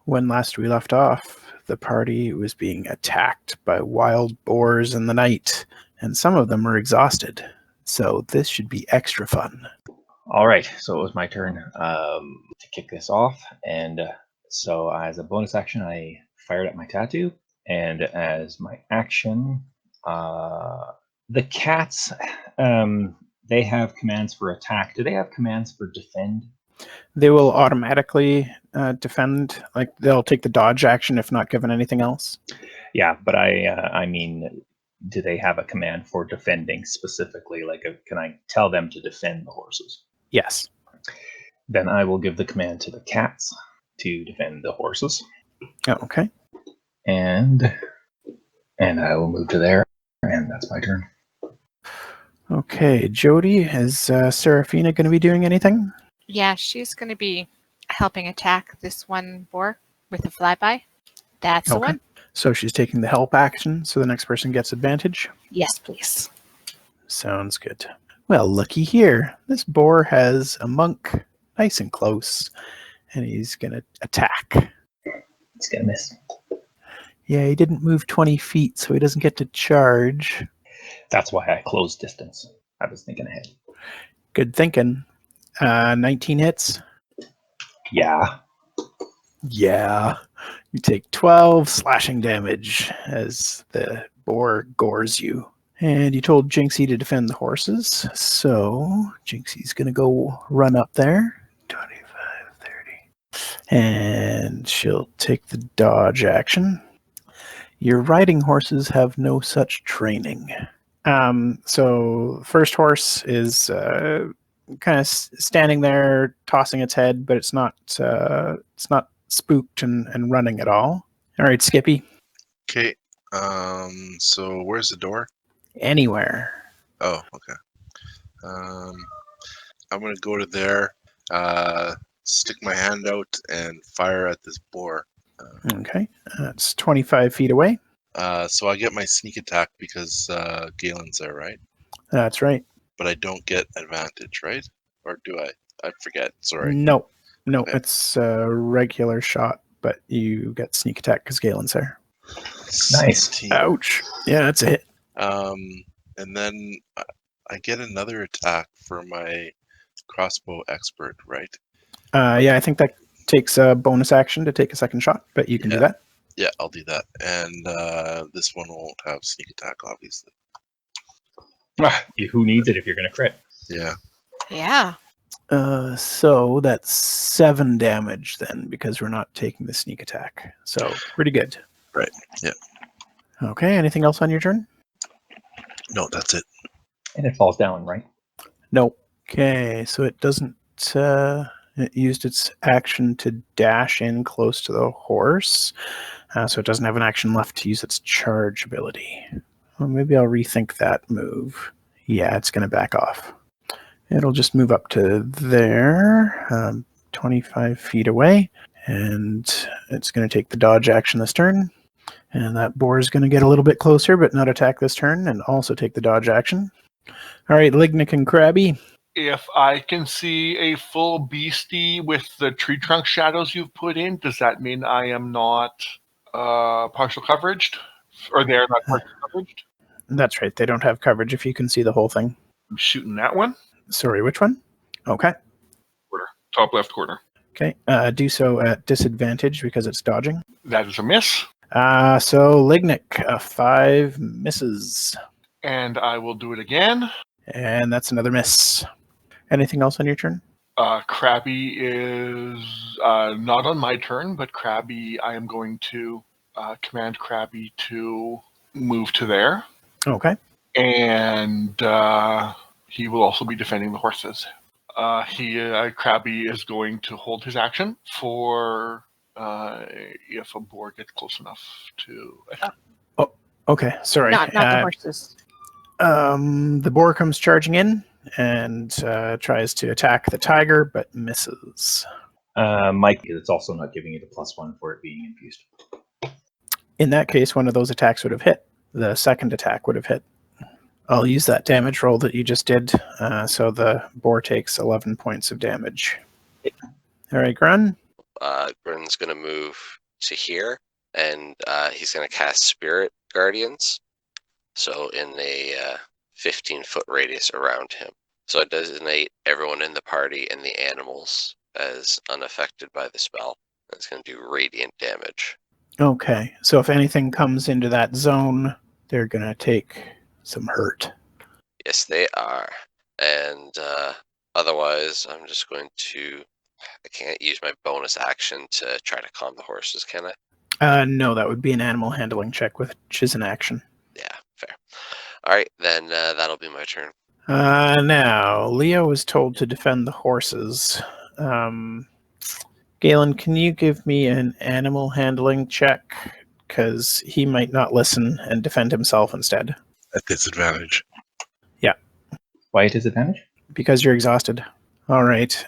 When last we left off, the party was being attacked by wild boars in the night, and some of them were exhausted. So this should be extra fun. All right, so it was my turn to kick this off, and so as a bonus action, I fired at my tattoo, and as my action, the cats, they have commands for attack. Do they have commands for defend? They will automatically defend, like they'll take the dodge action if not given anything else. Yeah, but I mean, do they have a command for defending specifically? Like, can I tell them to defend the horses? Yes. Then I will give the command to the cats to defend the horses. Oh, okay. And I will move to there, and that's my turn. Okay, Jody, is Serafina going to be doing anything? Yeah, she's going to be helping attack this one boar with a flyby. That's the one. So she's taking the help action, so the next person gets advantage? Yes, please. Sounds good. Well, looky here. This boar has a monk nice and close, and he's going to attack. He's going to miss. Yeah, he didn't move 20 feet, so he doesn't get to charge. That's why I closed distance. I was thinking ahead. Good thinking. 19 hits? Yeah. Yeah. You take 12 slashing damage as the boar gores you. And you told Jinxie to defend the horses, so Jinxie's going to go run up there. 25, 30. And she'll take the dodge action. Your riding horses have no such training. So first horse is kind of standing there, tossing its head, but it's not spooked and running at all. All right, Skippy. Okay. So where's the door? Anywhere. Oh, okay. I'm gonna go to there, stick my hand out, and fire at this boar. Okay, that's 25 feet away. So I get my sneak attack because Galen's there, right? That's right. But I don't get advantage, right? Or do I? I forget. Sorry. No, okay. It's a regular shot, but you get sneak attack because Galen's there. Nice. 16. Ouch. Yeah, that's a hit. And then I get another attack for my crossbow expert, right? Yeah, I think that takes a bonus action to take a second shot, but you can do that. Yeah, I'll do that. And this one won't have sneak attack, obviously. Who needs it if you're going to crit? Yeah. Yeah. So that's 7 damage then, because we're not taking the sneak attack. So pretty good. Right. Yeah. Okay. Anything else on your turn? No, that's it. And it falls down, right? Nope. Okay. So it doesn't. It used its action to dash in close to the horse, so it doesn't have an action left to use its charge ability. Well, maybe I'll rethink that move. Yeah, it's going to back off. It'll just move up to there, 25 feet away, and it's going to take the dodge action this turn. And that boar is going to get a little bit closer, but not attack this turn, and also take the dodge action. All right, Lignic and Krabby. If I can see a full beastie with the tree trunk shadows you've put in, does that mean I am not partial coveraged? Or they're not partial coveraged? That's right. They don't have coverage if you can see the whole thing. I'm shooting that one. Sorry, which one? Okay. Corner. Top left corner. Okay. Do so at disadvantage because it's dodging. That is a miss. So Lignic, 5 misses. And I will do it again. And that's another miss. Anything else on your turn? Krabby is not on my turn, but Krabby, I am going to command Krabby to move to there. Okay. And he will also be defending the horses. Krabby is going to hold his action for if a boar gets close enough to attack. Oh, okay. Sorry. Not the horses. The boar comes charging in and tries to attack the tiger, but misses. Mike, it's also not giving you the +1 for it being infused. In that case, one of those attacks would have hit. The second attack would have hit. I'll use that damage roll that you just did. So the boar takes 11 points of damage. All right, Grun. Grin's going to move to here, and he's going to cast Spirit Guardians. So in a 15-foot radius around him. So I designate everyone in the party and the animals as unaffected by the spell. It's going to do radiant damage. Okay, so if anything comes into that zone, they're going to take some hurt. Yes, they are. And otherwise, I'm just going to... I can't use my bonus action to try to calm the horses, can I? No, that would be an animal handling check, which is an action. Yeah, fair. All right, then that'll be my turn. Now, Leo was told to defend the horses. Galen, can you give me an animal handling check? Because he might not listen and defend himself instead. At disadvantage. Why a disadvantage? Because you're exhausted. All right.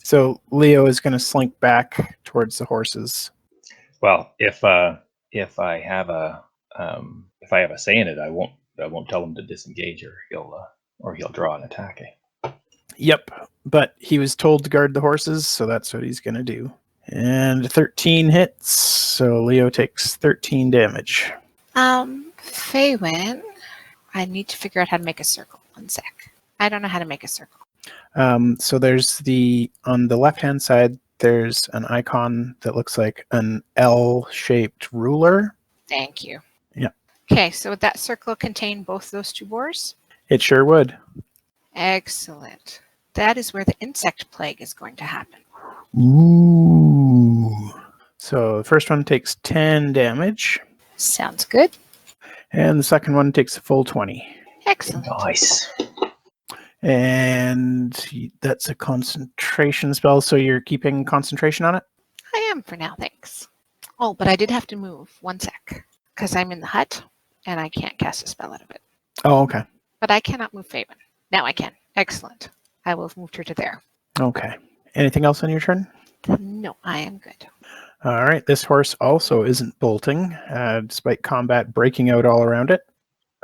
So Leo is going to slink back towards the horses. Well, if I have a say in it, I won't tell him to disengage, or he'll draw an attack. Yep, but he was told to guard the horses, so that's what he's going to do. And 13 hits, so Leo takes 13 damage. Faywin, I need to figure out how to make a circle. One sec. I don't know how to make a circle. So there's on the left-hand side, there's an icon that looks like an L-shaped ruler. Thank you. Yeah. Okay, so would that circle contain both those two boars? It sure would. Excellent. That is where the insect plague is going to happen. Ooh. So the first one takes 10 damage, Sounds good. and the second one takes a full 20. Excellent. Nice. And that's a concentration spell, so you're keeping concentration on it? I am for now, thanks. Oh, but I did have to move. One sec. Because I'm in the hut, and I can't cast a spell out of it. Oh, okay. But I cannot move Faven. Now I can. Excellent. I will have moved her to there. Okay. Anything else on your turn? No, I am good. All right. This horse also isn't bolting, despite combat breaking out all around it.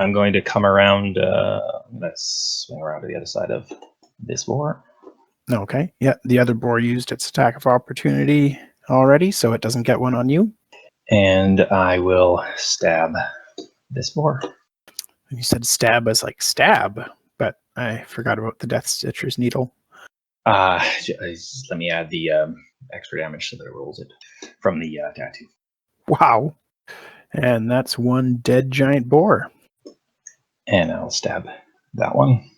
I'm going to come around. I'm going to swing around to the other side of this boar. Okay. Yeah, the other boar used its attack of opportunity already, so it doesn't get one on you. And I will stab this boar. You said stab as like stab, but I forgot about the Death Stitcher's needle. Let me add the extra damage so that it rolls it from the tattoo. Wow. And that's one dead giant boar. And I'll stab that one.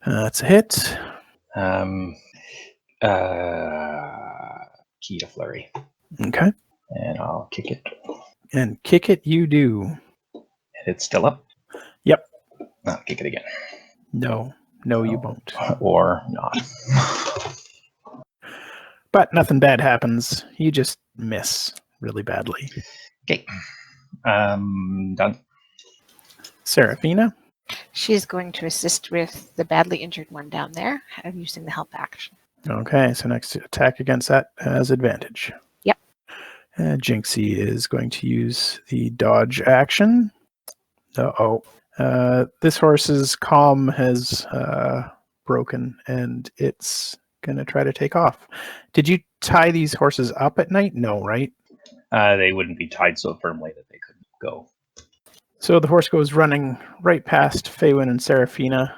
That's a hit. Key to flurry. Okay. And I'll kick it. And kick it you do. And it's still up? Yep. I'll kick it again. No, you won't. Or not. But nothing bad happens. You just miss really badly. Okay. Done. Seraphina? She's going to assist with the badly injured one down there, using the help action. Okay, so next attack against that has advantage. Yep. Jinxie is going to use the dodge action. Uh-oh. This horse's calm has broken, and it's going to try to take off. Did you tie these horses up at night? No, right? They wouldn't be tied so firmly that they couldn't go. So the horse goes running right past Faywin and Seraphina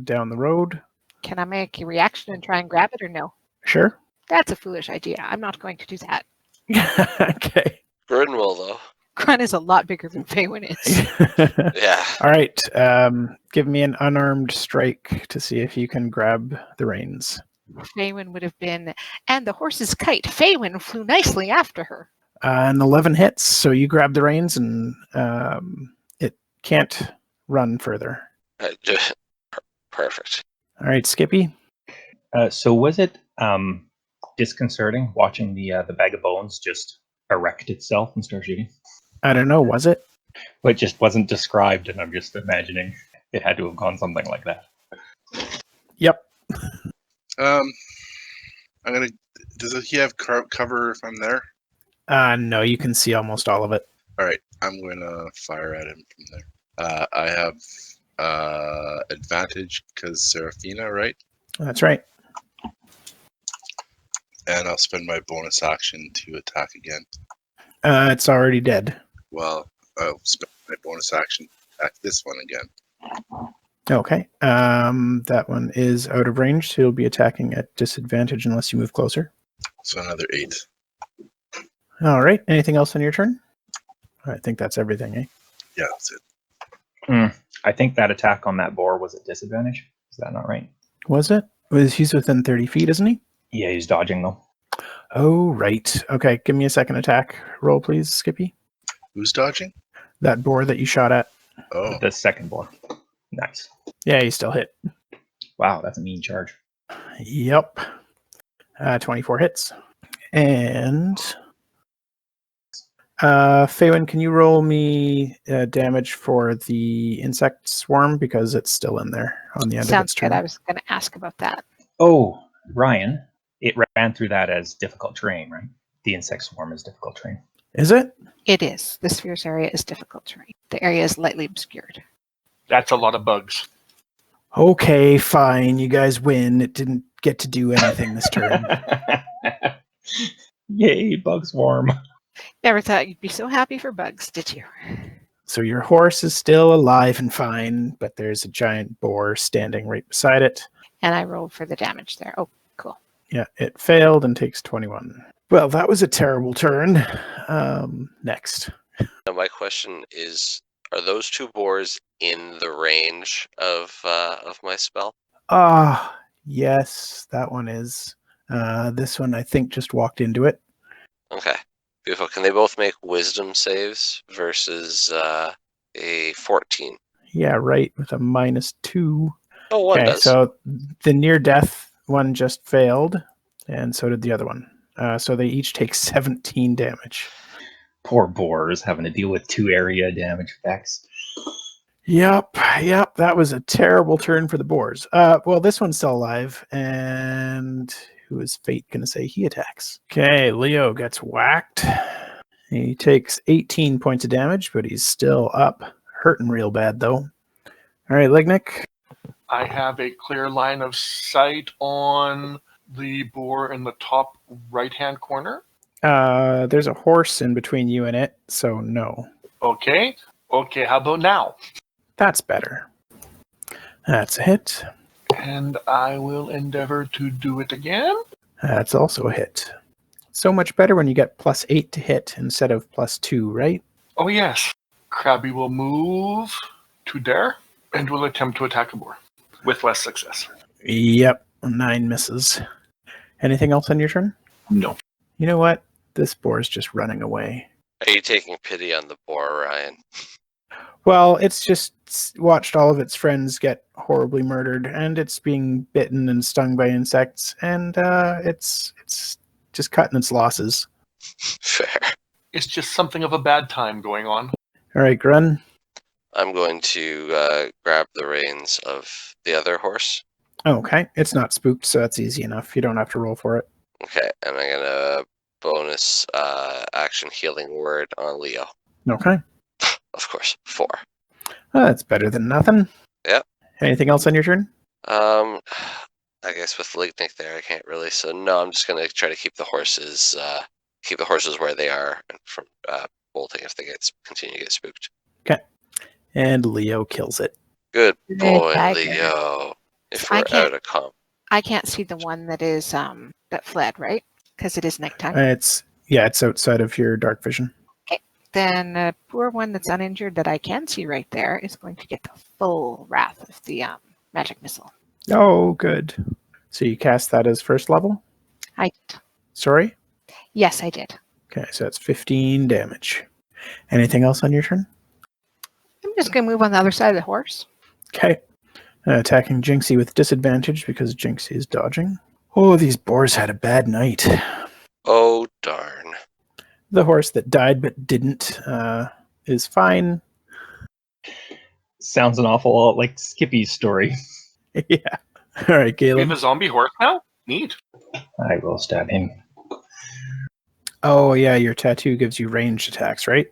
down the road. Can I make a reaction and try and grab it or no? Sure. That's a foolish idea. I'm not going to do that. Okay. Grin will, though. Grun is a lot bigger than Faywin is. Yeah. All right. Give me an unarmed strike to see if you can grab the reins. Faywin would have been, and the horse's kite. Faywin flew nicely after her. An 11 hits, so you grab the reins and it can't run further. Perfect. All right, Skippy. So was it disconcerting watching the bag of bones just erect itself and start shooting? I don't know, was it? Well, it just wasn't described, and I'm just imagining it had to have gone something like that. Yep. Does he have cover if I'm there? No, you can see almost all of it. All right, I'm going to fire at him from there. I have advantage because Seraphina, right? That's right. And I'll spend my bonus action to attack again. It's already dead. Well, I'll spend my bonus action to attack this one again. Okay. That one is out of range, so you'll be attacking at disadvantage unless you move closer. So another 8. All right. Anything else on your turn? I think that's everything, eh? Yeah, that's it. I think that attack on that boar was at disadvantage. Is that not right? Was it? He's within 30 feet, isn't he? Yeah, he's dodging though. Oh, right. Okay, give me a second attack roll, please, Skippy. Who's dodging? That boar that you shot at. Oh, The second boar. Nice. Yeah, you still hit. Wow, that's a mean charge. Yep. 24 hits. And Faywin, can you roll me damage for the insect swarm because it's still in there on the end of Sounds its turn? good. I was going to ask about that. Oh, Ryan, it ran through that as difficult terrain, right? The insect swarm is difficult terrain. Is it? It is. The sphere's area is difficult terrain. The area is lightly obscured. That's a lot of bugs. Okay, fine. You guys win. It didn't get to do anything this turn. Yay, bug swarm. Never thought you'd be so happy for bugs, did you? So your horse is still alive and fine, but there's a giant boar standing right beside it. And I rolled for the damage there. Oh, cool. Yeah, it failed and takes 21. Well, that was a terrible turn. Next. Now my question is, are those 2 boars in the range of my spell? Yes, that one is. This one, I think, just walked into it. Okay, beautiful. Can they both make wisdom saves versus a 14? Yeah, right, with a -2. Oh, one Okay, does. so the near-death one just failed, and so did the other one. So they each take 17 damage. Poor boars having to deal with 2 area damage effects. Yep, that was a terrible turn for the boars. Well, this one's still alive, and who is Fate going to say he attacks? Okay, Leo gets whacked. He takes 18 points of damage, but he's still up. Hurting real bad, though. All right, Lignick. I have a clear line of sight on the boar in the top right-hand corner. There's a horse in between you and it, so no. Okay, how about now? That's better. That's a hit. And I will endeavor to do it again. That's also a hit. So much better when you get +8 to hit instead of +2, right? Oh yes. Krabby will move to there and will attempt to attack a boar with less success. Yep, 9 misses. Anything else on your turn? No. You know what? This boar's just running away. Are you taking pity on the boar, Ryan? Well, it's just watched all of its friends get horribly murdered, and it's being bitten and stung by insects, and it's just cutting its losses. Fair. It's just something of a bad time going on. All right, Grun. I'm going to grab the reins of the other horse. Okay, it's not spooked, so that's easy enough. You don't have to roll for it. Okay, and I'm going to bonus action healing word on Leo. Okay. Of course, 4. That's better than nothing. Yep. Anything else on your turn? I guess with Lignick there, I can't really. So no, I'm just gonna try to keep the horses where they are, and from bolting if they continue to get spooked. Okay. And Leo kills it. Good boy, tiger. Leo. If I we're can't- out of comp, I can't see the one that is that fled, right? Because it is nighttime. It's outside of your dark vision. Then the poor one that's uninjured that I can see right there is going to get the full wrath of the magic missile. Oh, good. So you cast that as first level? I did. Sorry? Yes, I did. Okay, so that's 15 damage. Anything else on your turn? I'm just going to move on the other side of the horse. Okay. Attacking Jinxie with disadvantage because Jinxie is dodging. Oh, these boars had a bad night. oh darn. The horse that died but didn't is fine. Sounds an awful lot like Skippy's story. Yeah. All right, We have Galen. a zombie horse now? Neat. I will stab him. Oh, yeah, your tattoo gives you ranged attacks, right?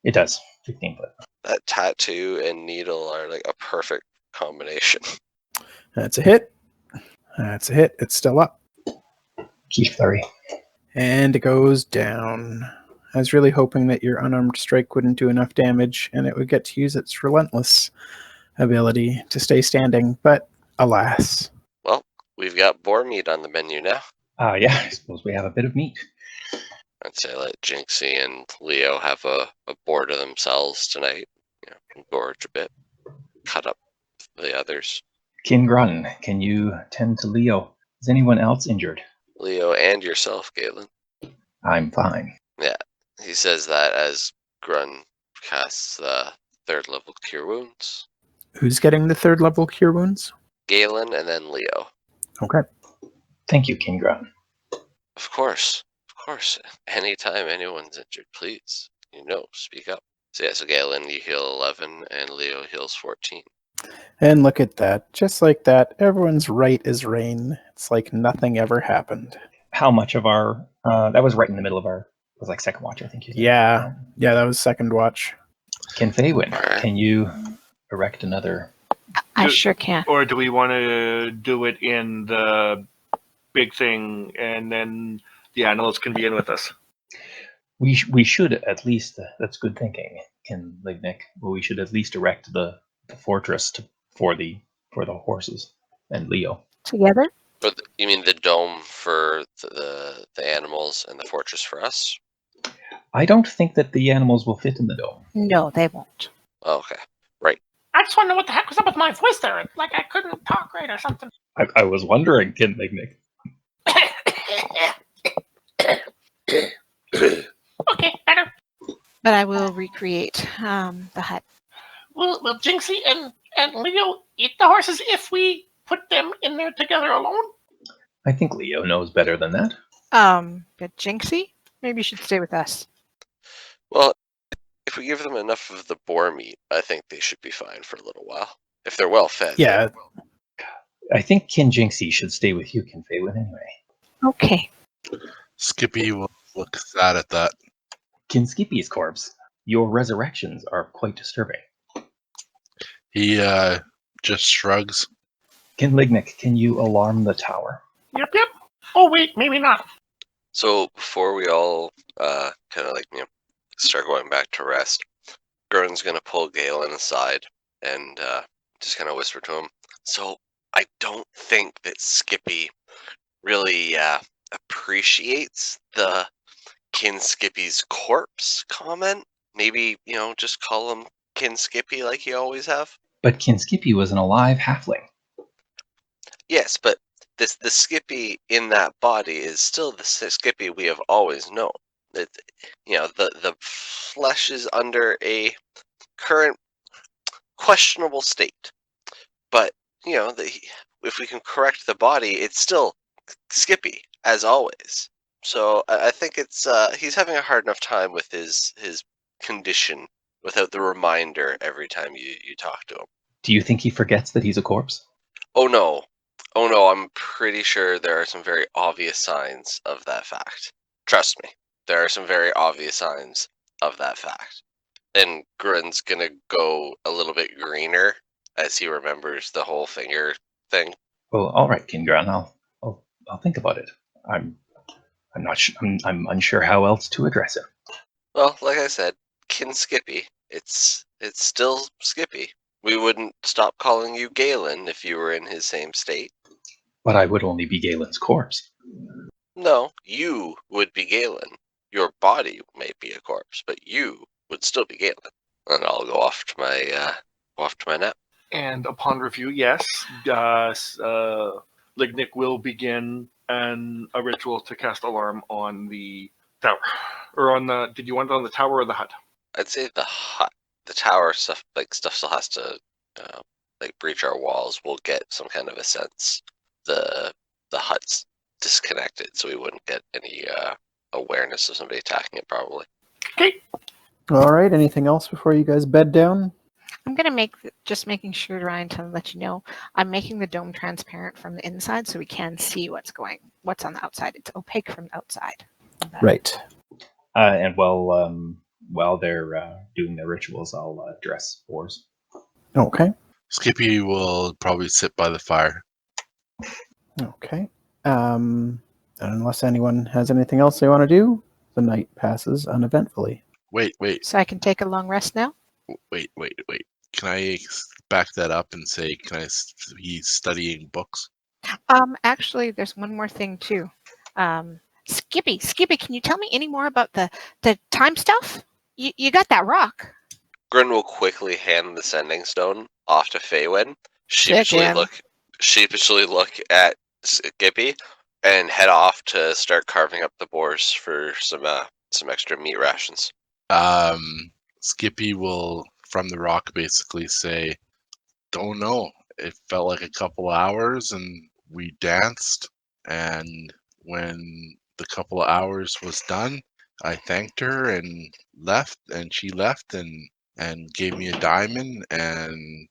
It does. 15 foot. That tattoo and needle are like a perfect combination. That's a hit. That's a hit. It's still up. Key flurry. And it goes down. I was really hoping that your unarmed strike wouldn't do enough damage and it would get to use its relentless ability to stay standing, but alas. Well, we've got boar meat on the menu now. Yeah, I suppose we have a bit of meat. I'd say let Jinxie and Leo have a boar to themselves tonight. Gorge a bit. Cut up the others. Kingrun, can you tend to Leo? Is anyone else injured? Leo and yourself, Galen. I'm fine. Yeah, he says that as Grun casts the 3rd level Cure Wounds. Who's getting the 3rd level Cure Wounds? Galen and then Leo. Okay. Thank you, Kingrun. Of course. Anytime anyone's injured, please, speak up. So Galen, you heal 11, and Leo heals 14. And look at that. Just like that, everyone's right as rain. It's like nothing ever happened. How much of our... that was right in the middle of our... It was like second watch, I think you said. Yeah, that was second watch. Ken Faywin, Alright. can you erect another... I sure can. Or do we want to do it in the big thing and then the animals can be in with us? We should at least... that's good thinking, Ken Lignick. Well, we should at least erect the fortress for the horses and Leo. Together? But you mean the dome for the animals and the fortress for us? I don't think that the animals will fit in the dome. No, they won't. Oh, okay. Right. I just want to know what the heck was up with my voice there. Like I couldn't talk right or something. I was wondering, Ken Lignick. Okay, better. But I will recreate the hut. Will Jinxie and Leo eat the horses if we put them in there together alone? I think Leo knows better than that. But Jinxie? Maybe you should stay with us. Well, if we give them enough of the boar meat, I think they should be fine for a little while. If they're well fed. Yeah. I think Ken Jinxie should stay with you, Ken Faywin, anyway. Okay. Skippy will look sad at that. Ken Skippy's corpse. Your resurrections are quite disturbing. He just shrugs. Ken Lignick, can you alarm the tower? Yep. Oh wait, maybe not. So before we all kind of start going back to rest, Gurn's gonna pull Galen aside and just kind of whisper to him. So I don't think that Skippy really appreciates the Kin Skippy's corpse comment. Maybe, just call him Kin Skippy like you always have. But Ken Skippy was an alive halfling. Yes, but the Skippy in that body is still the Skippy we have always known. That the flesh is under a current questionable state, but if we can correct the body, it's still Skippy as always. So I think it's he's having a hard enough time with his condition without the reminder every time you talk to him. Do you think he forgets that he's a corpse? Oh no, I'm pretty sure there are some very obvious signs of that fact. Trust me, there are some very obvious signs of that fact. And Grun's gonna go a little bit greener as he remembers the whole finger thing. Well, all right, Ken Grun. I'll think about it. I'm unsure how else to address it. Well, like I said, Kin Skippy. It's still Skippy. We wouldn't stop calling you Galen if you were in his same state. But I would only be Galen's corpse. No, you would be Galen. Your body may be a corpse, but you would still be Galen. And I'll go off to my nap. And upon review, yes, Lignick will begin a ritual to cast alarm on the tower. Or on the... Did you want it on the tower or the hut? I'd say the hut. The tower stuff still has to breach our walls. We'll get some kind of a sense. The hut's disconnected, so we wouldn't get any awareness of somebody attacking it probably. Okay. All right. Anything else before you guys bed down? I'm going to making sure, Ryan, to let you know, I'm making the dome transparent from the inside so we can see what's on the outside. It's opaque from the outside. Right. And while they're doing their rituals, I'll dress boars. Okay. Skippy will probably sit by the fire. Okay. Unless anyone has anything else they want to do, the night passes uneventfully. Wait. So I can take a long rest now? Wait. Can I back that up and say, he's studying books? Actually, there's one more thing too. Skippy, can you tell me any more about the time stuff? You got that rock. Grin will quickly hand the sending stone off to Faywin. Chicken. Sheepishly look at Skippy and head off to start carving up the boars for some extra meat rations. Skippy will, from the rock, basically say, "Don't know. It felt like a couple hours, and we danced. And when the couple of hours was done, I thanked her and left, and she left and gave me a diamond and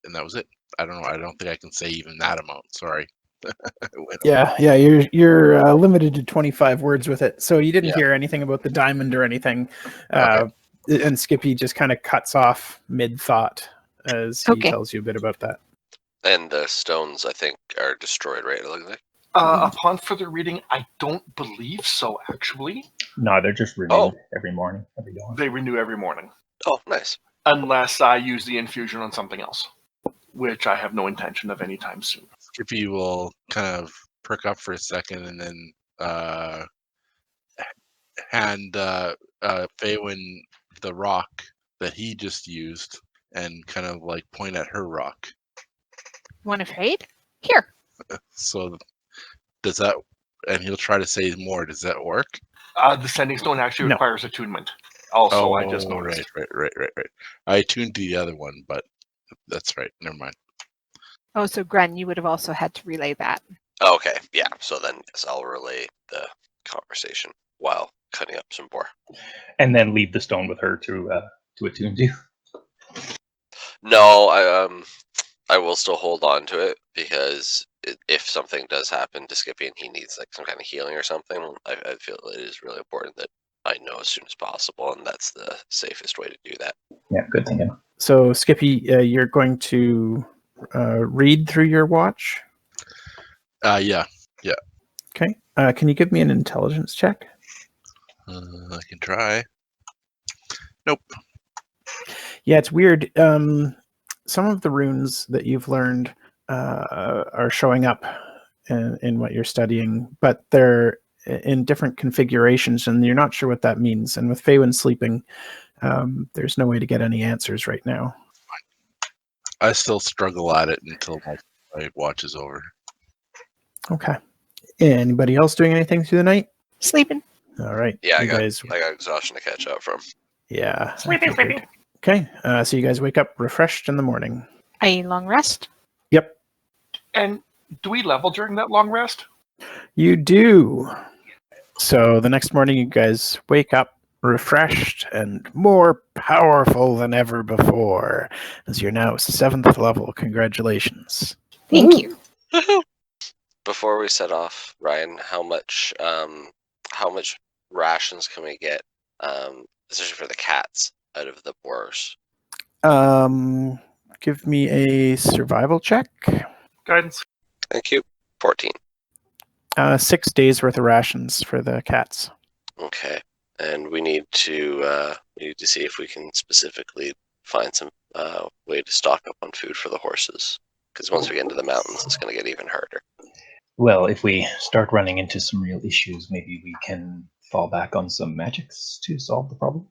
and that was it. I don't know. I don't think I can say even that amount. Sorry." Yeah, you're limited to 25 words with it, so you didn't hear anything about the diamond or anything. Okay. And Skippy just kind of cuts off mid-thought as he tells you a bit about that. And the stones, I think, are destroyed, right? It looks like. Upon further reading, I don't believe so, actually. No, they're just renewed every morning, every dawn. They renew every morning. Oh, nice. Unless I use the infusion on something else, which I have no intention of anytime soon. Skippy will kind of perk up for a second and then hand Faywin the rock that he just used and kind of like point at her rock. One afraid? Here. So does that, and he'll try to say more, does that work? The sending stone actually requires attunement. Also, I just noticed. Right. I attuned to the other one, but that's right. Never mind. Oh, so Gren, you would have also had to relay that. Okay, yeah. So then, yes, I'll relay the conversation while cutting up some boar. And then leave the stone with her to attune to. No, I will still hold on to it because if something does happen to Skippy and he needs like some kind of healing or something, I feel it is really important that I know as soon as possible, and that's the safest way to do that. Yeah, good thinking. So Skippy, you're going to read through your watch? Yeah. Okay. Can you give me an intelligence check? I can try. Nope. Yeah, it's weird. Some of the runes that you've learned are showing up in what you're studying, but they're in different configurations, and you're not sure what that means. And with Faywin sleeping, there's no way to get any answers right now. I still struggle at it until my watch is over. Okay. Anybody else doing anything through the night? Sleeping. All right. Yeah, I got guys. exhaustion to catch up from. Yeah. Sleeping. Okay. So you guys wake up refreshed in the morning. A long rest? Yep. And do we level during that long rest? You do. So the next morning, you guys wake up refreshed and more powerful than ever before, as you're now 7th level. Congratulations. Thank you. Before we set off, Ryan, how much rations can we get, especially for the cats, out of the boars? Give me a survival check. Guidance. Thank you. 14. 6 days worth of rations for the cats. Okay, and we need to see if we can specifically find some way to stock up on food for the horses. Because once we get into the mountains, it's going to get even harder. Well, if we start running into some real issues, maybe we can fall back on some magics to solve the problem.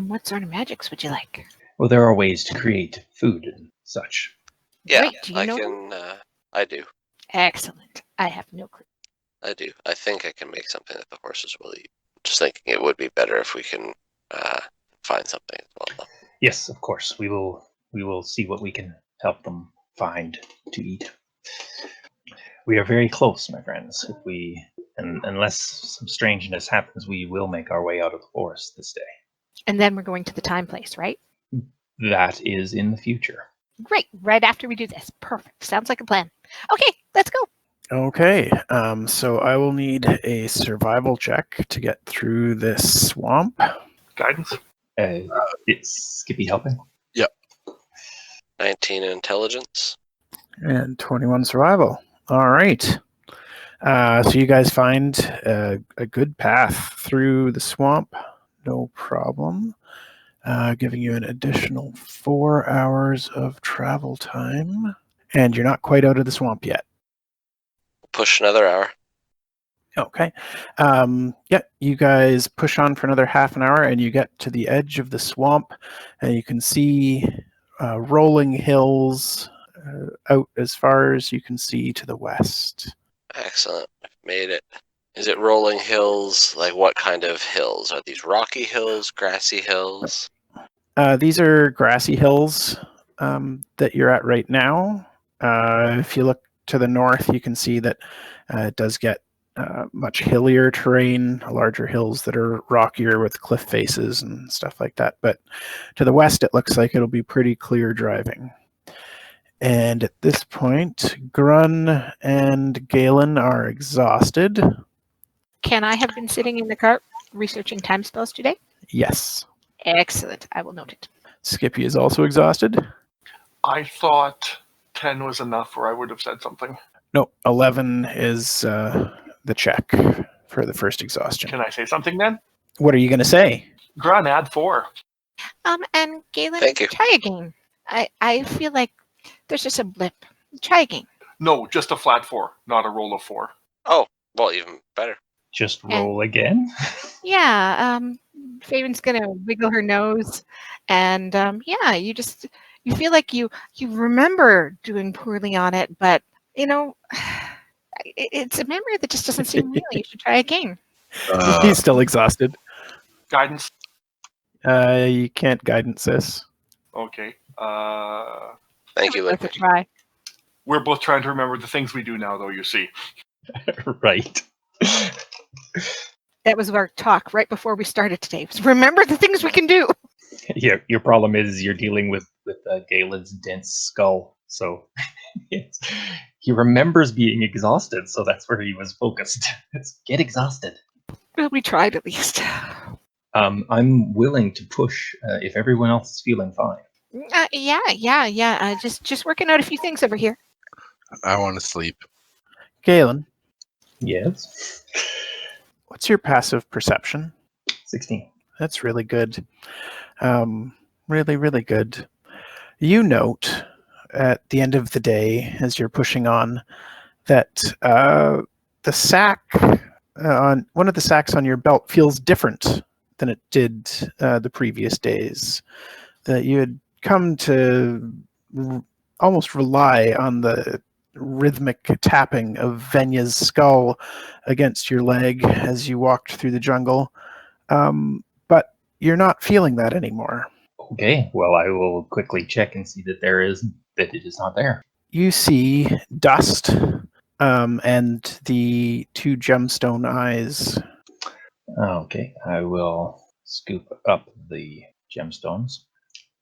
What sort of magics would you like? Well, there are ways to create food and such. Yeah, Great. Do you know them? I do. Excellent. I have no clue. I do. I think I can make something that the horses will eat. Just thinking it would be better if we can find something as well. Though. Yes, of course. We will see what we can help them find to eat. We are very close, my friends. Unless some strangeness happens, we will make our way out of the forest this day. And then we're going to the time place, right? That is in the future. Great. Right after we do this. Perfect. Sounds like a plan. Okay, let's go. Okay. So I will need a survival check to get through this swamp. Guidance. It's Skippy helping. 19 intelligence. And 21 survival. All right. So you guys find a good path through the swamp. No problem. Giving you an additional 4 hours of travel time. And you're not quite out of the swamp yet. Push another hour. Okay. You guys push on for another half an hour and you get to the edge of the swamp and you can see rolling hills out as far as you can see to the west. Excellent. Made it. Is it rolling hills? Like what kind of hills? Are these rocky hills, grassy hills? These are grassy hills that you're at right now. If you look to the north, you can see that it does get much hillier terrain, larger hills that are rockier with cliff faces and stuff like that. But to the west, it looks like it'll be pretty clear driving. And at this point, Grun and Galen are exhausted. Can I have been sitting in the cart researching time spells today? Yes. Excellent. I will note it. Skippy is also exhausted. I thought 10 was enough, or I would have said something. No, 11 is the check for the first exhaustion. Can I say something then? What are you going to say? Grun, add 4. And Galen, Thank you. try again. I feel like there's just a blip. Try again. No, just a flat 4, not a roll of 4. Oh, well, even better. Just roll again. Yeah. Faven's gonna wiggle her nose, and you feel like you remember doing poorly on it, but it's a memory that just doesn't seem real. You should try again. He's still exhausted. Guidance. You can't guidance this. Okay. Thank you, Worth a Liquid. try. We're both trying to remember the things we do now, though, you see. Right. That was our talk right before we started today. Was remember the things we can do. Yeah, your problem is you're dealing with Galen's dense skull, so he remembers being exhausted, so that's where he was focused. Get exhausted. Well, we tried at least. I'm willing to push if everyone else is feeling fine. Yeah. Just working out a few things over here. I want to sleep. Galen, Yes. what's your passive perception? 16. That's really good. Really, really good. You note at the end of the day, as you're pushing on, that the sack on one of the sacks on your belt feels different than it did the previous days. That you had come to almost rely on the rhythmic tapping of Venya's skull against your leg as you walked through the jungle. But you're not feeling that anymore. Okay, well, I will quickly check and see that it is not there. You see dust and the 2 gemstone eyes. Okay, I will scoop up the gemstones.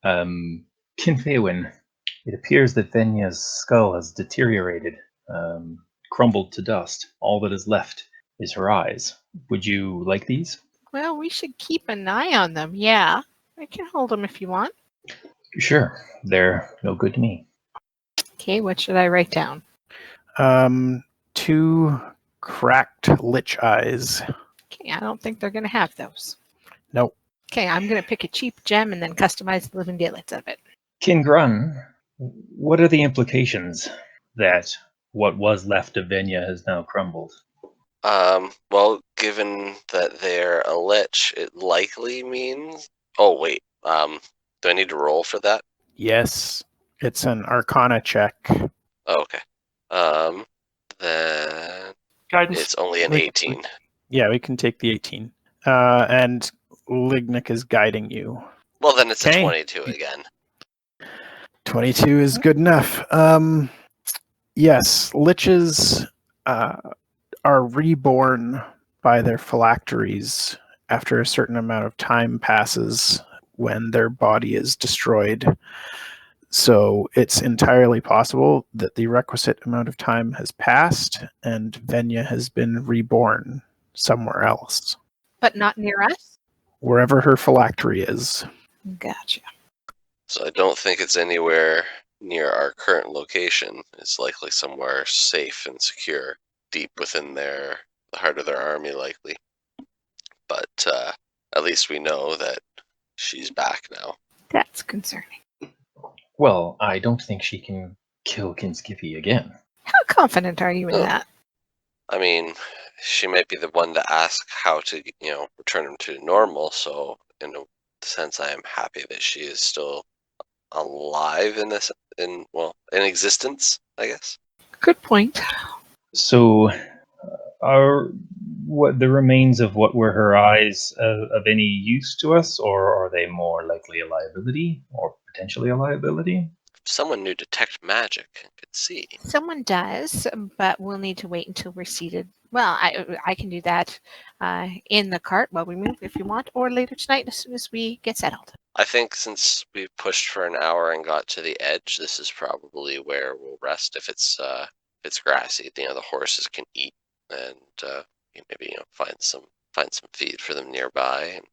Kinfeywin, it appears that Venya's skull has deteriorated, crumbled to dust. All that is left is her eyes. Would you like these? Well, we should keep an eye on them. Yeah, I can hold them if you want. Sure, they're no good to me. Okay, what should I write down? 2 cracked lich eyes. Okay, I don't think they're gonna have those. Nope. Okay, I'm gonna pick a cheap gem and then customize the living daylights of it. Kingrun, what are the implications that what was left of Venya has now crumbled? Well, given that they're a lich, it likely means. Oh wait. Do I need to roll for that? Yes, it's an Arcana check. Oh, okay. Then Guidance. it's only an Like- 18. Yeah, we can take the 18. And Lignic is guiding you. Well, then it's Okay. a 22 again. 22 is good enough. Yes, liches are reborn by their phylacteries after a certain amount of time passes when their body is destroyed. So it's entirely possible that the requisite amount of time has passed and Venya has been reborn somewhere else, But not near us? wherever her phylactery is. Gotcha. So I don't think it's anywhere near our current location is likely somewhere safe and secure, deep within the heart of their army, likely. But at least we know that she's back now. That's concerning. Well, I don't think she can kill Kinskippy again. How confident are you in Oh. that? I mean, she might be the one to ask how to, return him to normal. So, in a sense, I am happy that she is still alive in existence, I guess. Good point. So, are what the remains of what were her eyes of any use to us, or are they more likely a liability, or potentially a liability? If someone knew detect magic and could see. Someone does, but we'll need to wait until we're seated. Well, I can do that in the cart while we move if you want, or later tonight as soon as we get settled. I think since we pushed for an hour and got to the edge, this is probably where we'll rest. If it's grassy, the horses can eat, and maybe find some feed for them nearby. And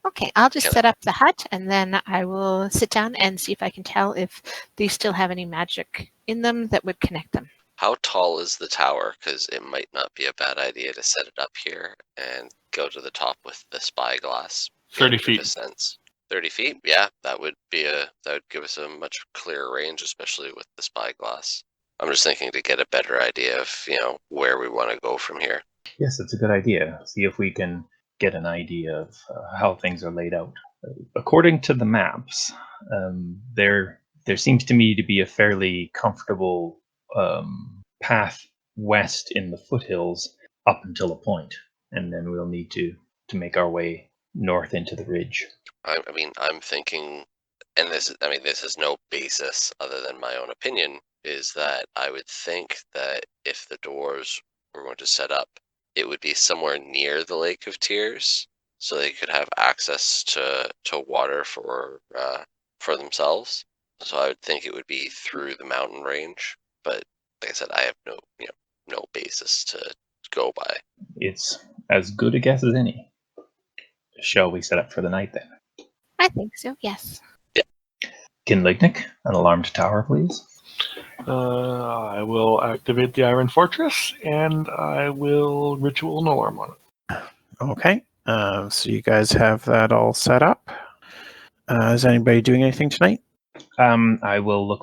Okay, I'll just Can set up the hut and then I will sit down and see if I can tell if they still have any magic in them that would connect them. how tall is the tower? Because it might not be a bad idea to set it up here and go to the top with the spyglass. 30 Give feet. a sense. 30 feet? Yeah, that would give us a much clearer range, especially with the spyglass. I'm just thinking to get a better idea of, where we want to go from here. Yes, it's a good idea. See if we can get an idea of how things are laid out. According to the maps, there seems to me to be a fairly comfortable path west in the foothills up until a point, and then we'll need to make our way north into the ridge. I mean, I'm thinking, and this has no basis other than my own opinion, is that I would think that if the doors were going to set up, it would be somewhere near the Lake of Tears, so they could have access to water for themselves. So I would think it would be through the mountain range, but like I said, I have no basis to go by. It's as good a guess as any. Shall we set up for the night then? I think so, yes. Kinlignick, an alarmed tower, please. I will activate the Iron Fortress, and I will ritual an alarm on it. Okay. So you guys have that all set up. Is anybody doing anything tonight? I will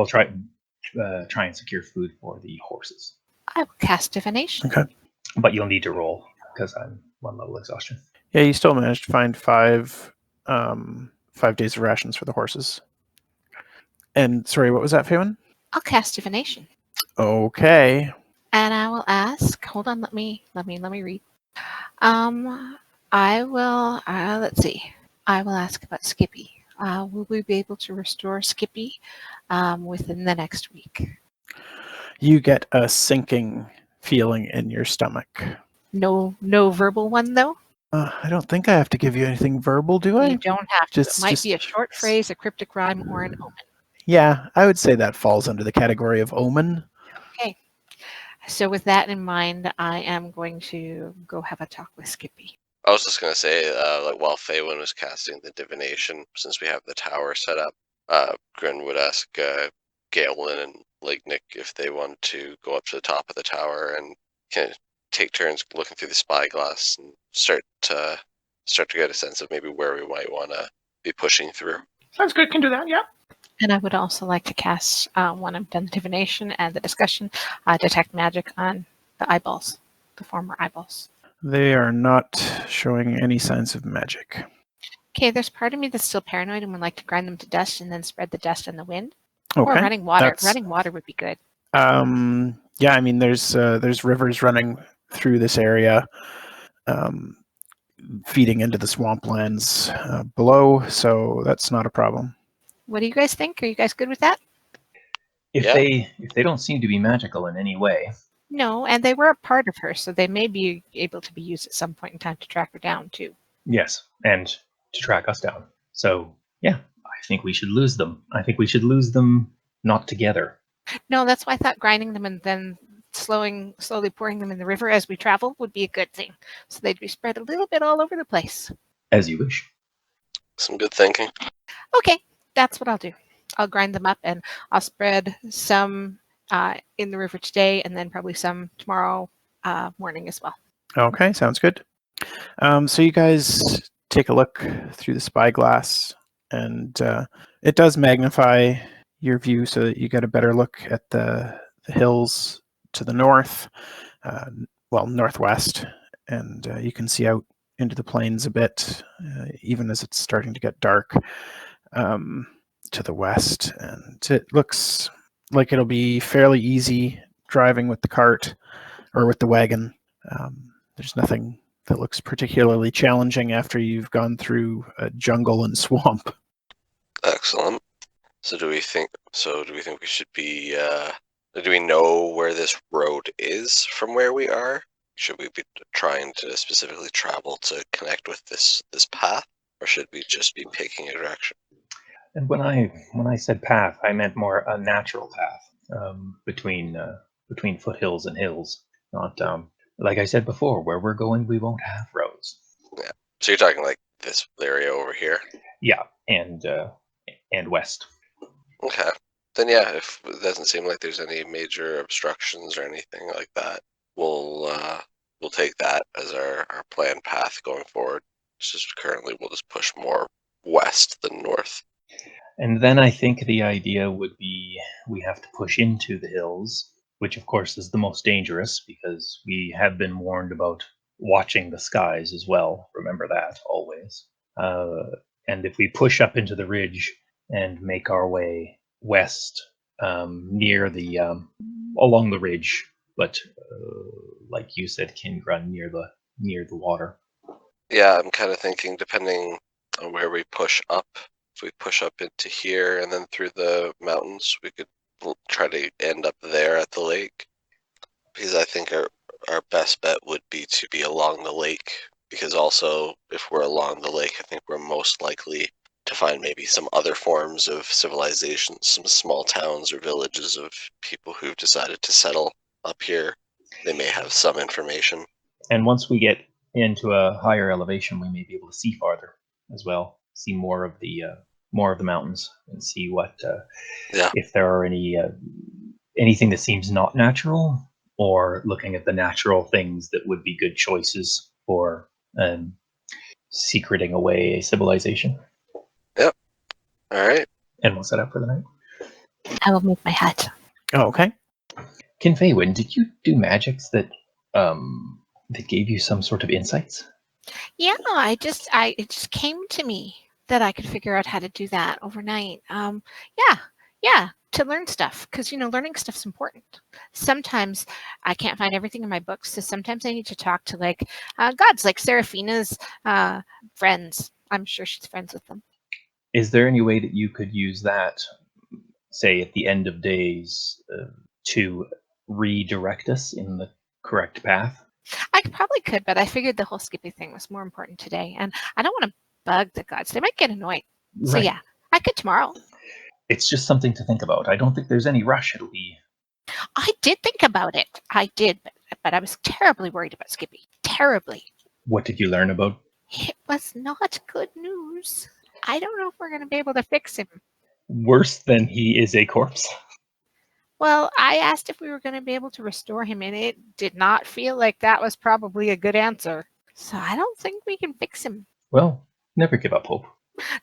try and secure food for the horses. I will cast divination. Okay. But you'll need to roll because I'm 1 level exhaustion. Yeah, you still managed to find 5 days of rations for the horses. And sorry, what was that, Faywin? I'll cast divination. Okay. And I will ask, hold on, let me read. I will let's see. I will ask about Skippy. Will we be able to restore Skippy within the next week? You get a sinking feeling in your stomach. No verbal one though? I don't think I have to give you anything verbal, do I? You don't have to. Just- It might just- be a short phrase, a cryptic rhyme, or an omen. Yeah, I would say that falls under the category of omen. So with that in mind, I am going to go have a talk with Skippy. I was just gonna say, while Faywin was casting the divination, since we have the tower set up, Grin would ask Galen and Lignick if they want to go up to the top of the tower and kind of take turns looking through the spyglass and start to get a sense of maybe where we might want to be pushing through. Sounds good. Can do that. Yeah. And I would also like to cast, when I've done the divination and the discussion, detect magic on the eyeballs, the former eyeballs. They are not showing any signs of magic. Okay, there's part of me that's still paranoid and would like to grind them to dust and then spread the dust in the wind. Okay. Or running water. that's- Running water would be good. Yeah, I mean, there's rivers running through this area, feeding into the swamplands below, so that's not a problem. What do you guys think? Are you guys good with that? If Yeah. they don't seem to be magical in any way, No, and they were a part of her, so they may be able to be used at some point in time to track her down too. yes, and to track us down. So yeah, I think we should lose them. I think we should lose them not together. No, that's why I thought grinding them and then slowly pouring them in the river as we travel would be a good thing. So they'd be spread a little bit all over the place. As you wish. Some good thinking. Okay, that's what I'll do. I'll grind them up and I'll spread some in the river today, and then probably some tomorrow morning as well. Okay, sounds good. So you guys take a look through the spyglass, and it does magnify your view so that you get a better look at the hills to the north, northwest, and you can see out into the plains a bit, even as it's starting to get dark to the west. And it looks like it'll be fairly easy driving with the cart or with the wagon. There's nothing that looks particularly challenging after you've gone through a jungle and swamp. Excellent. So do we think we should be do we know where this road is from where we are? Should we be trying to specifically travel to connect with this path, or should we just be picking a direction? And when I said path, I meant more a natural path between foothills and hills. Not like I said before, where we're going, we won't have roads. Yeah. So you're talking like this area over here? Yeah, and west. Okay. Then yeah, if it doesn't seem like there's any major obstructions or anything like that, we'll take that as our planned path going forward. It's just currently we'll just push more west than north. And then I think the idea would be we have to push into the hills, which of course is the most dangerous because we have been warned about watching the skies as well. Remember that always. And if we push up into the ridge and make our way west near the along the ridge, but like you said, Kingrun, near the water. Yeah, I'm kind of thinking depending on where we push up. If we push up into here and then through the mountains, we could try to end up there at the lake. Because I think our best bet would be to be along the lake. Because also, if we're along the lake, I think we're most likely to find maybe some other forms of civilization, some small towns or villages of people who've decided to settle up here. They may have some information. And once we get into a higher elevation, we may be able to see farther as well, see more of the mountains, and see what if there are anything that seems not natural, or looking at the natural things that would be good choices for secreting away a civilization. Yep. All right. And we'll set up for the night. I will make my hut. Oh, okay. Kin Feywin, did you do magics that gave you some sort of insights? Yeah, it just came to me that I could figure out how to do that overnight. Yeah, to learn stuff, because learning stuff's important. Sometimes I can't find everything in my books, so sometimes I need to talk to gods, like Seraphina's friends. I'm sure she's friends with them. Is there any way that you could use that, say at the end of days, to redirect us in the correct path? I probably could, but I figured the whole Skippy thing was more important today, and I don't want to bug the gods. They might get annoyed. Right. So yeah, I could tomorrow. It's just something to think about. I don't think there's any rush. It'll be... I did think about it. I did, but I was terribly worried about Skippy. Terribly. What did you learn about? It was not good news. I don't know if we're going to be able to fix him. Worse than he is a corpse? Well, I asked if we were going to be able to restore him, and it did not feel like that was probably a good answer. So I don't think we can fix him. Well, never give up hope.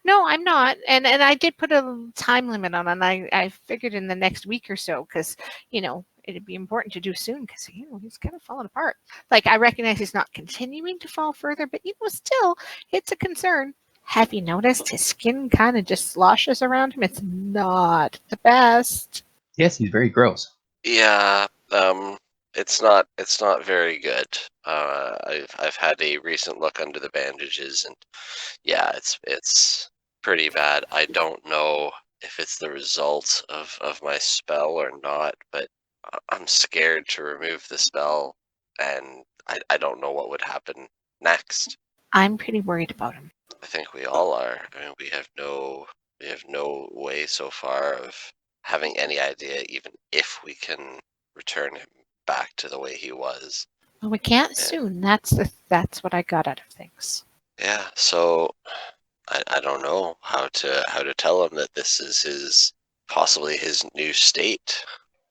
No, I'm not. And I did put a time limit on it. I figured in the next week or so, because, it'd be important to do soon, because, he's kind of falling apart. I recognize he's not continuing to fall further, but, still, it's a concern. Have you noticed his skin kind of just sloshes around him? It's not the best. Yes, he's very gross. Yeah, it's not very good. I've had a recent look under the bandages, and yeah, it's pretty bad. I don't know if it's the result of my spell or not, but I'm scared to remove the spell, and I don't know what would happen next. I'm pretty worried about him. I think we all are. I mean, we have no way so far of having any idea even if we can return him back to the way he was. Well, we can't soon. That's what I got out of things. Yeah, so I don't know how to tell him that this is possibly his new state.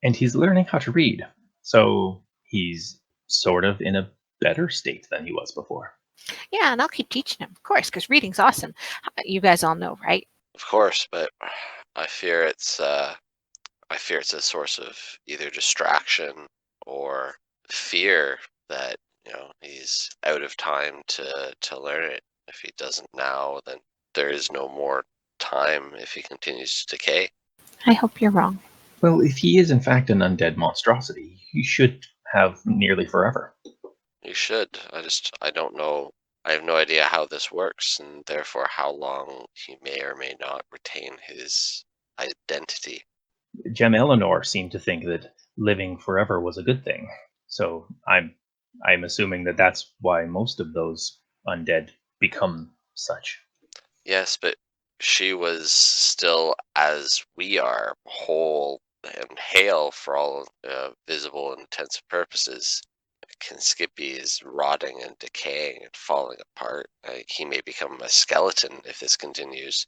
And he's learning how to read. So he's sort of in a better state than he was before. Yeah, and I'll keep teaching him, of course, because reading's awesome. You guys all know, right? Of course, but I fear it's a source of either distraction or fear that he's out of time to learn it. If he doesn't now, then there is no more time if he continues to decay. I hope you're wrong. Well, if he is in fact an undead monstrosity, he should have nearly forever. You should. I don't know. I have no idea how this works, and therefore how long he may or may not retain his identity. Gem Eleanor seemed to think that living forever was a good thing. So I'm assuming that that's why most of those undead become such. Yes, but she was still, as we are, whole and hale for all visible and intensive purposes. Skippy is rotting and decaying and falling apart. He may become a skeleton if this continues.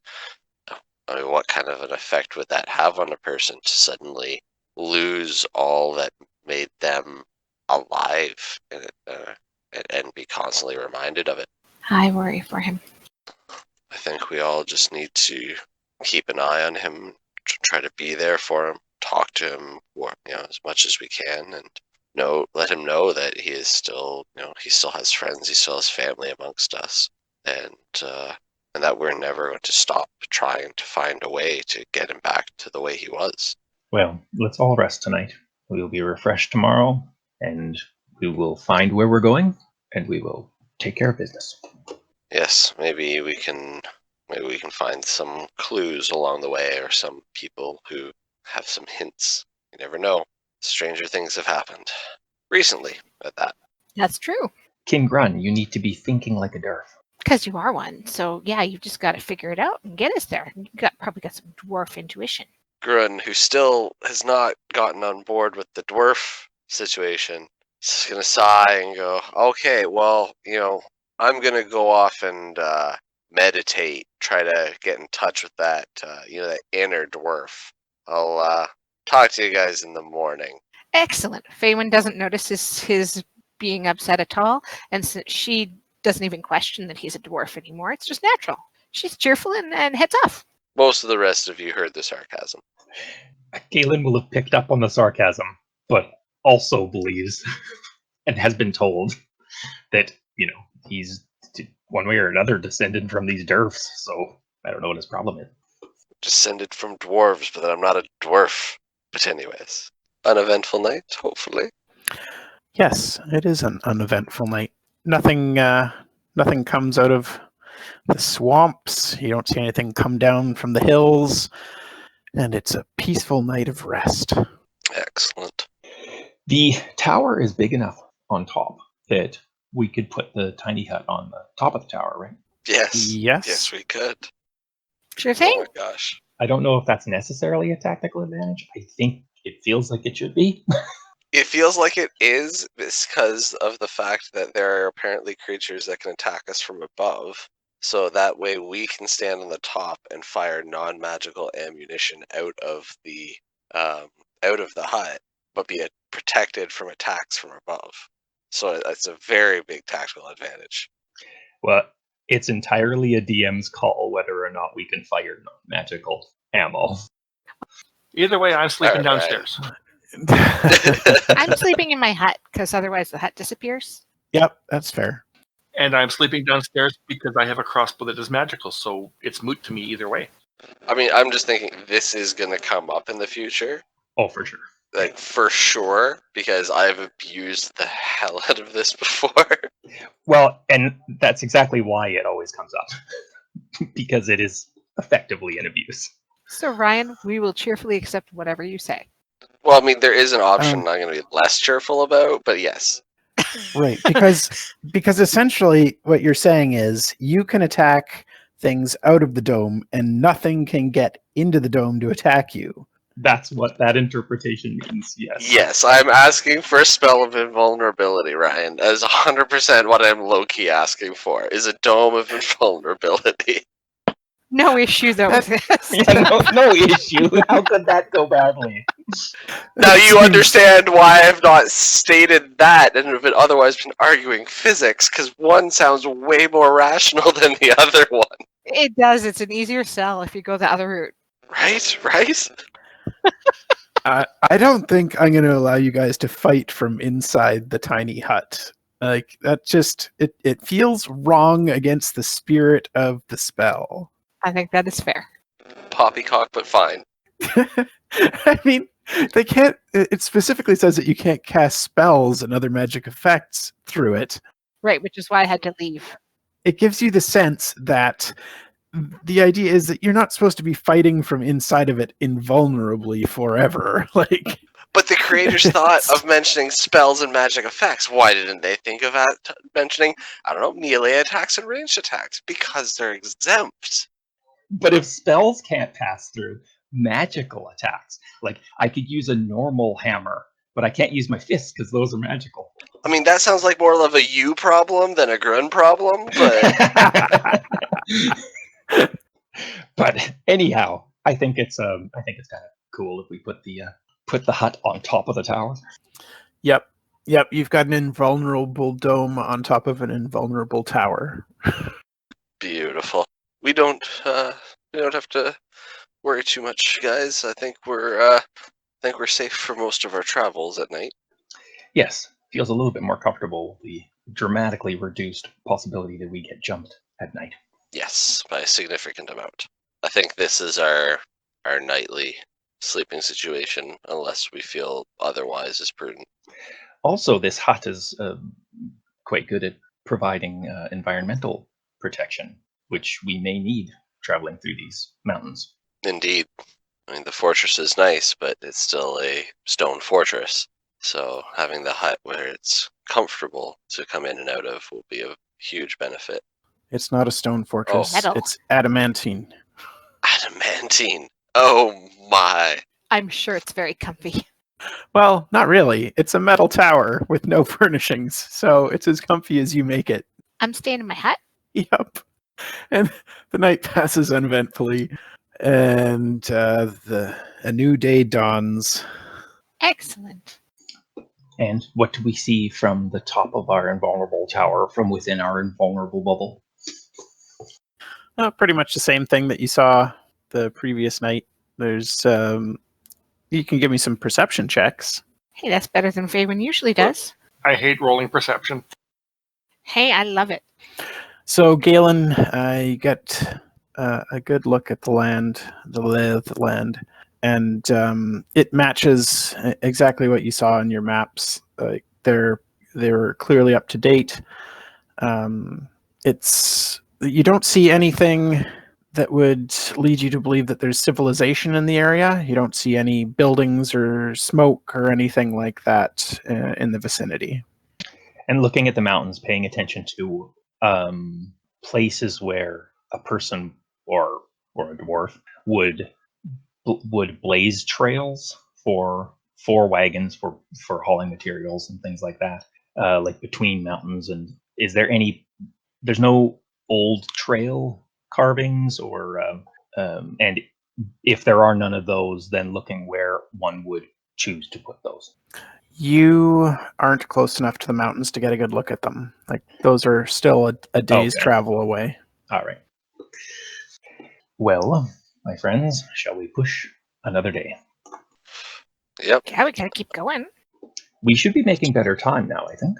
I mean, what kind of an effect would that have on a person to suddenly lose all that made them alive and be constantly reminded of it? I worry for him. I think we all just need to keep an eye on him, try to be there for him, talk to him, as much as we can, and let him know that he is still, he still has friends, he still has family amongst us, and that we're never going to stop trying to find a way to get him back to the way he was. Well, let's all rest tonight. We will be refreshed tomorrow, and we will find where we're going, and we will take care of business. Yes, maybe we can find some clues along the way, or some people who have some hints. You never know. Stranger things have happened recently at that. That's true. King Grun, you need to be thinking like a dwarf. Because you are one. So, yeah, you've just got to figure it out and get us there. You probably got some dwarf intuition. Grun, who still has not gotten on board with the dwarf situation, is going to sigh and go, okay, well, I'm going to go off and meditate, try to get in touch with that, that inner dwarf. I'll talk to you guys in the morning. Excellent. Faywin doesn't notice his being upset at all, and she doesn't even question that he's a dwarf anymore. It's just natural. She's cheerful and heads off. Most of the rest of you heard the sarcasm. Galen will have picked up on the sarcasm, but also believes and has been told that, he's one way or another descended from these dwarfs, so I don't know what his problem is. Descended from dwarves, but I'm not a dwarf. But anyways, uneventful night, hopefully. Yes, it is an uneventful night. Nothing comes out of the swamps. You don't see anything come down from the hills. And it's a peaceful night of rest. Excellent. The tower is big enough on top that we could put the tiny hut on the top of the tower, right? Yes. Yes. Yes, we could. Sure thing. Oh my gosh. I don't know if that's necessarily a tactical advantage. I think it feels like it should be. It feels like it is because of the fact that there are apparently creatures that can attack us from above. So that way we can stand on the top and fire non-magical ammunition out of the hut, but be protected from attacks from above. So it's a very big tactical advantage. Well, it's entirely a DM's call whether or not we can fire magical ammo. Either way, I'm sleeping All right. downstairs. I'm sleeping in my hut because otherwise the hut disappears. Yep, that's fair. And I'm sleeping downstairs because I have a crossbow that is magical, so it's moot to me either way. I mean, I'm just thinking this is going to come up in the future. Oh, for sure. Like, for sure, because I've abused the hell out of this before. Well, and that's exactly why it always comes up. Because it is effectively an abuse. So, Ryan, we will cheerfully accept whatever you say. Well, I mean, there is an option I'm going to be less cheerful about, but yes. Right, because essentially what you're saying is you can attack things out of the dome and nothing can get into the dome to attack you. That's what that interpretation means, yes. Yes, I'm asking for a spell of invulnerability, Ryan. That is 100% what I'm low-key asking for, is a dome of invulnerability. No issue though with this. Yeah, no issue. How could that go badly? Now you understand why I've not stated that and have been otherwise been arguing physics, because one sounds way more rational than the other one. It does. It's an easier sell if you go the other route. Right? I don't think I'm going to allow you guys to fight from inside the tiny hut. Like, that just, it feels wrong against the spirit of the spell. I think that is fair. Poppycock, but fine. I mean, they can't, it specifically says that you can't cast spells and other magic effects through it. Right, which is why I had to leave. It gives you the sense that the idea is that you're not supposed to be fighting from inside of it invulnerably forever. Like, But the creators thought of mentioning spells and magic effects. Why didn't they think of mentioning, I don't know, melee attacks and ranged attacks? Because they're exempt. But if spells can't pass through, magical attacks, like I could use a normal hammer, but I can't use my fists because those are magical. I mean, that sounds like more of a you problem than a Grun problem, but But anyhow, I think it's kind of cool if we put the hut on top of the tower. Yep. You've got an invulnerable dome on top of an invulnerable tower. beautiful. We don't have to worry too much, guys. I think we're safe for most of our travels at night. Yes, feels a little bit more comfortable with the dramatically reduced possibility that we get jumped at night. Yes, by a significant amount. I think this is our nightly sleeping situation, unless we feel otherwise is prudent. Also, this hut is quite good at providing environmental protection, which we may need traveling through these mountains. Indeed. I mean, the fortress is nice, but it's still a stone fortress. So having the hut where it's comfortable to come in and out of will be of huge benefit. It's not a stone fortress. Metal. It's adamantine. Adamantine. Oh my. I'm sure it's very comfy. Well, not really. It's a metal tower with no furnishings, so it's as comfy as you make it. I'm staying in my hut. Yep. And the night passes uneventfully, and a new day dawns. Excellent. And what do we see from the top of our invulnerable tower, from within our invulnerable bubble? Pretty much the same thing that you saw the previous night. There's, you can give me some perception checks. Hey, that's better than Faerun usually does. I hate rolling perception. Hey, I love it. So, Galen, you get a good look at the land, the lay of the land, and it matches exactly what you saw in your maps. They're clearly up to date. You don't see anything that would lead you to believe that there's civilization in the area. You don't see any buildings or smoke or anything like that in the vicinity. And looking at the mountains, paying attention to places where a person or a dwarf would blaze trails for wagons for hauling materials and things like that, like between mountains. And there's no old trail carvings or and if there are none of those, then looking where one would choose to put those. You aren't close enough to the mountains to get a good look at them. Like, those are still a day's travel away. All right. Well, my friends, shall we push another day? Yep. Yeah, we gotta keep going. We should be making better time now, I think.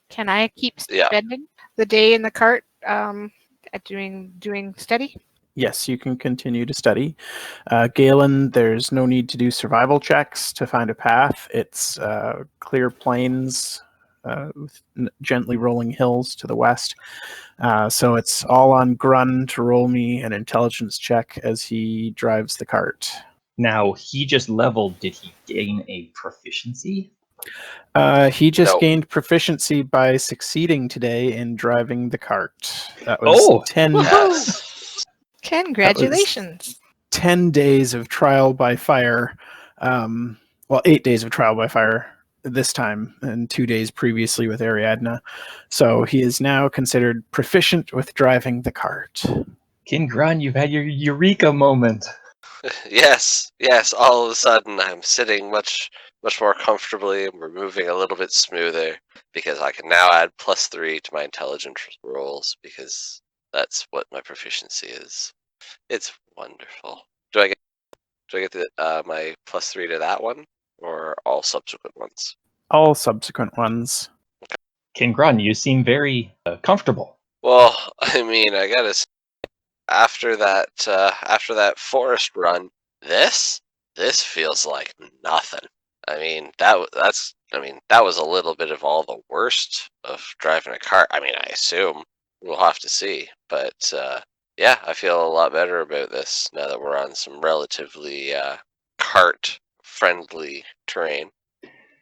Can I keep Yeah. spending the day in the cart at doing study? Yes, you can continue to study. Galen, there's no need to do survival checks to find a path. It's clear plains with gently rolling hills to the west. So it's all on Grun to roll me an intelligence check as he drives the cart. Now, he just leveled. Did he gain a proficiency? He just No. gained proficiency by succeeding today in driving the cart. That was 10 Yes. Congratulations. 10 days of trial by fire. 8 days of trial by fire this time, and 2 days previously with Ariadna. So he is now considered proficient with driving the cart. King Grun, you've had your eureka moment. Yes, all of a sudden I'm sitting much more comfortably and we're moving a little bit smoother because I can now add +3 to my intelligence rolls because that's what my proficiency is. It's wonderful. Do I get my +3 to that one or all subsequent ones? All subsequent ones. King Grun, you seem very comfortable. Well, I mean, I gotta say, after that forest run, this feels like nothing. I mean, that was a little bit of all the worst of driving a cart. I mean, I assume we'll have to see, but yeah, I feel a lot better about this now that we're on some relatively cart-friendly terrain.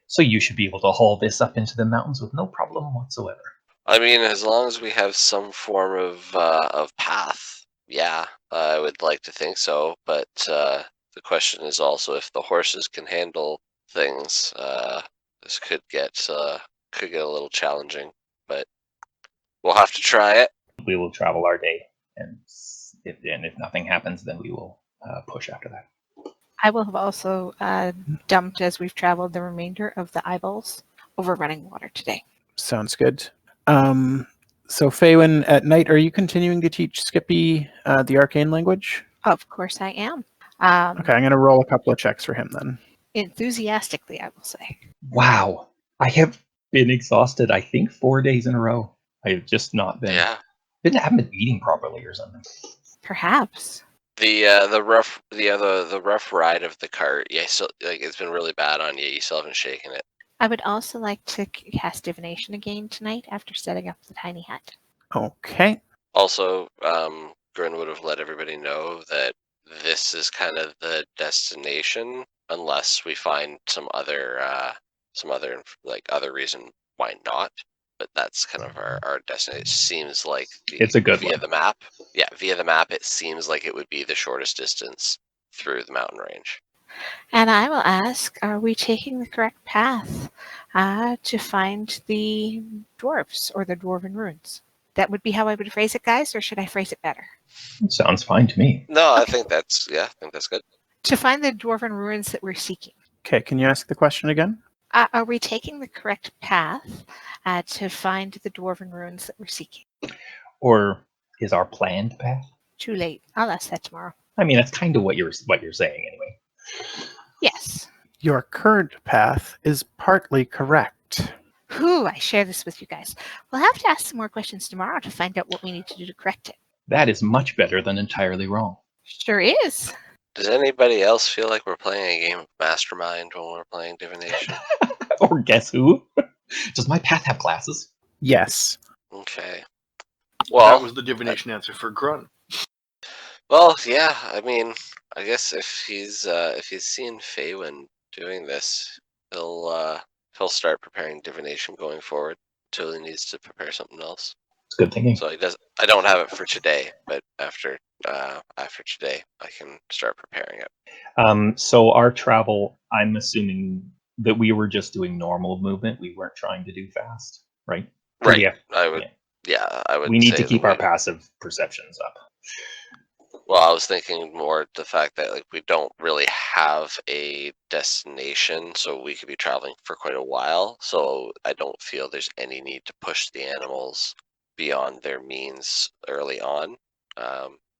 So you should be able to haul this up into the mountains with no problem whatsoever. I mean, as long as we have some form of path, yeah, I would like to think so. But the question is also if the horses can handle things. This could get a little challenging, but we'll have to try it. We will travel our day, and if nothing happens, then we will push after that. I will have also dumped, as we've traveled, the remainder of the eyeballs over running water today. Sounds good. So Faywin, at night, are you continuing to teach Skippy the arcane language? Of course I am. Okay, I'm going to roll a couple of checks for him then. Enthusiastically, I will say. Wow. I have been exhausted, I think, 4 days in a row. I have just not been. Yeah. I haven't been eating properly or something. Perhaps. The rough ride of the cart. Yeah, so like it's been really bad on you. You still haven't shaken it. I would also like to cast divination again tonight after setting up the tiny hut. Okay. Also, Grin would have let everybody know that this is kind of the destination, unless we find some other other reason why not. But that's kind of our destination. It seems like It's a good via one. the map. Yeah, via the map, it seems like it would be the shortest distance through the mountain range. And I will ask, are we taking the correct path to find the dwarves or the dwarven ruins? That would be how I would phrase it, guys, or should I phrase it better? Sounds fine to me. No, I Okay. think that's good. To find the dwarven ruins that we're seeking. Okay, can you ask the question again? Are we taking the correct path to find the dwarven ruins that we're seeking? Or is our planned path? Too late. I'll ask that tomorrow. I mean, that's kind of what you're saying anyway. Yes. Your current path is partly correct. Whew, I share this with you guys. We'll have to ask some more questions tomorrow to find out what we need to do to correct it. That is much better than entirely wrong. Sure is. Does anybody else feel like we're playing a game of Mastermind when we're playing divination? Or guess who? Does my path have classes? Yes. Okay. That Well, was the divination answer for Grun. well, yeah. I mean, I guess if he's seen Faywin doing this, he'll start preparing divination going forward until he needs to prepare something else. It's good thinking. So he does. I don't have it for today, but after today, I can start preparing it. So our travel, I'm assuming that we were just doing normal movement. We weren't trying to do fast, right? Right. Yeah. I would. Yeah, I would. We need say to keep that our passive perceptions up. Well, I was thinking more the fact that like we don't really have a destination, so we could be traveling for quite a while. So I don't feel there's any need to push the animals beyond their means early on,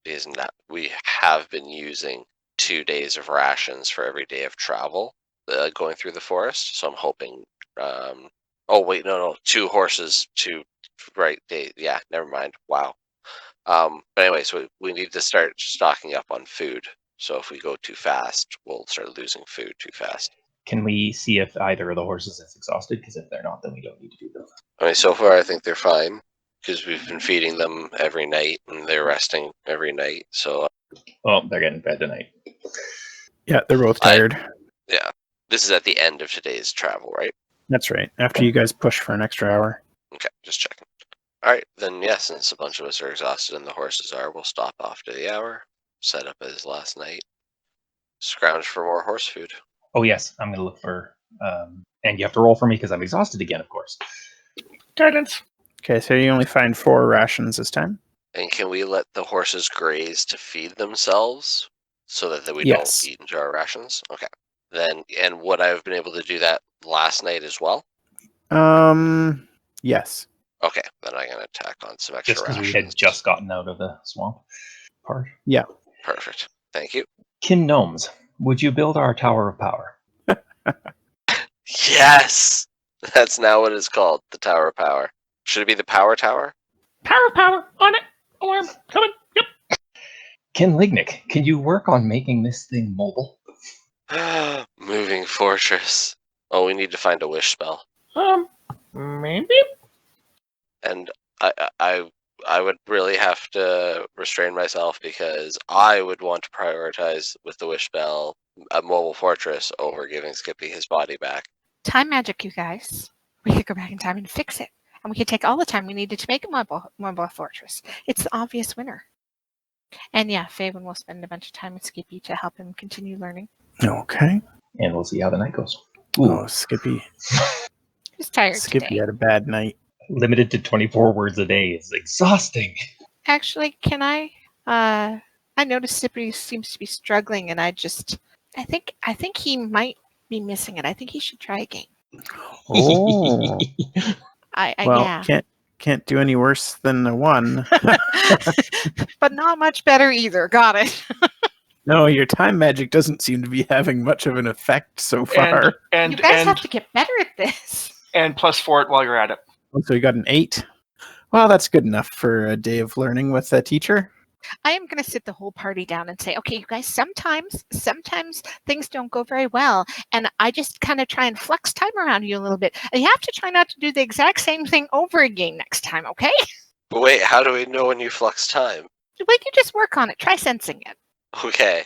because we have been using 2 days of rations for every day of travel going through the forest. So I'm hoping. Oh wait, no, 2 horses, 2 right days. Yeah, never mind. Wow. But anyway, so we need to start stocking up on food. So if we go too fast, we'll start losing food too fast. Can we see if either of the horses is exhausted? Because if they're not, then we don't need to do those. I mean, so far I think they're fine because we've been feeding them every night and they're resting every night. So Oh, they're getting fed tonight. Yeah, they're both tired. yeah, this is at the end of today's travel, right? That's right. After you guys push for an extra hour. Okay, just checking. All right, then yeah, since a bunch of us are exhausted and the horses are, we'll stop after the hour, set up as last night, scrounge for more horse food. Oh yes, I'm gonna look for. And you have to roll for me because I'm exhausted again, of course. Guidance. Okay, so you only find 4 rations this time. And can we let the horses graze to feed themselves so that we Yes. don't eat into our rations? Okay. Then, and would I have been able to do that last night as well? Yes. Okay, then I'm going to tack on some extra Just because we rations. had just gotten out of the swamp part. Yeah. Perfect. Thank you. Kin gnomes, would you build our Tower of Power? Yes! That's now what it's called, the Tower of Power. Should it be the Power Tower? Power, on it. Alarm, coming. Yep. Kin Lignic, can you work on making this thing mobile? Moving fortress. Oh, we need to find a wish spell. Maybe? And I would really have to restrain myself because I would want to prioritize with the wish spell a mobile fortress over giving Skippy his body back. Time magic, you guys. We could go back in time and fix it. And we could take all the time we needed to make a mobile fortress. It's the obvious winner. And yeah, Faven will spend a bunch of time with Skippy to help him continue learning. Okay. And we'll see how the night goes. Ooh, Oh, Skippy. He's tired Skippy today. had a bad night. limited to 24 words a day is exhausting. Actually, can I noticed Skippy seems to be struggling, and I think he might be missing it. I think he should try again. Oh. Well, Yeah. can't do any worse than a 1. But not much better either. Got it. No, your time magic doesn't seem to be having much of an effect so far. You guys have to get better at this. And +4 it while you're at it. So you got an 8. Well, that's good enough for a day of learning with a teacher. I am going to sit the whole party down and say, okay, you guys, sometimes things don't go very well. And I just kind of try and flex time around you a little bit. And you have to try not to do the exact same thing over again next time, okay? But wait, how do we know when you flux time? We can just work on it. Try sensing it. Okay.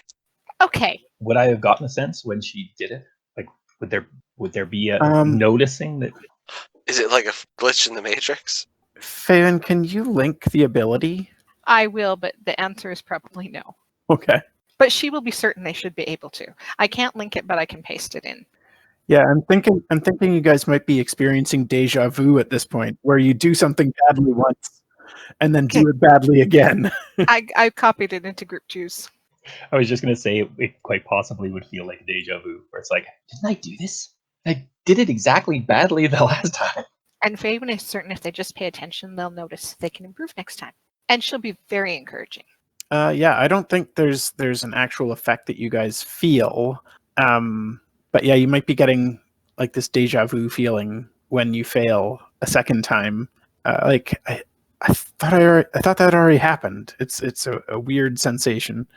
Okay. Would I have gotten a sense when she did it? Like, would there be a noticing that? Is it like a glitch in the Matrix? Faven, can you link the ability? I will, but the answer is probably no. Okay. But she will be certain they should be able to. I can't link it, but I can paste it in. Yeah, I'm thinking you guys might be experiencing deja vu at this point, where you do something badly once and then do it badly again. I copied it into group twos. I was just going to say it quite possibly would feel like a deja vu, where it's like, didn't I do this? I did it exactly badly the last time. And Faven is certain if they just pay attention, they'll notice they can improve next time. And she'll be very encouraging. Yeah, I don't think there's an actual effect that you guys feel. But yeah, you might be getting like this deja vu feeling when you fail a second time. I thought that already happened. It's a weird sensation.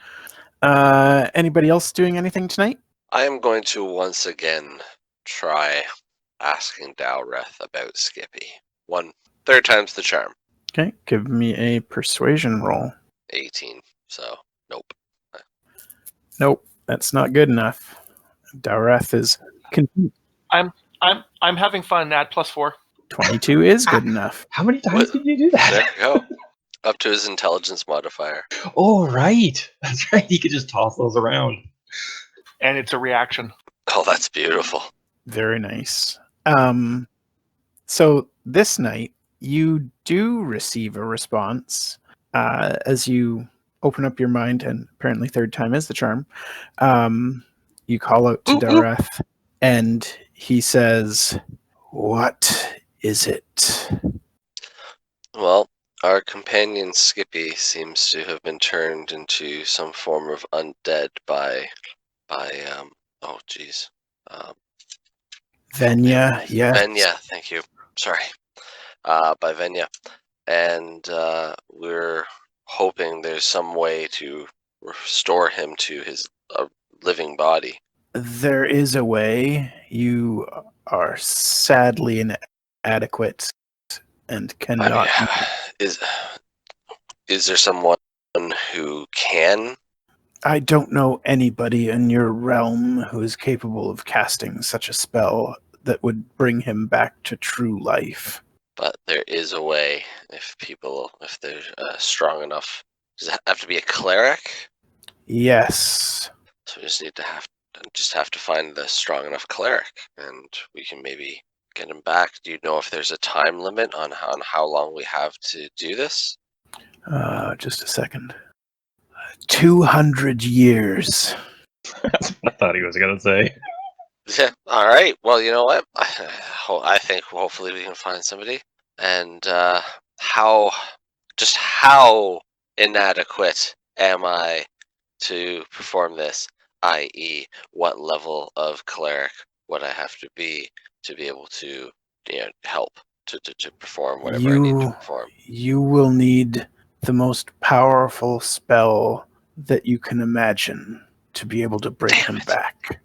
Anybody else doing anything tonight? I am going to once again try asking Dowreth about Skippy. 1/3 time's the charm. Okay, give me a persuasion roll. 18. So nope. Nope, that's not good enough. Dowreth is I'm having fun. Add +4. 22 is good enough. How many times did you do There that? you go. Up to his intelligence modifier. Oh, right. That's right. He could just toss those around. And it's a reaction. Oh, that's beautiful. Very nice. So this night you do receive a response as you open up your mind, and apparently 3rd time is the charm. You call out to Dowreth, and he says, "What is it?" Well, our companion Skippy seems to have been turned into some form of undead by Venya, yes. Venya, thank you. Sorry. By Venya. And we're hoping there's some way to restore him to his living body. There is a way. You are sadly inadequate and cannot. Is there someone who can? I don't know anybody in your realm who is capable of casting such a spell that would bring him back to true life. But there is a way if they're strong enough. Does it have to be a cleric? Yes. So we just have to find the strong enough cleric, and we can maybe get him back. Do you know if there's a time limit on how long we have to do this? Just a second. 200 years. That's what I thought he was going to say. Yeah. All right. Well, you know what? I think hopefully we can find somebody. And how inadequate am I to perform this? I.e., what level of cleric would I have to be able to, help to perform whatever I need to perform? You will need the most powerful spell that you can imagine to be able to bring him back.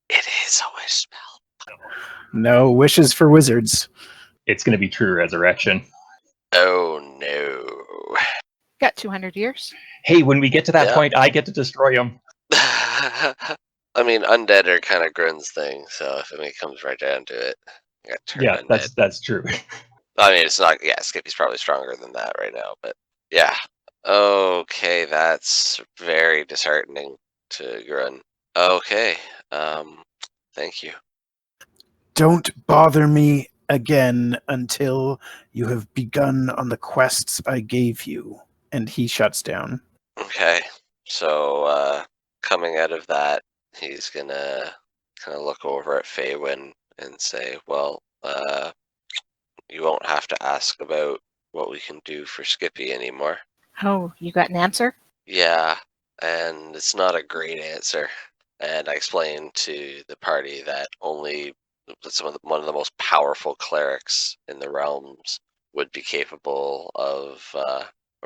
It is a wish spell. No wishes for wizards. It's going to be true resurrection. Oh no. Got 200 years. Hey, when we get to that Yeah. point, I get to destroy him. I mean, undead are kind of Grun's thing, so if it comes right down to it, I got to turn Yeah, undead. that's true. I mean, it's not. Yeah, Skippy's probably stronger than that right now, but yeah. Okay, that's very disheartening to Grun. Okay, thank you. Don't bother me again until you have begun on the quests I gave you. And he shuts down. Okay, so coming out of that, he's gonna kind of look over at Faywin and say, "Well, you won't have to ask about what we can do for Skippy anymore." Oh, you got an answer? Yeah, and it's not a great answer. And I explained to the party that only one of the most powerful clerics in the realms would be capable of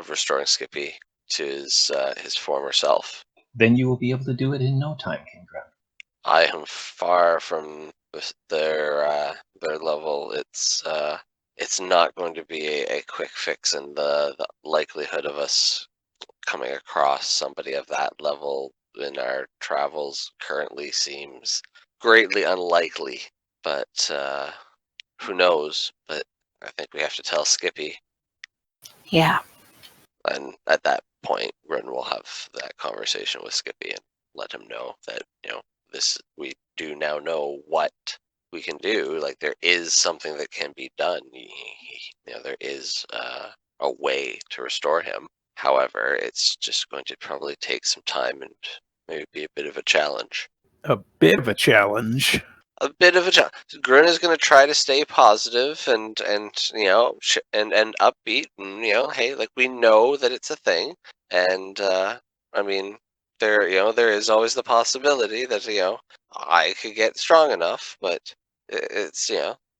restoring Skippy to his former self. Then you will be able to do it in no time, King Grun. I am far from their level. It's not going to be a quick fix, and the likelihood of us coming across somebody of that level in our travels currently seems greatly unlikely. But who knows? But I think we have to tell Skippy. Yeah. And at that point, Rin will have that conversation with Skippy and let him know that, we do now know what we can do. Like, there is something that can be done. There is a way to restore him. However, it's just going to probably take some time and maybe be a bit of a challenge. A bit of a challenge. A bit of a challenge. Grun is going to try to stay positive and upbeat, and hey, like, we know that it's a thing, and I mean, there is always the possibility that I could get strong enough, but it's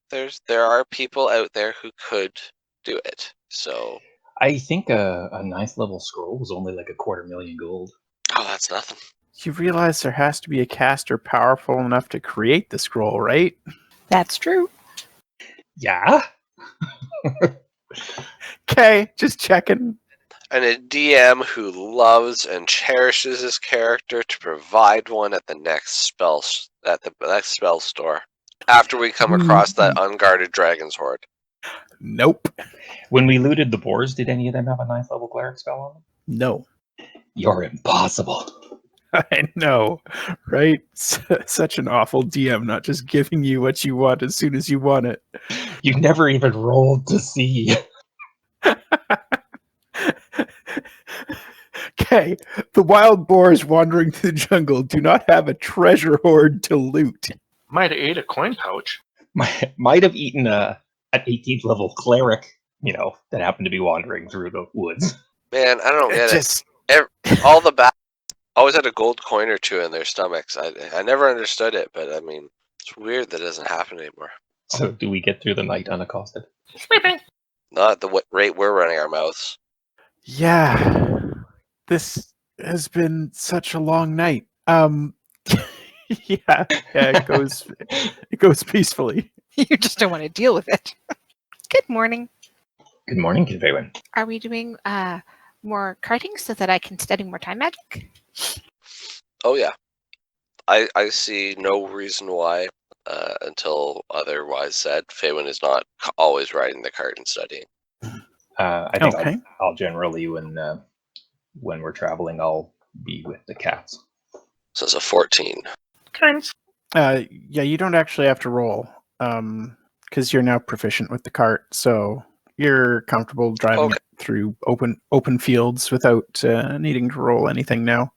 there are people out there who could do it. So I think a nice level scroll was only like 250,000 gold. oh, that's nothing. You realize there has to be a caster powerful enough to create the scroll, right? That's true. Yeah. Okay, just checking. And a DM who loves and cherishes his character to provide one at the next spell store after we come across that unguarded dragon's horde. Nope. When we looted the boars, did any of them have a nice level cleric spell on them? No. You're impossible. I know, right? Such an awful DM, not just giving you what you want as soon as you want it. You never even rolled to see. Okay, the wild boars wandering through the jungle do not have a treasure hoard to loot. Might have ate a coin pouch. Might have eaten an 18th level cleric, that happened to be wandering through the woods. Man, I don't get Just it. All the always had a gold coin or two in their stomachs. I never understood it, but I mean, it's weird that it doesn't happen anymore. So do we get through the night unaccosted? Sleeping. Not at the rate we're running our mouths. yeah, this has been such a long night. Yeah, it goes peacefully. You just don't want to deal with it. Good morning. Good morning, Kinveywen. Are we doing more karting so that I can study more time magic? Oh yeah, I see no reason why, until otherwise said, Faywin is not always riding the cart and studying. I think Okay. I'll generally, when we're traveling, I'll be with the cats. So it's a 14. Times. Yeah, you don't actually have to roll, because you're now proficient with the cart, so you're comfortable driving Okay. it through open fields without needing to roll anything now.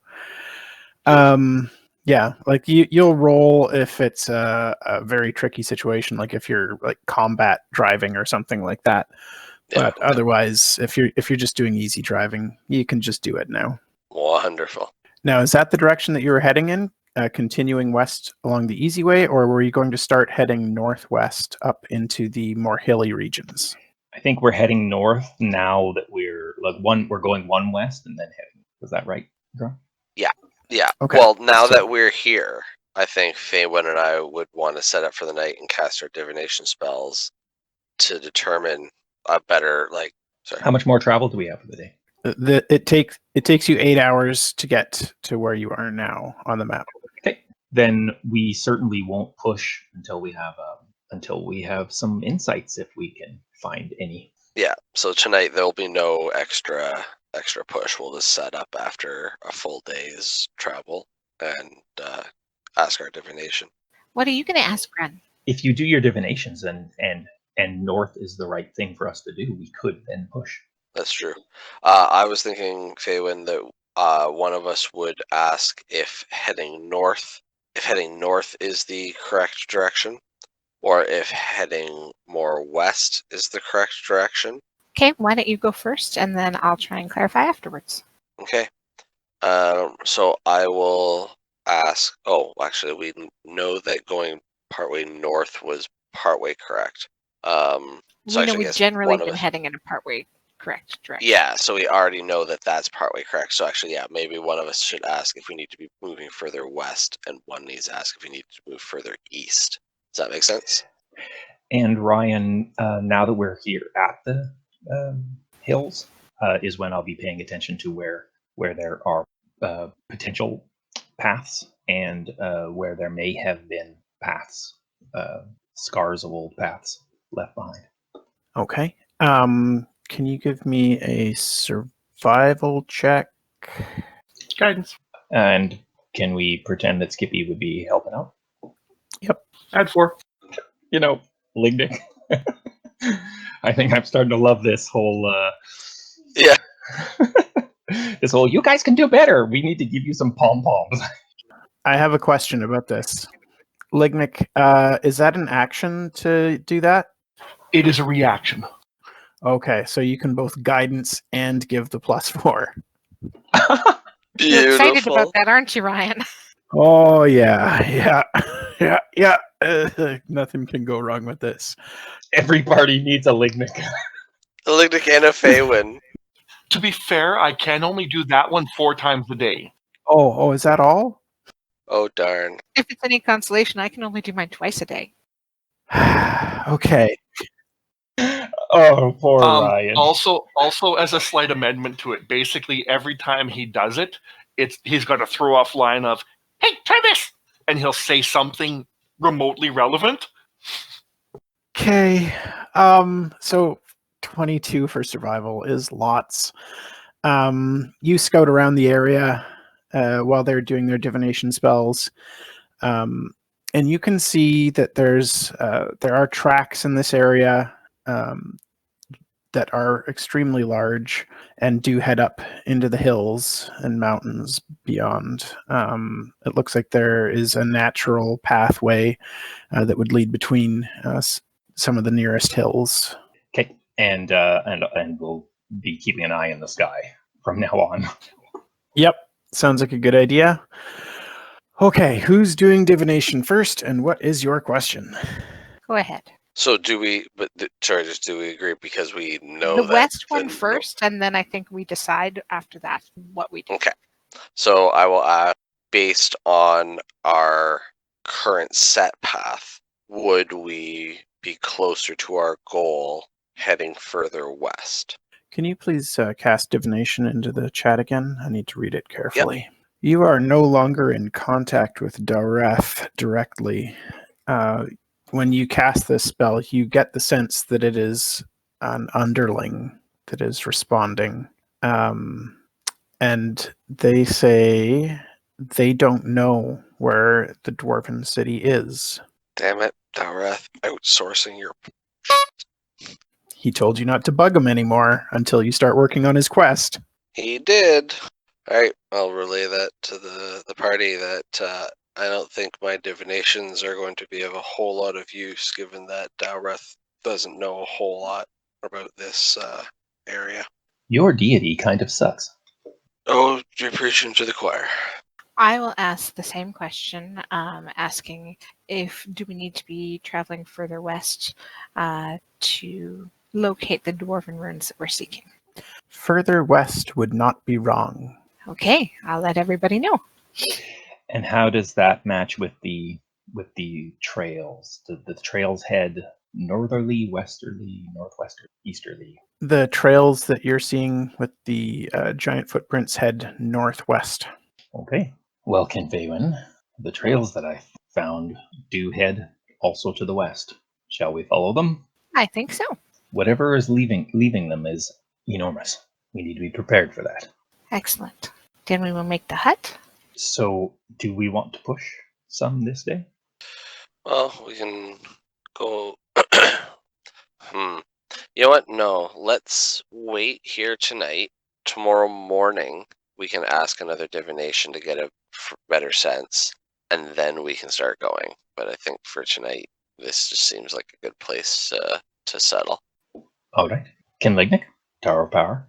Yeah, like you'll roll if it's a very tricky situation, like if you're like combat driving or something like that. Yeah, But otherwise, if you're just doing easy driving, you can just do it now. wonderful. Now, is that the direction that you were heading in, continuing west along the easy way, or were you going to start heading northwest up into the more hilly regions? I think we're heading north now that we're going one west and then heading. Was that right, Grant? Yeah. Okay, Well, now so- that we're here, I think Faywin and I would want to set up for the night and cast our divination spells to determine a better, sorry. How much more travel do we have for the day? It takes you 8 hours to get to where you are now on the map. Okay, then we certainly won't push until we have some insights, if we can find any. Yeah. So tonight there'll be no extra push. We'll just set up after a full day's travel and ask our divination. What are you going to ask, Gren? If you do your divinations and north is the right thing for us to do, we could then push. That's true. I was thinking, Faywin, that one of us would ask if heading north is the correct direction, or if heading more west is the correct direction. Okay, why don't you go first, and then I'll try and clarify afterwards. Okay. So I will ask. Oh, actually, we know that going partway north was partway correct. So We know actually, I we've guess generally one of been us- heading in a partway correct direction. Yeah, so we already know that that's partway correct. So actually, yeah, maybe one of us should ask if we need to be moving further west, and one needs to ask if we need to move further east. Does that make sense? And Ryan, now that we're here at the hills, is when I'll be paying attention to where there are potential paths and where there may have been paths, scars of old paths left behind. Okay. Can you give me a survival check? Guidance. And can we pretend that Skippy would be helping out? Add 4. Lignic. I think I'm starting to love this whole. Yeah. This whole, you guys can do better. We need to give you some pom poms. I have a question about this. Lignic, is that an action to do that? It is a reaction. Okay, so you can both guidance and give the +4. You're excited Beautiful. about that, aren't you, Ryan? Oh yeah. Nothing can go wrong with this. Every party needs a Lignic. The Lignic and a Faywin. To be fair, I can only do that one 4 times a day. Oh, is that all? Oh darn. If it's any consolation, I can only do mine twice a day. Okay. Oh, poor Ryan. Also, as a slight amendment to it, basically every time he does it, he's got a throw off line of, "Hey, try this," and he'll say something remotely relevant. Okay. So 22 for survival is lots. You scout around the area while they're doing their divination spells. And you can see that there are tracks in this area that are extremely large and do head up into the hills and mountains beyond. It looks like there is a natural pathway that would lead between some of the nearest hills. Okay, and we'll be keeping an eye in the sky from now on. Yep, sounds like a good idea. Okay, who's doing divination first, and what is your question? Go ahead. So do we? But Chargers, do we agree because we know The that west one the- first, and then I think we decide after that what we do. Okay. So I will ask, based on our current set path, would we be closer to our goal heading further west? Can you please cast divination into the chat again? I need to read it carefully. Yep. You are no longer in contact with Dowreth directly. When you cast this spell, you get the sense that it is an underling that is responding. And they say they don't know where the Dwarven city is. Damn it, Dowreth, outsourcing your... He told you not to bug him anymore until you start working on his quest. He did. All right, I'll relay that to the party that I don't think my divinations are going to be of a whole lot of use, given that Dowreth doesn't know a whole lot about this area. Your deity kind of sucks. Oh, you're preaching to the choir. I will ask the same question, asking if do we need to be traveling further west to locate the dwarven runes that we're seeking. Further west would not be wrong. Okay, I'll let everybody know. And how does that match with the trails? The trails head northerly, westerly, northwesterly, easterly? The trails that you're seeing with the giant footprints head northwest. Okay. Well, Kinfaywin, the trails that I found do head also to the west. Shall we follow them? I think so. Whatever is leaving them is enormous. We need to be prepared for that. Excellent. Then we will make the hut. So, do we want to push some this day? Well, we can go. You know what? No, let's wait here tonight. Tomorrow morning, we can ask another divination to get a better sense, and then we can start going. But I think for tonight, this just seems like a good place to settle. All right. Kinlignick, Tower of Power.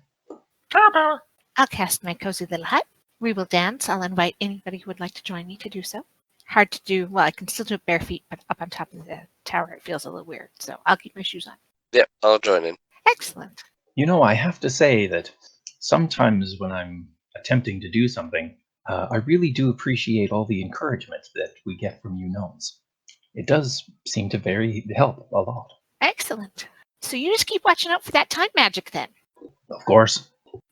Tower power. I'll cast my cozy little hut. We will dance. I'll invite anybody who would like to join me to do so. Hard to do. Well, I can still do it bare feet, but up on top of the tower, it feels a little weird. So I'll keep my shoes on. Yep, I'll join in. Excellent. You know, I have to say that sometimes when I'm attempting to do something, I really do appreciate all the encouragement that we get from you gnomes. It does seem to help a lot. Excellent. So you just keep watching out for that time magic then. Of course.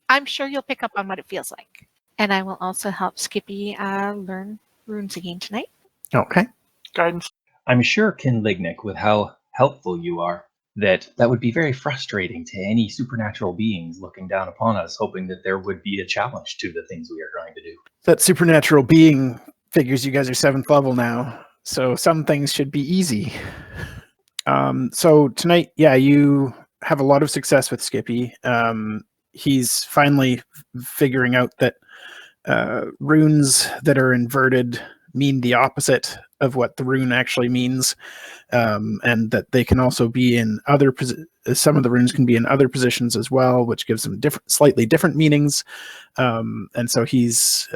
I'm sure you'll pick up on what it feels like. And I will also help Skippy learn runes again tonight. Okay. Guidance. I'm sure, Kinlignick, with how helpful you are, that would be very frustrating to any supernatural beings looking down upon us, hoping that there would be a challenge to the things we are trying to do. That supernatural being figures you guys are 7th level now, so some things should be easy. So tonight, yeah, you have a lot of success with Skippy. He's finally figuring out that runes that are inverted mean the opposite of what the rune actually means, and that they can also be in other some of the runes can be in other positions as well, which gives them slightly different meanings. And so he's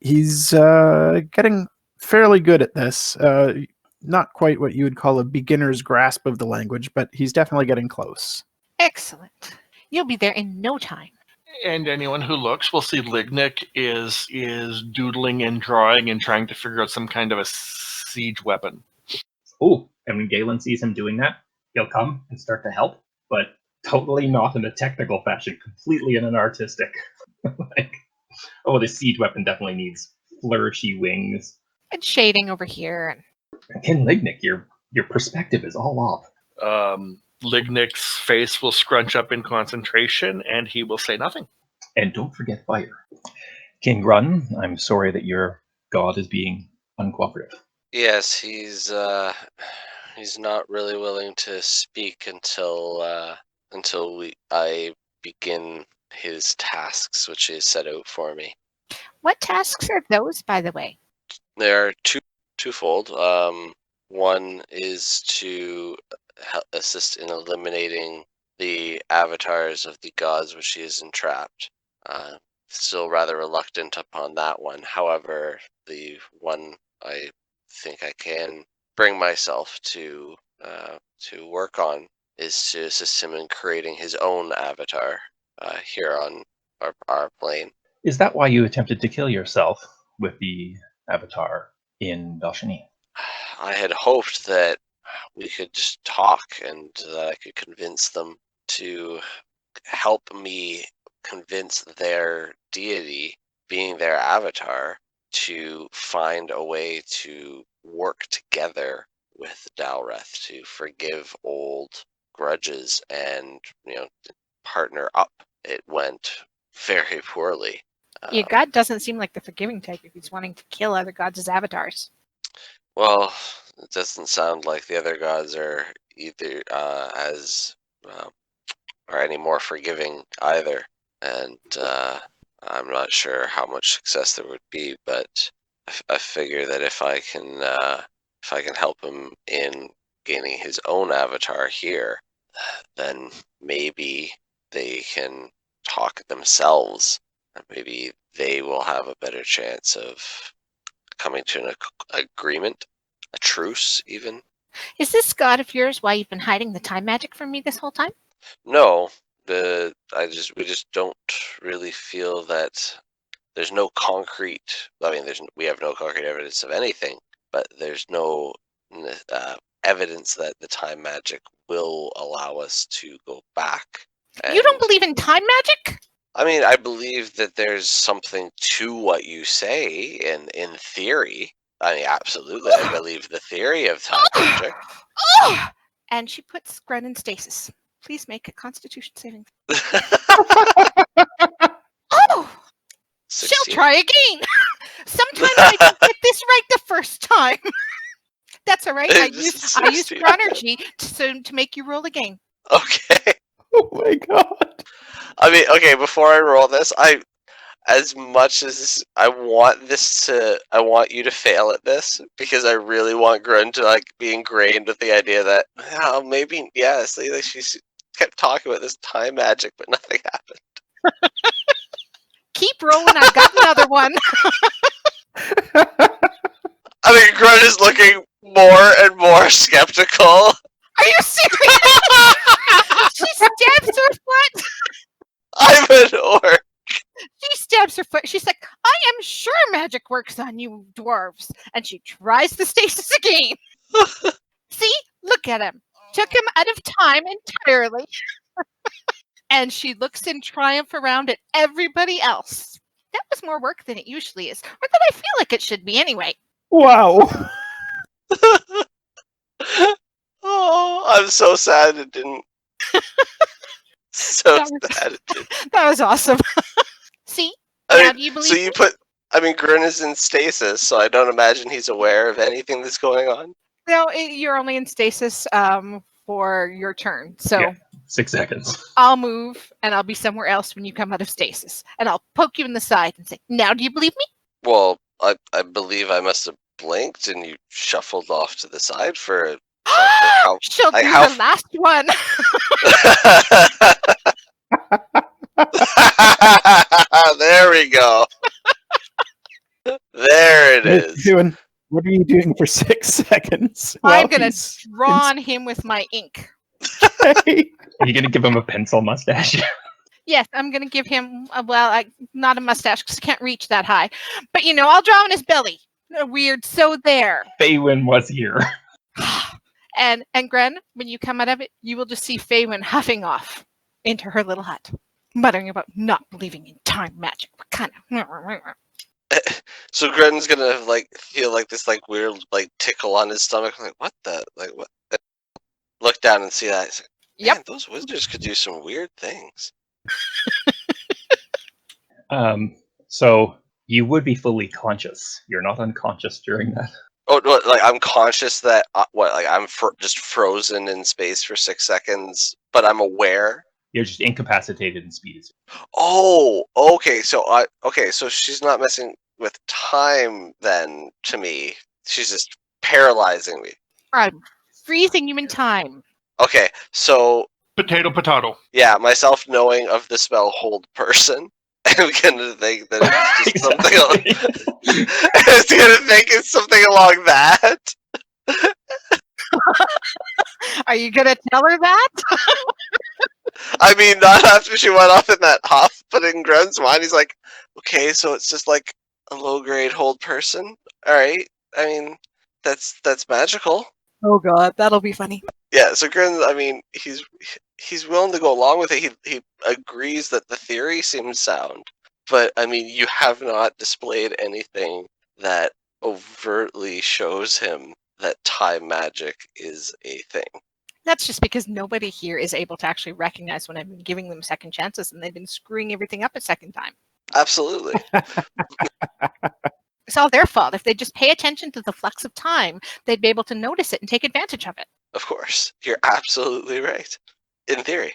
getting fairly good at this. Not quite what you would call a beginner's grasp of the language, but he's definitely getting close. Excellent. You'll be there in no time. And anyone who looks will see Lignick is doodling and drawing and trying to figure out some kind of a siege weapon. Oh, and when Galen sees him doing that, he'll come and start to help, but totally not in a technical fashion, completely in an artistic. Like, oh, the siege weapon definitely needs flourishy wings. And shading over here. And Ken Lignick, your perspective is all off. Lignick's face will scrunch up in concentration, and he will say nothing. And don't forget fire. King Grun, I'm sorry that your god is being uncooperative. Yes, he's not really willing to speak until I begin his tasks, which he has set out for me. what tasks are those, by the way? There are twofold. One is to assist in eliminating the avatars of the gods which he has entrapped. Still rather reluctant upon that one. However, the one I think I can bring myself to work on is to assist him in creating his own avatar here on our plane. Is that why you attempted to kill yourself with the avatar in Belshani? I had hoped that we could just talk and that I could convince them to help me convince their deity, being their avatar, to find a way to work together with Dowreth to forgive old grudges and, partner up. It went very poorly. Your god doesn't seem like the forgiving type if he's wanting to kill other gods as avatars. Well, it doesn't sound like the other gods are either as or any more forgiving either. And I'm not sure how much success there would be, but I figure that if I can help him in gaining his own avatar here, then maybe they can talk themselves, and maybe they will have a better chance of coming to an agreement, a truce even. Is this god of yours why you've been hiding the time magic from me this whole time? No, we just don't really feel that there's no concrete. I mean, we have no concrete evidence of anything, but there's no evidence that the time magic will allow us to go back. You don't believe in time magic? I mean, I believe that there's something to what you say in theory. I mean, absolutely, I believe the theory of time magic. And she puts Gren in stasis. Please make a Constitution saving. Oh! 16. She'll try again. Sometimes I don't get this right the first time. That's all right. I use Chronergy to make you roll again. Okay. Oh my god. I mean, okay, before I roll this, as much as I want you to fail at this, because I really want Grun to like be ingrained with the idea that maybe yes, she kept talking about this time magic, but nothing happened. Keep rolling. I've got another one. I mean, Grun is looking more and more skeptical. Are you serious? She stabs her foot. I'm an orc. She stabs her foot. She's like, I am sure magic works on you dwarves. And she tries the stasis again. See? Look at him. Took him out of time entirely. And she looks in triumph around at everybody else. That was more work than it usually is. Or that I feel like it should be anyway. Wow. Oh, I'm so sad it didn't. Sad it didn't. That was awesome. See? Do you believe so you put... I mean, Grun is in stasis, so I don't imagine he's aware of anything that's going on. No, you're only in stasis for your turn. So Yeah, 6 seconds. I'll move and I'll be somewhere else when you come out of stasis. And I'll poke you in the side and say, now do you believe me? Well, I believe I must have blinked and you shuffled off to the side for She'll do her last one. There we go. There it is. What are you doing for 6 seconds? I'm going to draw on him with my ink. Are you going to give him a pencil mustache? Yes, I'm going to give him, not a mustache because I can't reach that high. But, I'll draw on his belly. Weird. So there. Faywin was here. And Gren, when you come out of it, you will just see Faywin huffing off into her little hut, muttering about not believing in time magic. What kind of... So Gren's gonna feel this weird tickle on his stomach. Like, what the what? Look down and see that. He's like, yep, those wizards could do some weird things. So you would be fully conscious. You're not unconscious during that. Oh, I'm conscious that I'm just frozen in space for 6 seconds, but I'm aware. You're just incapacitated in speed. Oh, okay. So so she's not messing with time then. To me, she's just paralyzing me. I'm freezing you in time. Okay, so Potato. yeah, myself knowing of the spell hold person, I'm gonna think that it's just something. It's gonna think it's something along that. Are you gonna tell her that? I mean, not after she went off in that huff, but in Grun's mind, he's like, okay, so it's just like a low-grade hold person. All right, I mean, that's magical. Oh god, that'll be funny. Yeah, so Grun, I mean, he's willing to go along with it. He agrees that the theory seems sound, but I mean, you have not displayed anything that overtly shows him that time magic is a thing. That's just because nobody here is able to actually recognize when I've been giving them second chances and they've been screwing everything up a second time. Absolutely. It's all their fault. If they just pay attention to the flux of time, they'd be able to notice it and take advantage of it. Of course. You're absolutely right. In theory.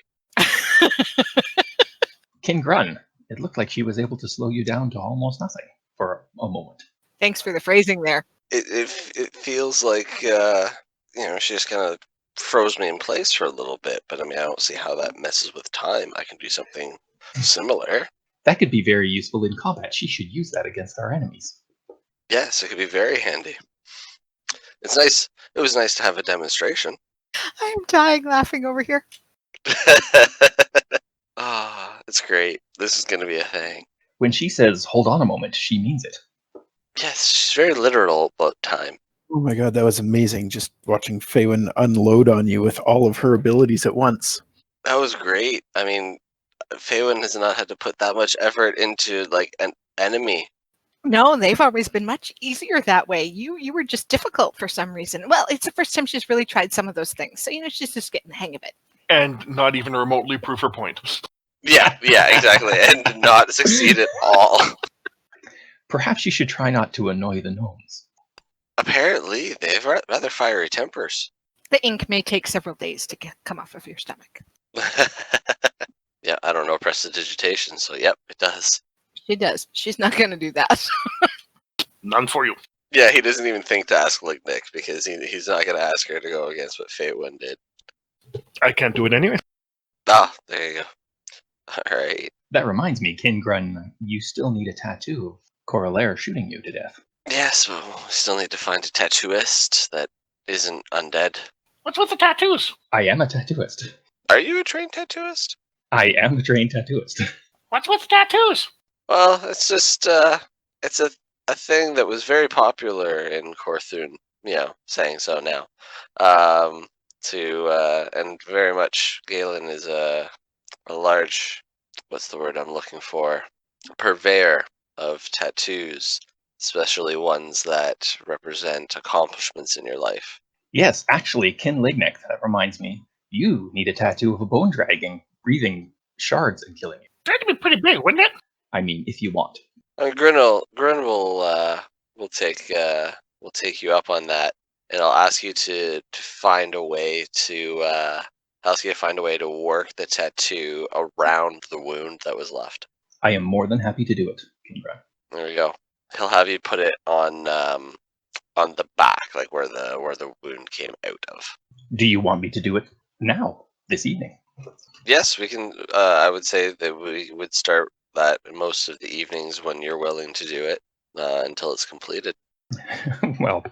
King Grun, it looked like she was able to slow you down to almost nothing for a moment. Thanks for the phrasing there. It feels like, she just kind of froze me in place for a little bit. But I mean, I don't see how that messes with time. I can do something similar. That could be very useful in combat. She should use that against our enemies. Yes, it could be very handy. It's nice. It was nice to have a demonstration. I'm dying laughing over here. Ah, it's great. This is going to be a thing. When she says, hold on a moment, she means it. Yes, she's very literal about time. Oh my god, that was amazing. Just watching Faywin unload on you with all of her abilities at once. That was great. I mean, Faywin has not had to put that much effort into like an enemy. No, they've always been much easier that way. You were just difficult for some reason. Well, it's the first time she's really tried some of those things. So, she's just getting the hang of it. And not even remotely prove her point. Yeah, exactly. And did not succeed at all. Perhaps you should try not to annoy the gnomes. Apparently, they have rather fiery tempers. The ink may take several days to come off of your stomach. Yeah, I don't know prestidigitation, so yep, it does. She does. She's not going to do that. None for you. Yeah, he doesn't even think to ask like Nick because he's not going to ask her to go against what Faywin did. I can't do it anyway. Ah, there you go. All right. That reminds me, King Grun, you still need a tattoo of Corollaire shooting you to death. Yes, well, we still need to find a tattooist that isn't undead. What's with the tattoos? I am a tattooist. Are you a trained tattooist? I am a trained tattooist. What's with the tattoos? Well, it's just it's a thing that was very popular in Korthun. Saying so now. And very much Galen is a large, what's the word I'm looking for? Purveyor of tattoos, especially ones that represent accomplishments in your life. Yes, actually, Kin Lignick, that reminds me. You need a tattoo of a bone dragon breathing shards and killing you. That'd be pretty big, wouldn't it? I mean, if you want. Grun will take you up on that, and I'll ask you to find a way to work the tattoo around the wound that was left. I am more than happy to do it, King Grun. There we go. He'll have you put it on the back, like where the wound came out of. Do you want me to do it now, this evening? Yes, we can. I would say that we would start that most of the evenings when you're willing to do it until it's completed. Well,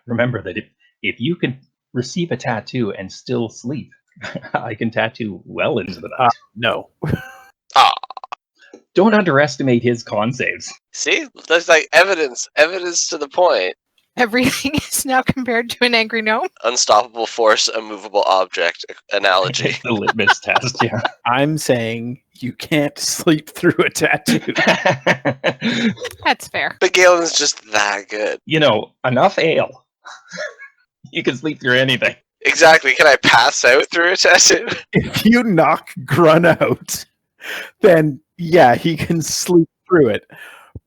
remember that if you can receive a tattoo and still sleep, I can tattoo well into the night. No. Ah, Don't underestimate his con saves. see, there's like evidence to the point. Everything is now compared to an angry gnome. Unstoppable force, immovable object analogy. The litmus test, yeah. I'm saying you can't sleep through a tattoo. That's fair. But Galen's just that good. Enough ale. You can sleep through anything. Exactly. Can I pass out through a tattoo? If you knock Grun out, then yeah, he can sleep through it.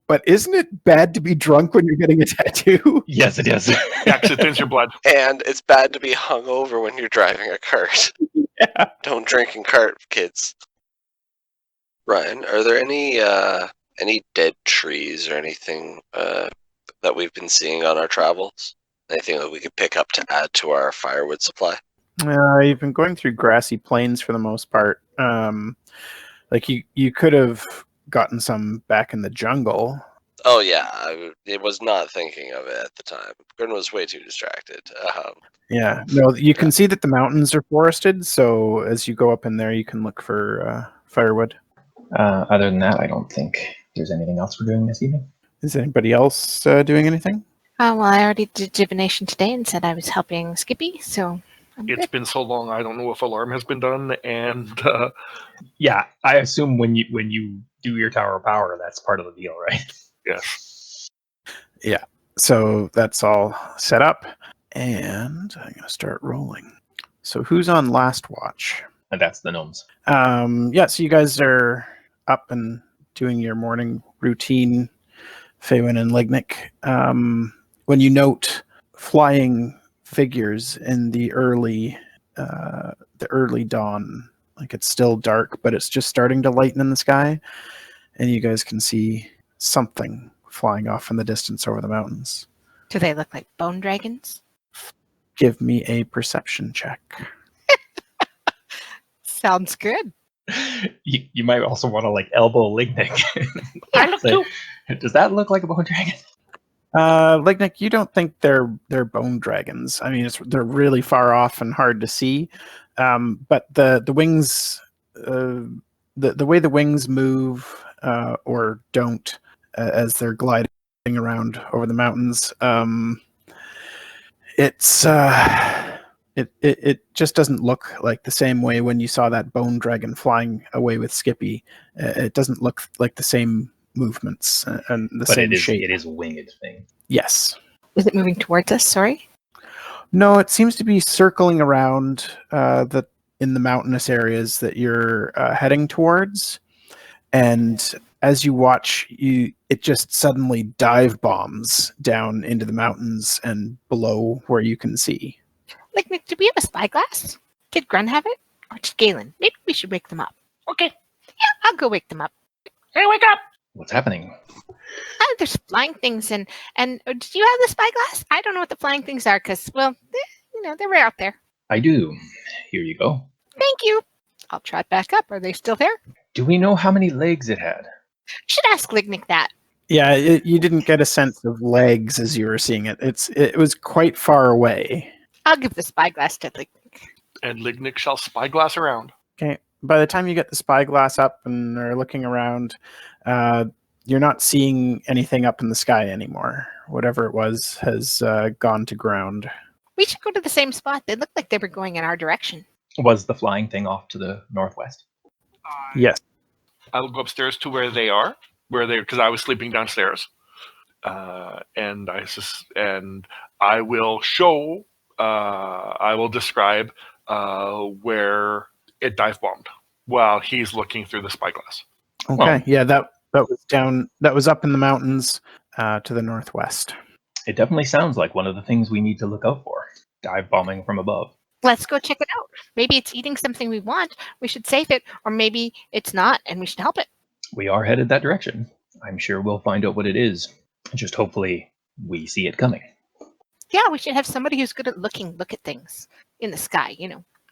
But isn't it bad to be drunk when you're getting a tattoo? Yes, it is. Yeah, 'cause it thins your blood. And it's bad to be hungover when you're driving a cart. Yeah. Don't drink and cart, kids. Ryan, are there any dead trees or anything that we've been seeing on our travels? Anything that we could pick up to add to our firewood supply? You've been going through grassy plains for the most part. You could have gotten some back in the jungle. Oh yeah, I was not thinking of it at the time. Grin was way too distracted. Yeah, no, you can see that the mountains are forested, so as you go up in there, you can look for firewood. Other than that, I don't think there's anything else we're doing this evening. Is anybody else doing anything? Well, I already did divination today and said I was helping Skippy, so I'm It's good. been so long, I don't know if alarm has been done, and Yeah, I assume when you do your Tower of Power, that's part of the deal, right? yes. Yeah, so that's all set up, and I'm going to start rolling. So who's on last watch? And that's the gnomes. So you guys are up and doing your morning routine, Faywin and Lignick. When you note flying figures in the early the early dawn. Like it's still dark, but it's just starting to lighten in the sky, and you guys can see something flying off in the distance over the mountains. Do they look like bone dragons? Give me a perception check. Sounds good. You might also want to like elbow Lignic. I look too. Does that look like a bone dragon? Lignic, you don't think they're bone dragons. I mean, they're really far off and hard to see. But the wings, the way the wings move or don't as they're gliding around over the mountains, it just doesn't look like the same way when you saw that bone dragon flying away with Skippy. It doesn't look like the same movements and the same shape. It is a winged thing. Yes. Is it moving towards us? Sorry. No, it seems to be circling around in the mountainous areas that you're heading towards. And as you watch, it just suddenly dive bombs down into the mountains and below where you can see. Like, do we have a spyglass? Did Grun have it? Or did Galen? Maybe we should wake them up. Okay. Yeah, I'll go wake them up. Hey, wake up! What's happening? There's flying things, and did you have the spyglass? I don't know what the flying things are, because, well, they're right out there. I do. Here you go. Thank you. I'll trot back up. Are they still there? Do we know how many legs it had? You should ask Lignic that. Yeah, you didn't get a sense of legs as you were seeing it. It was quite far away. I'll give the spyglass to Lignic. And Lignic shall spyglass around. Okay. By the time you get the spyglass up and are looking around, you're not seeing anything up in the sky anymore. Whatever it was has gone to ground. We should go to the same spot. They looked like they were going in our direction. Was the flying thing off to the northwest? Yes. I'll go upstairs to where they are, because I was sleeping downstairs, and I will show. I will describe where it dive bombed while he's looking through the spyglass. Okay. Well, yeah, that was down. That was up in the mountains to the northwest. It definitely sounds like one of the things we need to look out for. Dive bombing from above. Let's go check it out. Maybe it's eating something we want. We should save it, or maybe it's not, and we should help it. We are headed that direction. I'm sure we'll find out what it is. Just hopefully we see it coming. Yeah, we should have somebody who's good at look at things in the sky.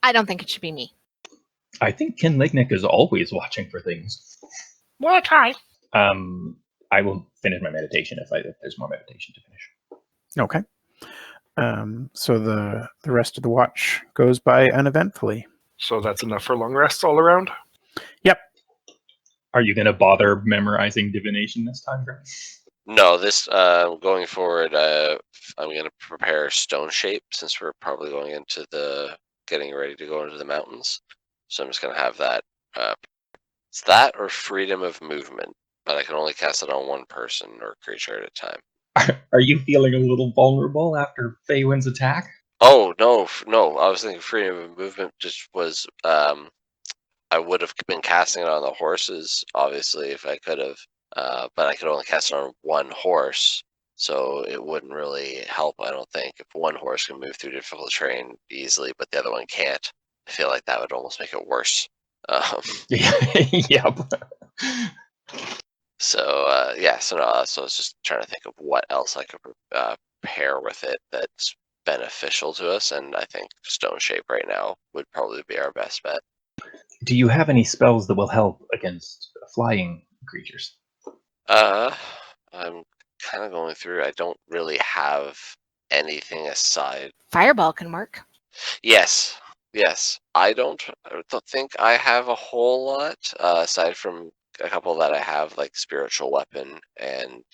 I don't think it should be me. I think Ken Lignic is always watching for things. Well, try. I will finish my meditation if there's more meditation to finish. Okay. So the rest of the watch goes by uneventfully. So that's enough for long rests all around? Yep. Are you going to bother memorizing divination this time, Greg? No, this going forward, I'm going to prepare stone shape since we're probably going into getting ready to go into the mountains. So I'm just going to have that. It's that or freedom of movement, but I can only cast it on one person or creature at a time. Are you feeling a little vulnerable after Feywin's attack? Oh, no. I was thinking freedom of movement just was, I would have been casting it on the horses, obviously, if I could have. But I could only cast it on one horse, so it wouldn't really help, I don't think. If one horse can move through difficult terrain easily, but the other one can't, I feel like that would almost make it worse. Yep. So so I was just trying to think of what else I could pair with it that's beneficial to us, and I think stone shape right now would probably be our best bet. Do you have any spells that will help against flying creatures? I'm kind of going through. I don't really have anything aside. Fireball can work. Yes. I don't think I have a whole lot aside from a couple that I have, like spiritual weapon and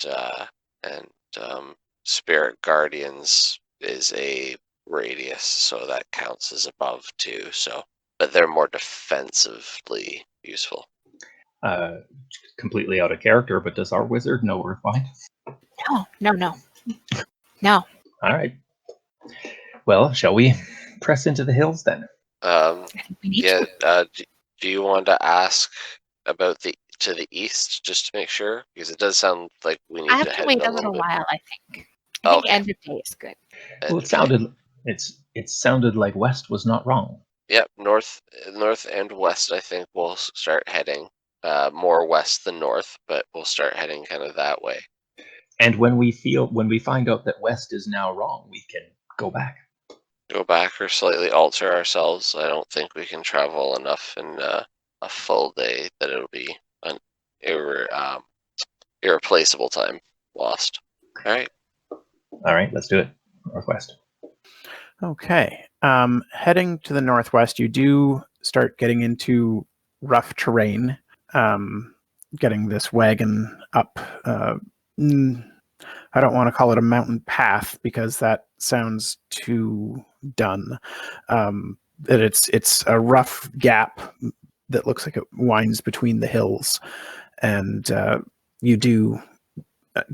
spirit guardians is a radius, so that counts as above too. So, but they're more defensively useful. Completely out of character, but does our wizard know Earthbind? No. All right. Well, shall we press into the hills then? I think we need to. Do you want to ask about to the east just to make sure? Because it does sound like we need I have to to head wait in a little bit. while, I think. I think Okay. end of day is good. Well, it sounded It sounded like west was not wrong. Yep, north and west. I think we'll start heading more west than north, but we'll start heading kind of that way. And when we find out that west is now wrong, we can go back. Go back or slightly alter ourselves. I don't think we can travel enough in a full day that it'll be an irreplaceable time lost. All right. All right, let's do it. Northwest. Okay. Heading to the northwest, you do start getting into rough terrain. Getting this wagon up. I don't want to call it a mountain path because that sounds too done. It's a rough gap that looks like it winds between the hills, and you do,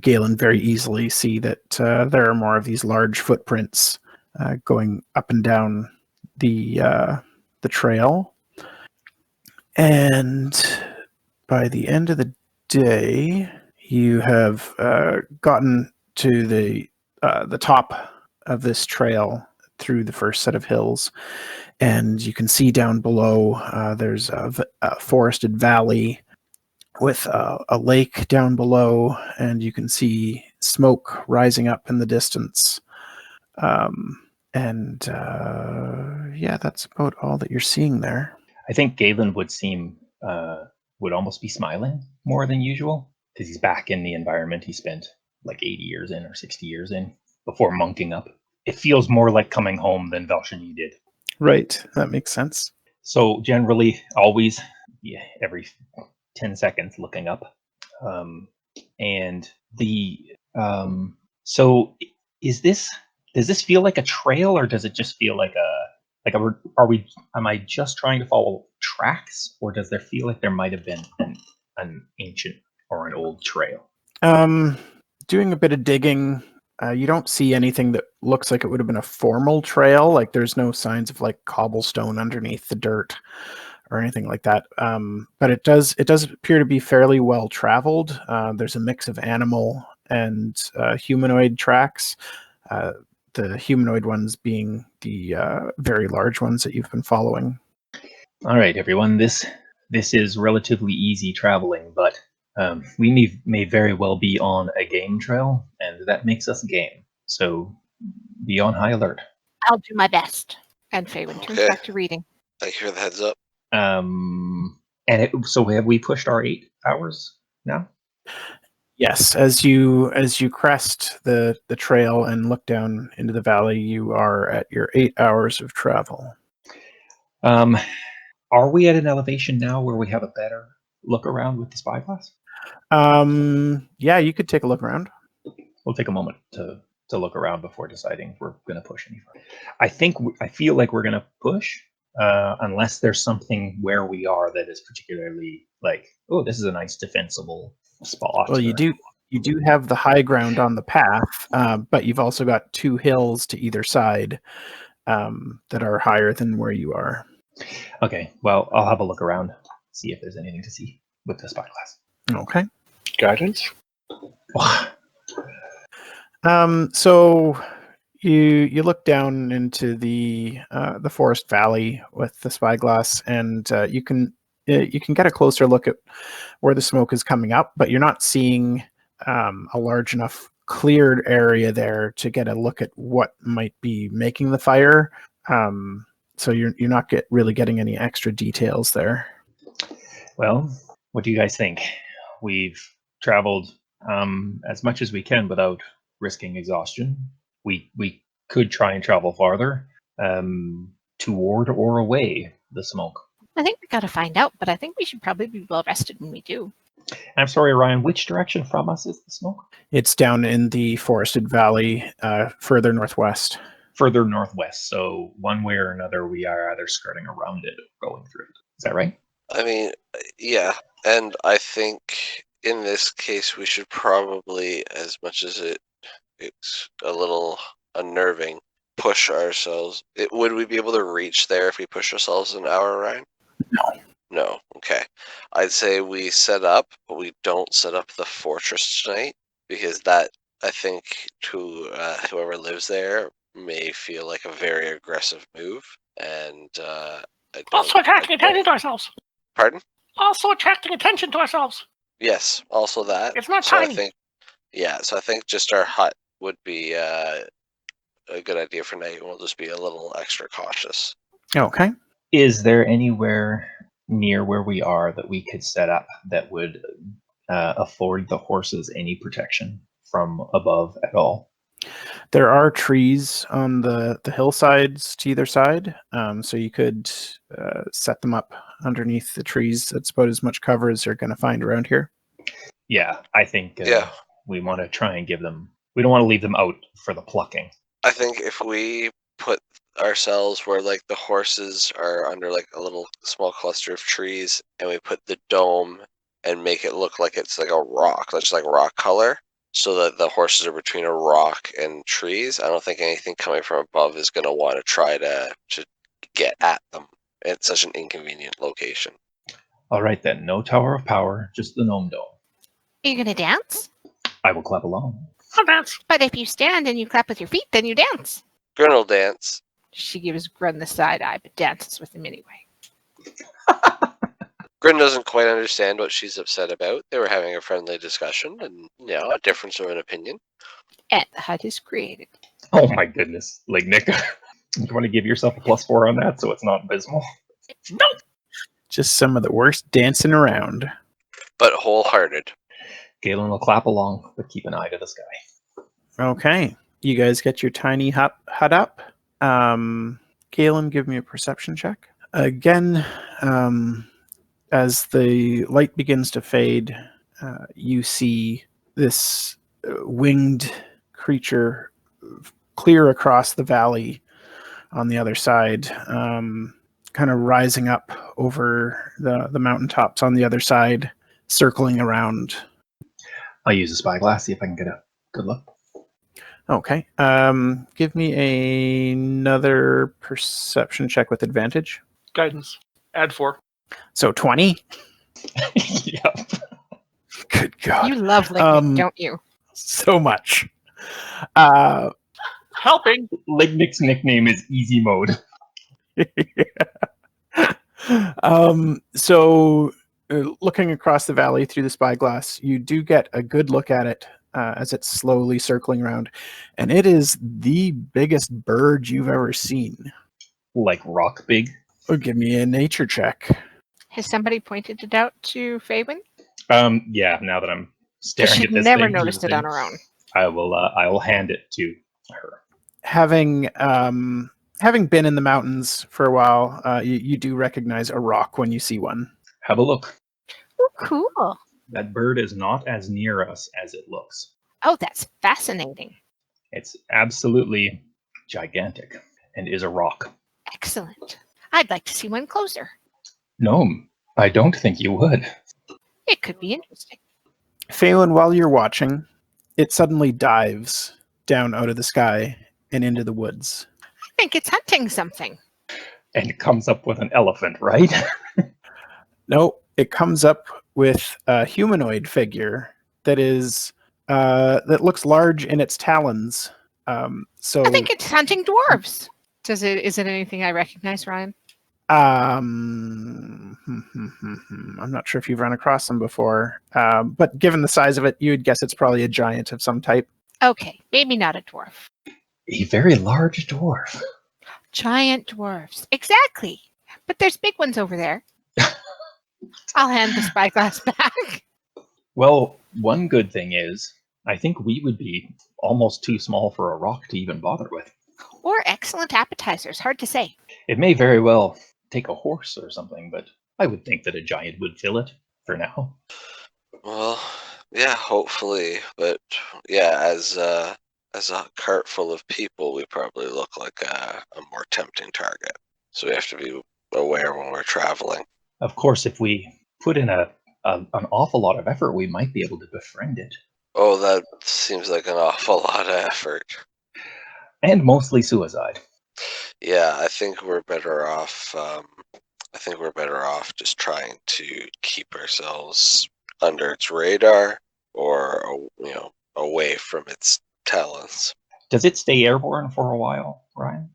Galen, very easily see that there are more of these large footprints going up and down the trail. And by the end of the day, you have gotten to the top of this trail through the first set of hills, and you can see down below there's a forested valley with a lake down below, and you can see smoke rising up in the distance. Yeah, that's about all that you're seeing there. I think Galen would almost be smiling more than usual because he's back in the environment he spent like 80 years in or 60 years in before monking up. It feels more like coming home than Velshani did. Right, that makes sense. So generally, always, every 10 seconds looking up. So does this feel like a trail, or does it just feel like am I just trying to follow tracks, or does there feel like there might have been an ancient or an old trail? Doing a bit of digging, you don't see anything that looks like it would have been a formal trail. Like there's no signs of like cobblestone underneath the dirt or anything like that. But it does appear to be fairly well traveled. There's a mix of animal and humanoid tracks. The humanoid ones being the very large ones that you've been following. All right, everyone. This is relatively easy traveling, but we may very well be on a game trail, and that makes us game. So be on high alert. I'll do my best. And Faywin turns back to reading. Thank you for the heads up. So have we pushed our 8 hours now? Yes, as you crest the trail and look down into the valley, you are at your 8 hours of travel. Are we at an elevation now where we have a better look around with the spyglass? Yeah, you could take a look around. We'll take a moment to look around before deciding if we're going to push any further. I feel like we're going to push, unless there's something where we are that is particularly like, oh, this is a nice defensible spot. Well, you do have the high ground on the path, but you've also got 2 hills to either side that are higher than where you are. Okay, well, I'll have a look around, see if there's anything to see with the spyglass. Okay. Guidance? So you look down into the forest valley with the spyglass, and you can get a closer look at where the smoke is coming up, but you're not seeing a large enough cleared area there to get a look at what might be making the fire. So you're not really getting any extra details there. Well, what do you guys think? We've traveled as much as we can without risking exhaustion. We could try and travel farther toward or away the smoke. I think we got to find out, but I think we should probably be well rested when we do. I'm sorry, Ryan, which direction from us is the smoke? It's down in the forested valley, further northwest. Further northwest, so one way or another we are either skirting around it or going through it. Is that right? I mean, yeah, and I think in this case we should probably, as much as it's a little unnerving, push ourselves. Would we be able to reach there if we push ourselves an hour, Ryan? No. Okay. I'd say we set up, but we don't set up the fortress tonight, because that, I think, to whoever lives there, may feel like a very aggressive move, and Also attracting attention to ourselves. Pardon? Also attracting attention to ourselves. Yes, also that. It's not so tiny. So I think just our hut would be a good idea for now. We'll just be a little extra cautious. Okay. Is there anywhere near where we are that we could set up that would afford the horses any protection from above at all? There are trees on the hillsides to either side, so you could set them up underneath the trees. That's about as much cover as you're going to find around here. Yeah, I think Yeah. we want to try and give them... We don't want to leave them out for the plucking. I think if we put ourselves where like the horses are under like a little small cluster of trees, and we put the dome and make it look like it's like a rock, that's like rock color, so that the horses are between a rock and trees, I don't think anything coming from above is going to want to try to get at them. It's such an inconvenient location. All right then, no Tower of Power, just the Gnome Dome. Are you going to dance? I will clap along. I'll dance. But if you stand and you clap with your feet, then you dance. Grin will dance. She gives Grun the side eye, but dances with him anyway. Grin doesn't quite understand what she's upset about. They were having a friendly discussion, and a difference of an opinion. And the hut is created. Oh my goodness. Like, Nick, do you want to give yourself a +4 on that so it's not abysmal? Nope. Just some of the worst dancing around. But wholehearted. Galen will clap along, but keep an eye to the sky. Okay. You guys get your tiny hut up. Galen, give me a perception check. Again, as the light begins to fade, you see this winged creature clear across the valley on the other side, kind of rising up over the mountaintops on the other side, circling around. I'll use a spyglass, see if I can get a good look. Okay. Give me another perception check with advantage. Guidance. Add 4. So 20? Yep. Good God. You love Lignic, don't you? So much. Helping. Lignick's nickname is Easy Mode. So looking across the valley through the spyglass, you do get a good look at it as it's slowly circling around, and it is the biggest bird you've ever seen. Like rock big? Oh, give me a nature check. Has somebody pointed it out to Faywin? Yeah, now that I'm staring She's at this never thing through noticed the it on thing, her own. I will hand it to her. Having been in the mountains for a while, you do recognize a rock when you see one. Have a look. Oh, cool. That bird is not as near us as it looks. Oh, that's fascinating. It's absolutely gigantic and is a rock. Excellent. I'd like to see one closer. Gnome, I don't think you would. It could be interesting. Phelan, while you're watching, it suddenly dives down out of the sky and into the woods. I think it's hunting something. And it comes up with an elephant, right? No, it comes up with a humanoid figure that is that looks large in its talons. So I think it's hunting dwarves. Is it anything I recognize, Ryan? I'm not sure if you've run across them before, but given the size of it, you would guess it's probably a giant of some type. Okay, maybe not a dwarf. A very large dwarf. Giant dwarves. Exactly. But there's big ones over there. I'll hand the spyglass back. Well, one good thing is, I think we would be almost too small for a rock to even bother with. Or excellent appetizers. Hard to say. It may very well take a horse or something, but I would think that a giant would fill it for now. Well, yeah, hopefully, but yeah, as a cart full of people, we probably look like a more tempting target. So we have to be aware when we're traveling. Of course, if we put in an awful lot of effort, we might be able to befriend it. Oh, that seems like an awful lot of effort. And mostly suicide. Yeah, I think we're better off. Just trying to keep ourselves under its radar, or away from its talons. Does it stay airborne for a while, Ryan?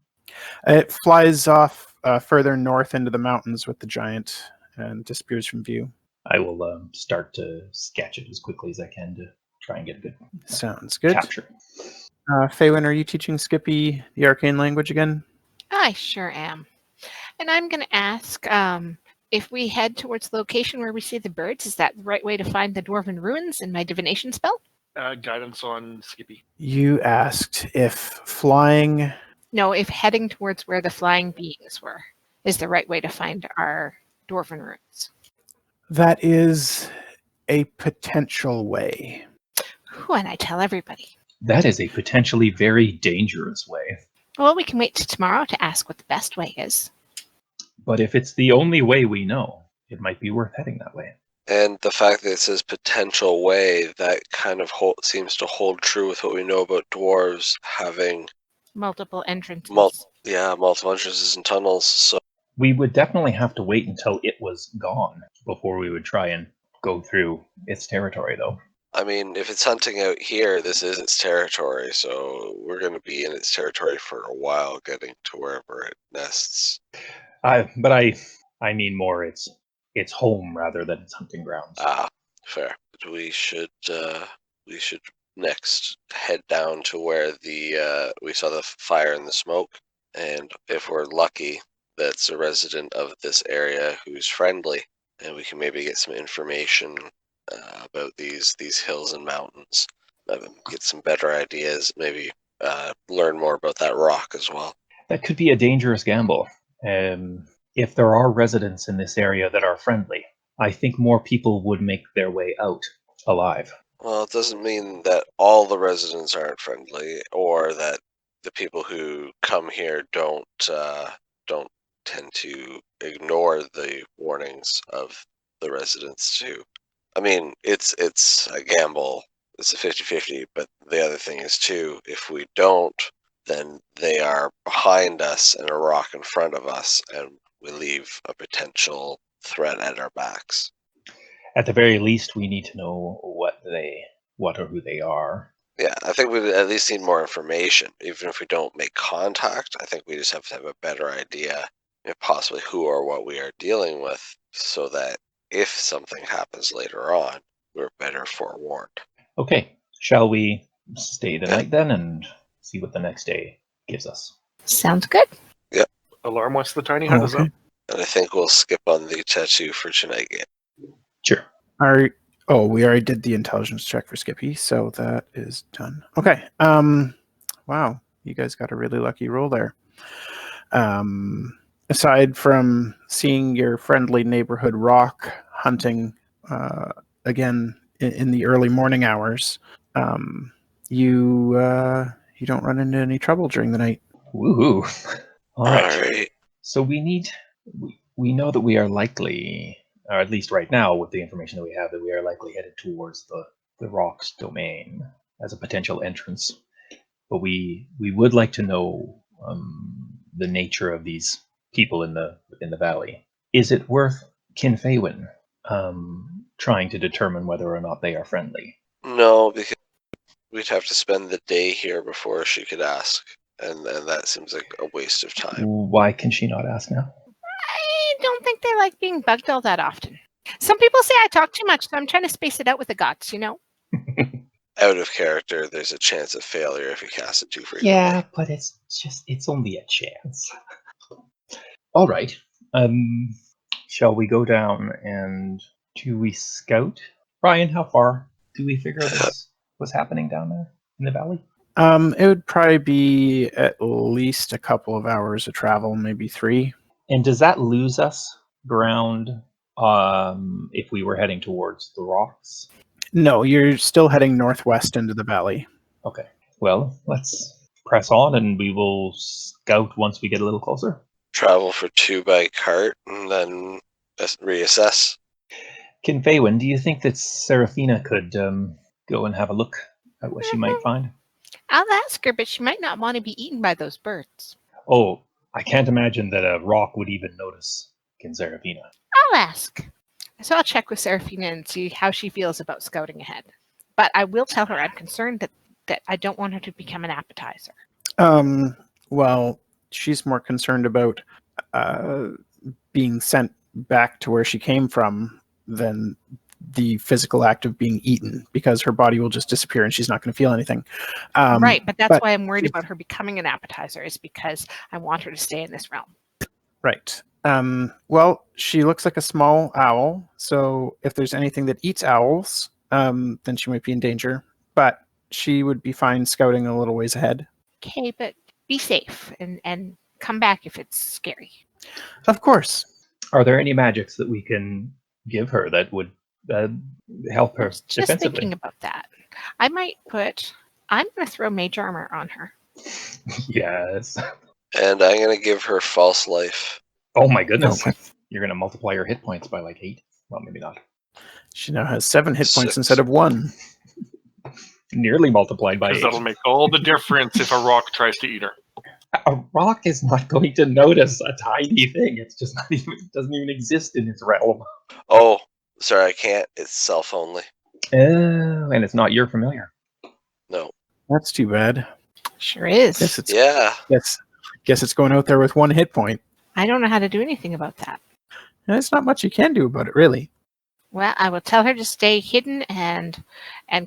It flies off further north into the mountains with the giant and disappears from view. I will start to sketch it as quickly as I can to try and get a good Sounds good. capture. Faywin, are you teaching Skippy the arcane language again? I sure am. And I'm going to ask if we head towards the location where we see the birds, is that the right way to find the dwarven ruins in my divination spell? Guidance on Skippy. You asked if flying... No, if heading towards where the flying beings were is the right way to find our dwarven ruins. That is a potential way. Whew, and I tell everybody. That is a potentially very dangerous way. Well, we can wait till tomorrow to ask what the best way is. But if it's the only way we know, it might be worth heading that way. And the fact that it says potential way, that kind of seems to hold true with what we know about dwarves having Multiple entrances. multiple entrances and tunnels. So We would definitely have to wait until it was gone before we would try and go through its territory, though. I mean, if it's hunting out here, this is its territory, so we're going to be in its territory for a while, getting to wherever it nests. But I mean more its home rather than its hunting grounds. Ah, fair. We should next head down to where we saw the fire and the smoke, and if we're lucky, that's a resident of this area who's friendly, and we can maybe get some information about these hills and mountains. Get some better ideas. Maybe learn more about that rock as well. That could be a dangerous gamble. If there are residents in this area that are friendly, I think more people would make their way out alive. Well, it doesn't mean that all the residents aren't friendly, or that the people who come here don't tend to ignore the warnings of the residents too. I mean, it's a gamble. It's a 50-50, but the other thing is too, if we don't, then they are behind us and a rock in front of us, and we leave a potential threat at our backs. At the very least, we need to know what or who they are. Yeah, I think we at least need more information. Even if we don't make contact, I think we just have to have a better idea, possibly who or what we are dealing with, so that if something happens later on, we're better forewarned. Okay, shall we stay the night then and see what the next day gives us? Sounds good. Alarm once the tiny hut is up. And I think we'll skip on the tattoo for tonight game. Sure. We already did the intelligence check for Skippy, so that is done. Okay. Wow, you guys got a really lucky roll there. Aside from seeing your friendly neighborhood rock hunting again in the early morning hours, you don't run into any trouble during the night. Woohoo! All right. All right. So we know that we are likely, or at least right now with the information that we have, that we are likely headed towards the rock's domain as a potential entrance. But we would like to know the nature of these people in the valley. Is it worth Kinfaywin trying to determine whether or not they are friendly? No, because we'd have to spend the day here before she could ask, and that seems like a waste of time. Why can she not ask now? I don't think they like being bugged all that often. Some people say I talk too much, so I'm trying to space it out with the gods, Out of character, there's a chance of failure if you cast it too frequently. Yeah, but it's only a chance. All right. Shall we go down and do we scout? Ryan, how far do we figure this was happening down there in the valley? It would probably be at least a couple of hours of travel, maybe 3. And does that lose us ground if we were heading towards the rocks? No, you're still heading northwest into the valley. Okay. Well, let's press on and we will scout once we get a little closer. Travel for 2 by cart and then reassess. Kinfaywin, do you think that Seraphina could go and have a look at what she might find? I'll ask her, but she might not want to be eaten by those birds. Oh, I can't imagine that a rock would even notice Seraphina. I'll ask. So I'll check with Seraphina and see how she feels about scouting ahead. But I will tell her I'm concerned that that I don't want her to become an appetizer. Well, she's more concerned about being sent back to where she came from than the physical act of being eaten, because her body will just disappear and she's not going to feel anything. Right, but that's but why I'm worried she's- about her becoming an appetizer, is because I want her to stay in this realm. Right. Well, she looks like a small owl, so if there's anything that eats owls, then she might be in danger. But she would be fine scouting a little ways ahead. Okay, but be safe and come back if it's scary. Of course. Are there any magics that we can give her that would help I her was just defensively? thinking about that. I'm going to throw mage armor on her. Yes. And I'm going to give her false life. Oh my goodness. Okay. You're going to multiply your hit points by like 8. Well, maybe not. She now has 7 hit points 6. instead of 1. Nearly multiplied by 8. Because that'll make all the difference if a rock tries to eat her. A rock is not going to notice a tiny thing. It's just not even, it doesn't even exist in its realm. Oh, sorry, I can't. It's self only. And it's not your familiar. No. That's too bad. Sure is. Guess it's going out there with 1 hit point. I don't know how to do anything about that. There's not much you can do about it, really. Well, I will tell her to stay hidden and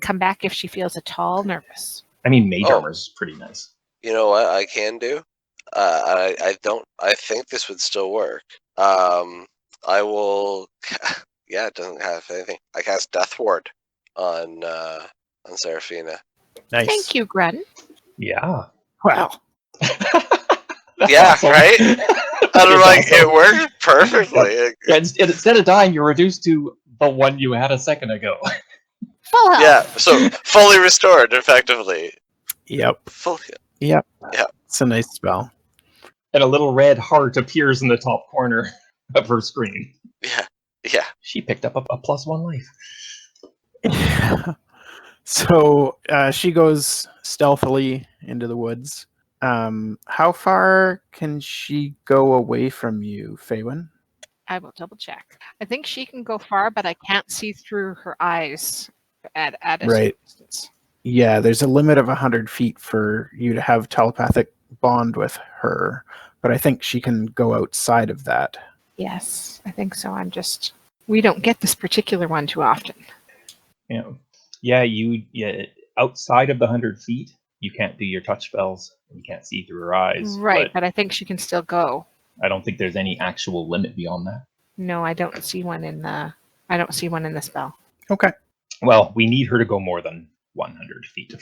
come back if she feels at all nervous. I mean, mage Oh. armor's pretty nice. You know what I can do? I think this would still work. I will. Yeah, it doesn't have anything. I cast Death Ward on Seraphina. Nice. Thank you, Grun. Yeah. Wow. That's Yeah, awesome. right? And I'm like, it works perfectly. Yeah, instead of dying, you're reduced to the one you had a second ago. Full health. Yeah, so fully restored, effectively. Yep. Full. Yep. Yeah. It's a nice spell. And a little red heart appears in the top corner of her screen. Yeah. She picked up a +1 life. So she goes stealthily into the woods. How far can she go away from you, Faywin? I will double check. I think she can go far, but I can't see through her eyes at a Right. certain distance. Yeah, there's a limit of 100 feet for you to have telepathic bond with her, but I think she can go outside of that. Yes, I think so. We don't get this particular one too often. You know, yeah, outside of the 100 feet, you can't do your touch spells. You can't see through her eyes. Right, but I think she can still go. I don't think there's any actual limit beyond that. No, I don't see one in the spell. Okay. Well, we need her to go more than 100 feet.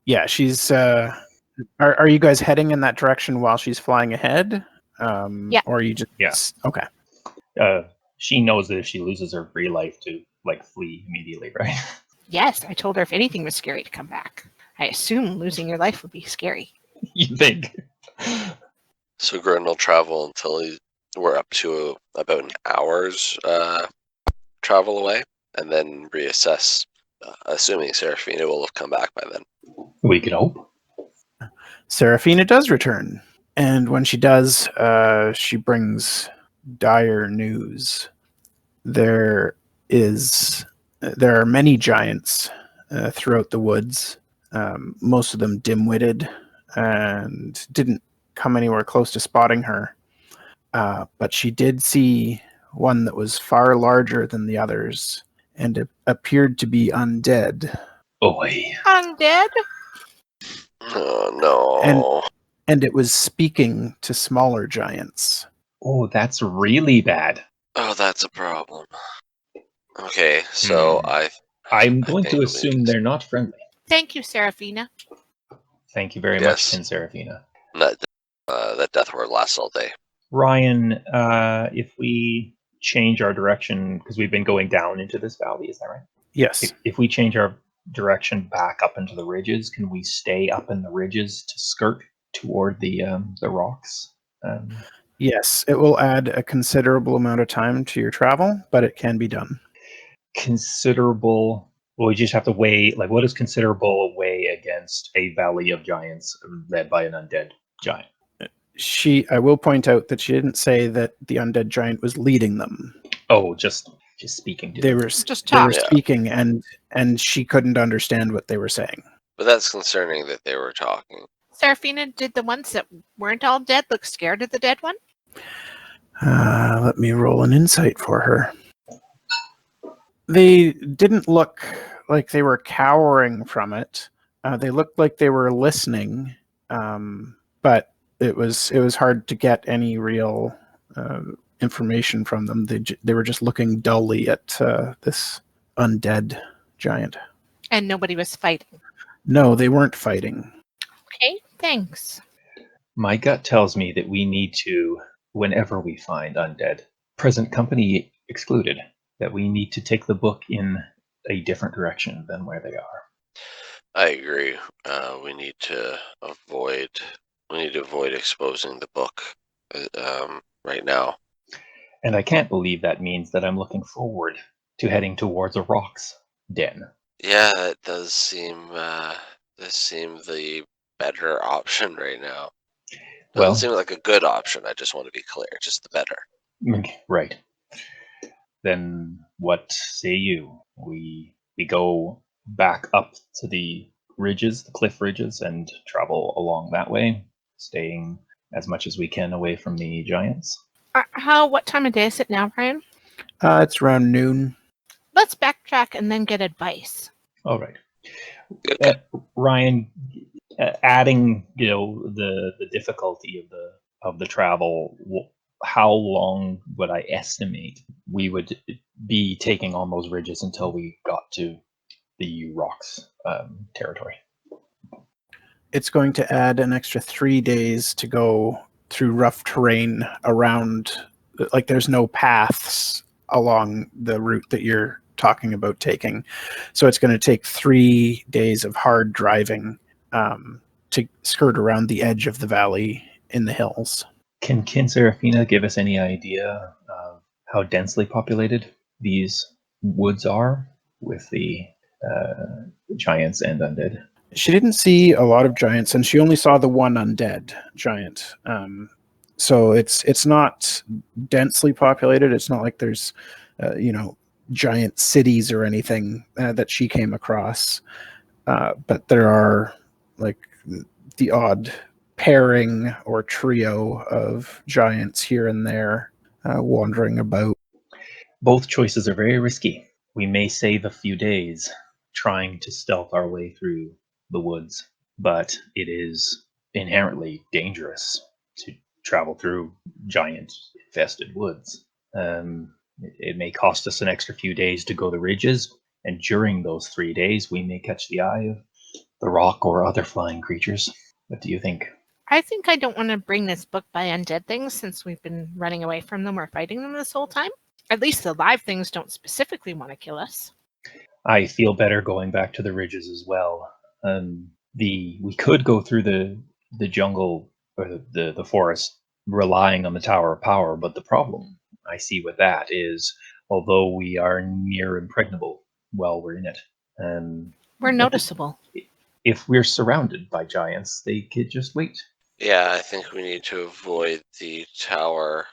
Yeah, she's. Are you guys heading in that direction while she's flying ahead? Yeah. Or are you just? Yeah. Okay. She knows that if she loses her free life to flee immediately, right? Yes, I told her if anything was scary to come back. I assume losing your life would be scary. You think? So Gordon will travel until we're up to about an hour's travel away, and then reassess, assuming Seraphina will have come back by then. We can hope. Seraphina does return, and when she does, she brings dire news. There are many giants throughout the woods, most of them dim-witted, and didn't come anywhere close to spotting her. But she did see one that was far larger than the others, and it appeared to be undead. Boy. Undead? Oh no. And it was speaking to smaller giants. Oh, that's really bad. Oh, that's a problem. Okay, so I'm going think to we assume need- they're not friendly. Thank you, Seraphina. Thank you very much, Yes. Tin Seraphina. that death word lasts all day. Ryan, if we change our direction, because we've been going down into this valley, is that right? Yes. If we change our direction back up into the ridges, can we stay up in the ridges to skirt toward the rocks? Yes, it will add a considerable amount of time to your travel, but it can be done. Considerable. Well, we just have to weigh, what is considerable weigh against a valley of giants led by an undead giant? I will point out that she didn't say that the undead giant was leading them. Oh, just speaking to They them. were Just they were talk. Yeah. speaking, and she couldn't understand what they were saying. But that's concerning that they were talking. Seraphina, did the ones that weren't all dead look scared of the dead one? Let me roll an insight for her. They didn't look like they were cowering from it. They looked like they were listening, but it was hard to get any real information from them. They were just looking dully at this undead giant. And nobody was fighting. No, they weren't fighting. Okay, thanks. My gut tells me that we need to, whenever we find undead, present company excluded, that we need to take the book in a different direction than where they are. I agree. We need to avoid exposing the book right now. And I can't believe that means that I'm looking forward to heading towards a rocks den. Yeah, that does seem the better option right now. Doesn't seem like a good option. I just want to be clear, just the better. Right. Then what say you? We go back up to the ridges, the cliff ridges, and travel along that way, staying as much as we can away from the giants. What time of day is it now, Ryan? It's around noon. Let's backtrack and then get advice. All right. Okay. Ryan, adding the difficulty of the travel, how long would I estimate we would be taking on those ridges until we got to the rocks territory? It's going to add an extra 3 days to go through rough terrain around, like there's no paths along the route that you're talking about taking. So it's going to take 3 days of hard driving to skirt around the edge of the valley in the hills. Can Seraphina give us any idea of how densely populated these woods are with the giants and undead? She didn't see a lot of giants, and she only saw the one undead giant. So it's not densely populated. It's not like there's, giant cities or anything that she came across. But there are like the odd pairing or trio of giants here and there wandering about. Both choices are very risky. We may save a few days trying to stealth our way through the woods, but it is inherently dangerous to travel through giant infested woods. It may cost us an extra few days to go the ridges, and during those 3 days we may catch the eye of the rock or other flying creatures. What do you think? I think I don't want to bring this book by undead things since we've been running away from them or fighting them this whole time. At least the live things don't specifically want to kill us. I feel better going back to the ridges as well. We could go through the jungle or the forest relying on the Tower of Power, but the problem I see with that is, although we are near impregnable while we're in it, we're noticeable. If we're surrounded by giants, they could just wait. Yeah, I think we need to avoid the tower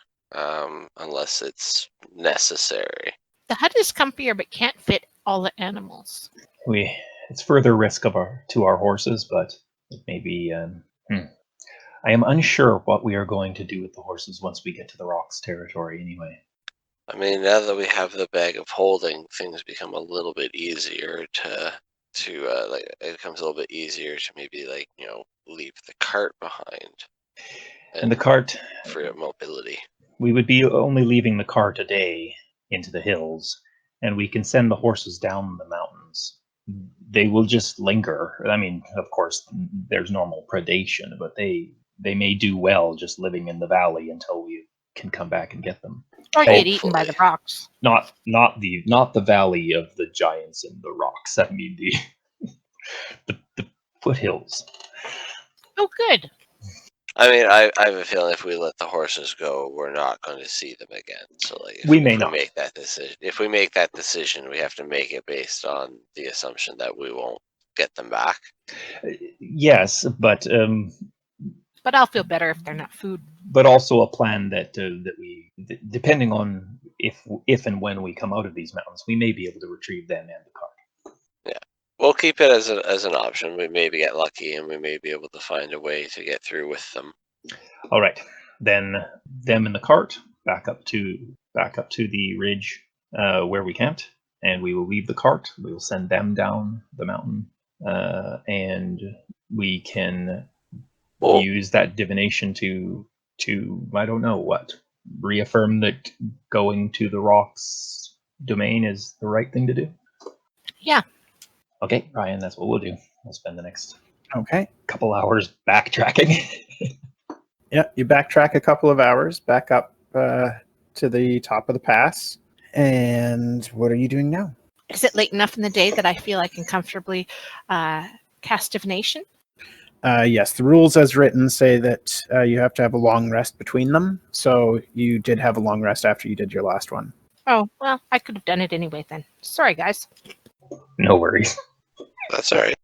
unless it's necessary. The hut is comfier but can't fit all the animals. It's further risk to our horses, but it may be. I am unsure what we are going to do with the horses once we get to the rocks territory. Anyway, I mean, now that we have the bag of holding, things become a little bit easier to it becomes a little bit easier to maybe leave the cart behind. And the cart, free up mobility. We would be only leaving the cart a day into the hills, and we can send the horses down the mountains. They will just linger. I mean, of course, there's normal predation, but they may do well just living in the valley until we can come back and get them. Or get eaten by the rocks. Not the valley of the giants and the rocks. I mean the foothills. Oh, good. I mean, I have a feeling if we let the horses go, we're not going to see them again. So, if we make that decision, if we make that decision, we have to make it based on the assumption that we won't get them back. Yes, but I'll feel better if they're not food. But also a plan that we, depending on if and when we come out of these mountains, we may be able to retrieve them and the cart. Yeah. We'll keep it as an option. We maybe get lucky, and we may be able to find a way to get through with them. All right, then them in the cart back up to the ridge where we camped, and we will leave the cart. We will send them down the mountain, and we can Well, use that divination to I don't know what, reaffirm that going to the rocks domain is the right thing to do. Yeah. Okay, Ryan, that's what we'll do. We'll spend the next Okay. couple hours backtracking. Yeah, you backtrack a couple of hours back up to the top of the pass. And what are you doing now? Is it late enough in the day that I feel I can comfortably cast divination? Yes, the rules as written say that you have to have a long rest between them. So you did have a long rest after you did your last one. Oh, well, I could have done it anyway then. Sorry, guys. No worries. that's all right.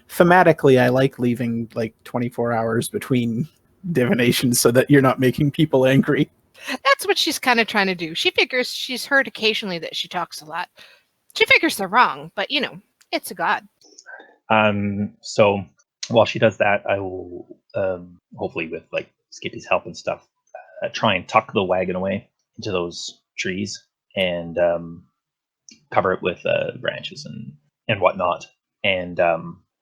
Thematically, I like leaving like 24 hours between divinations so that you're not making people angry. That's what she's kind of trying to do. She figures she's heard occasionally that she talks a lot. She figures they're wrong, but it's a god. So while she does that, I will hopefully with like Skippy's help and stuff, try and tuck the wagon away into those trees and cover it with branches and whatnot, and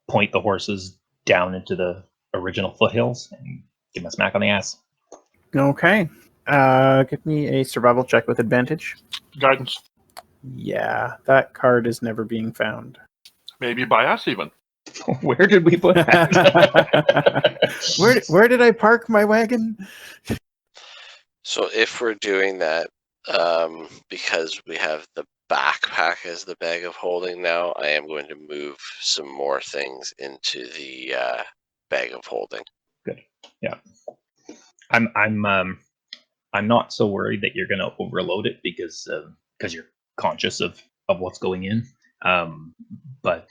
point the horses down into the original foothills and give them a smack on the ass. Okay. Give me a survival check with advantage. Guidance. Yeah, that card is never being found. Maybe by us even. Where did we put that? Where did I park my wagon? So if we're doing that, because we have the backpack as the bag of holding now, I am going to move some more things into the bag of holding. Good. Yeah. I'm not so worried that you're going to overload it because you're conscious of what's going in. But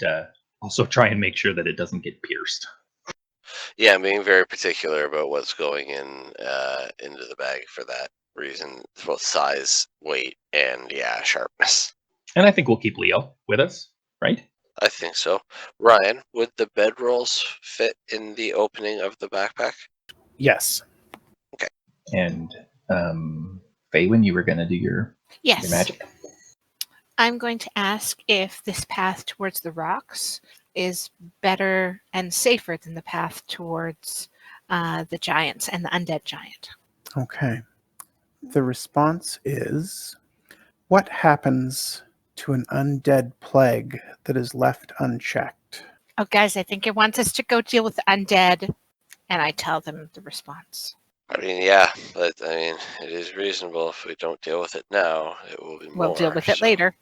also try and make sure that it doesn't get pierced. Yeah, I'm being very particular about what's going in into the bag for that reason, both size, weight, and sharpness. And I think we'll keep Leo with us, right? I think so. Ryan, would the bedrolls fit in the opening of the backpack? Yes. And Faywin, you were going to do your Yes. magic. I'm going to ask if this path towards the rocks is better and safer than the path towards the giants and the undead giant. Okay. The response is, what happens to an undead plague that is left unchecked? Oh, guys, I think it wants us to go deal with the undead, and I tell them the response. I mean, yeah, but I mean, it is reasonable if we don't deal with it now, it will be more. We'll deal with it later.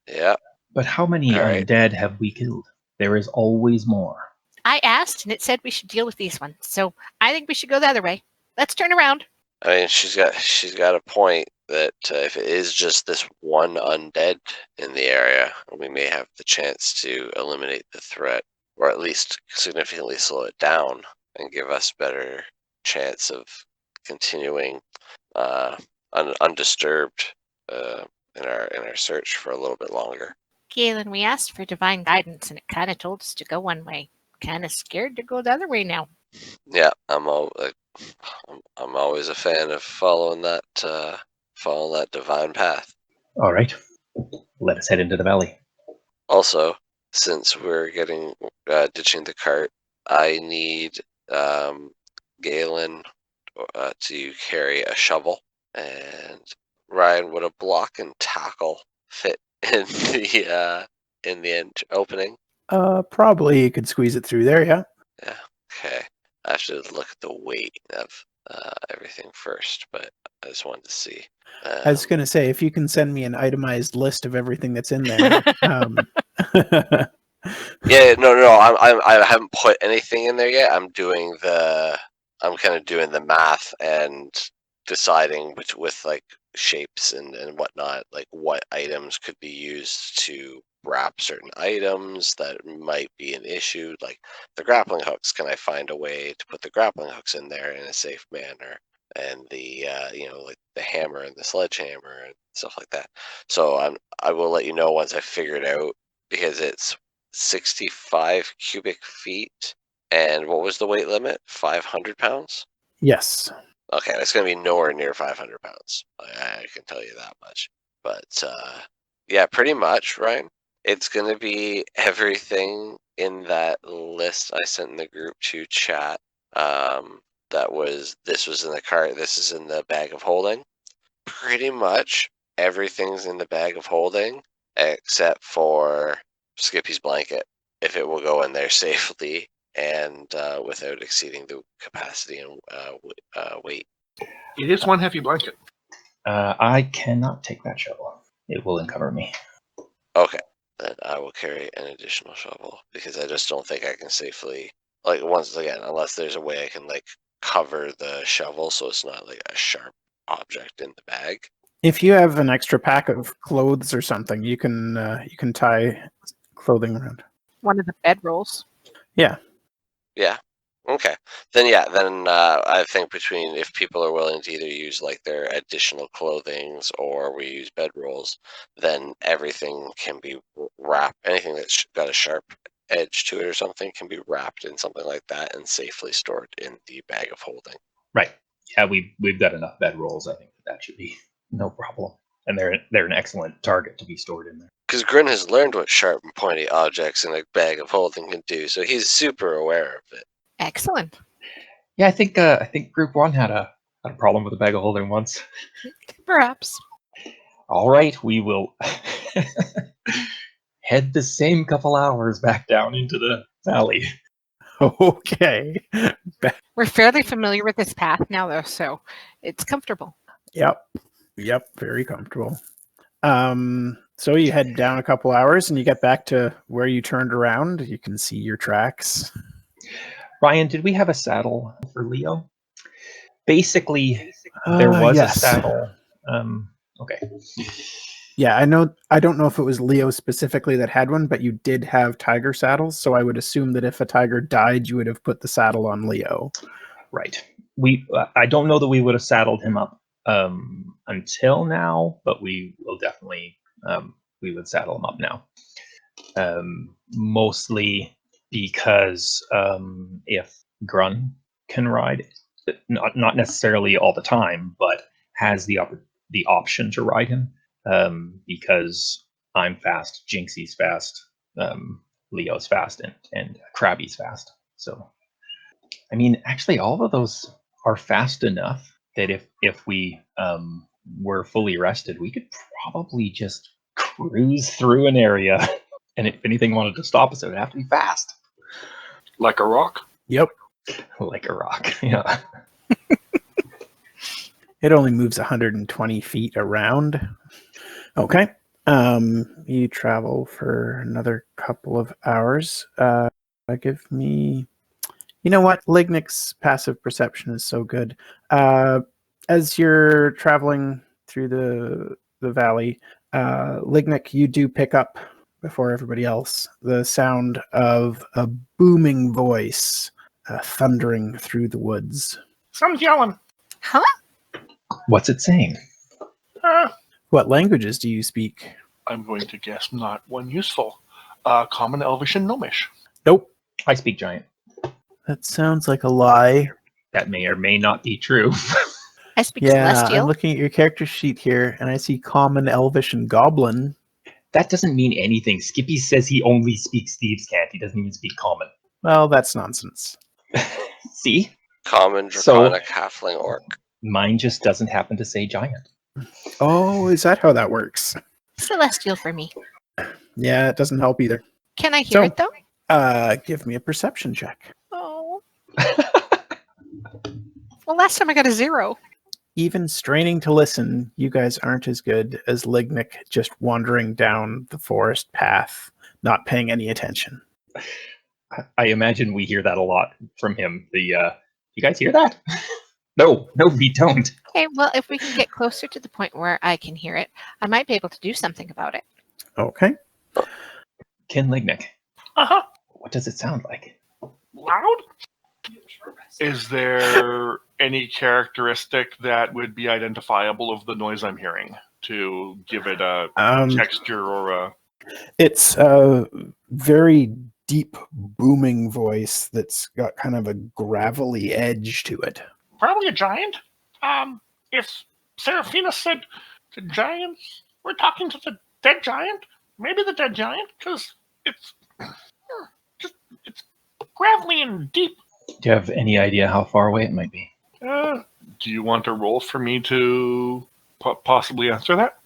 Yeah. But how many All right. undead have we killed? There is always more. I asked, and it said we should deal with these ones. So I think we should go the other way. Let's turn around. I mean, she's got a point that if it is just this one undead in the area, we may have the chance to eliminate the threat, or at least significantly slow it down and give us better chance of continuing undisturbed in our search for a little bit longer. Galen, we asked for divine guidance, and it kind of told us to go one way. Kind of scared to go the other way now. Yeah, I'm always a fan of following that divine path. All right. Let us head into the valley. Also, since we're getting ditching the cart, I need Galen to carry a shovel. And Ryan, would a block and tackle fit in the opening? Probably you could squeeze it through there, yeah. Yeah. Okay. I have to look at the weight of everything first, but I just wanted to see. I was going to say, if you can send me an itemized list of everything that's in there. Yeah, no. I haven't put anything in there yet. I'm kind of doing the math and deciding with like shapes and whatnot, like what items could be used to wrap certain items that might be an issue, like the grappling hooks. Can I find a way to put the grappling hooks in there in a safe manner? And the like the hammer and the sledgehammer and stuff like that. So I will let you know once I figure it out, because it's 65 cubic feet. And what was the weight limit? 500 pounds? Yes. Okay, it's going to be nowhere near 500 pounds. I can tell you that much. But yeah, pretty much, Ryan. It's going to be everything in that list I sent in the group to chat. This was in the cart. This is in the bag of holding. Pretty much everything's in the bag of holding except for Skippy's blanket, if it will go in there safely and without exceeding the capacity and weight. It is one heavy blanket. I cannot take that shovel. It will encumber me. Okay, then I will carry an additional shovel because I just don't think I can safely, like, once again, unless there's a way I can like cover the shovel so it's not like a sharp object in the bag. If you have an extra pack of clothes or something, you can tie clothing around. One of the bedrolls. Yeah. Yeah. Okay. Then I think between if people are willing to either use like their additional clothings or we use bedrolls, then everything can be wrapped. Anything that's got a sharp edge to it or something can be wrapped in something like that and safely stored in the bag of holding. Right. Yeah, we've got enough bedrolls. I think that should be no problem. And they're an excellent target to be stored in there. Because Grin has learned what sharp and pointy objects in a bag of holding can do, so he's super aware of it. Excellent. Yeah, I think Group 1 had a problem with a bag of holding once. Perhaps. All right, we will head the same couple hours back down into the valley. Okay. We're fairly familiar with this path now, though, so it's comfortable. Yep. Very comfortable. So you head down a couple hours and you get back to where you turned around. You can see your tracks. Ryan, did we have a saddle for Leo? Basically, there was yes. a saddle. Okay. Yeah, I don't know if it was Leo specifically that had one, but you did have tiger saddles. So I would assume that if a tiger died, you would have put the saddle on Leo. Right. I don't know that we would have saddled him up until now, but we will definitely we would saddle him up now. Mostly because if Grun can ride, not necessarily all the time, but has the option to ride him, because I'm fast, Jinxie's fast, Leo's fast, and Krabby's fast. So, I mean, actually, all of those are fast enough that if we were fully rested, we could probably just cruise through an area. And if anything wanted to stop us, it would have to be fast. Like a rock? Yep. Like a rock, yeah. It only moves 120 feet around. Okay. You travel for another couple of hours. Give me... You know what? Lignic's passive perception is so good. As you're traveling through the valley, Lignic, you do pick up, before everybody else, the sound of a booming voice thundering through the woods. Someone's yelling. Huh? What's it saying? What languages do you speak? I'm going to guess not one useful. Common, Elvish, and Gnomish. Nope. I speak Giant. That sounds like a lie. That may or may not be true. I speak Yeah, Celestial. I'm looking at your character sheet here, and I see Common, Elvish, and Goblin. That doesn't mean anything. Skippy says he only speaks Thieves' Cant. He doesn't even speak Common. Well, that's nonsense. See? Common, Draconic, Halfling, Orc. Mine just doesn't happen to say Giant. Oh, is that how that works? Celestial for me. Yeah, it doesn't help either. Can I hear So- it, though? Give me a perception check. Oh. Well, last time I got a 0. Even straining to listen, you guys aren't as good as Lignic just wandering down the forest path, not paying any attention. I imagine we hear that a lot from him. You guys hear that? No, we don't. Okay, well, if we can get closer to the point where I can hear it, I might be able to do something about it. Okay. Ken Lignic, Uh-huh. what does it sound like? Loud? Is there any characteristic that would be identifiable of the noise I'm hearing to give it a texture or a... It's very deep, booming voice that's got kind of a gravelly edge to it. Probably a giant. If Seraphina said the giants, we're talking to the dead giant. Maybe the dead giant, because it's gravelly and deep. Do you have any idea how far away it might be? Do you want a roll for me to possibly answer that?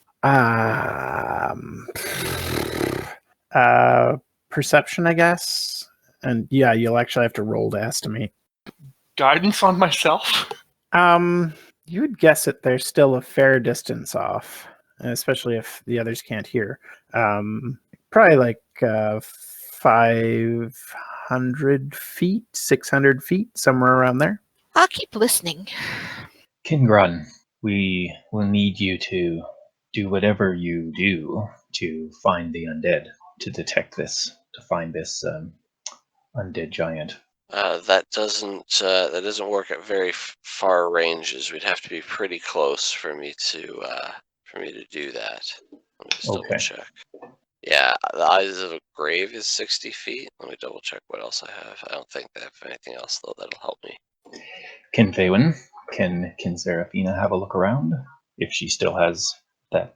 Perception, I guess. And yeah, you'll actually have to roll to estimate. Guidance on myself? You would guess that they're still a fair distance off, especially if the others can't hear. Probably like 500 feet, 600 feet, somewhere around there. I'll keep listening. Kingrun, we will need you to do whatever you do to find the undead, to detect this, to find this undead giant. That doesn't work at very far ranges. We'd have to be pretty close for me to do that. Let me just double check. Yeah, the Eyes of a Grave is 60 feet. Let me double check what else I have. I don't think I have anything else though that'll help me. Can Faywin, can Seraphina have a look around if she still has that?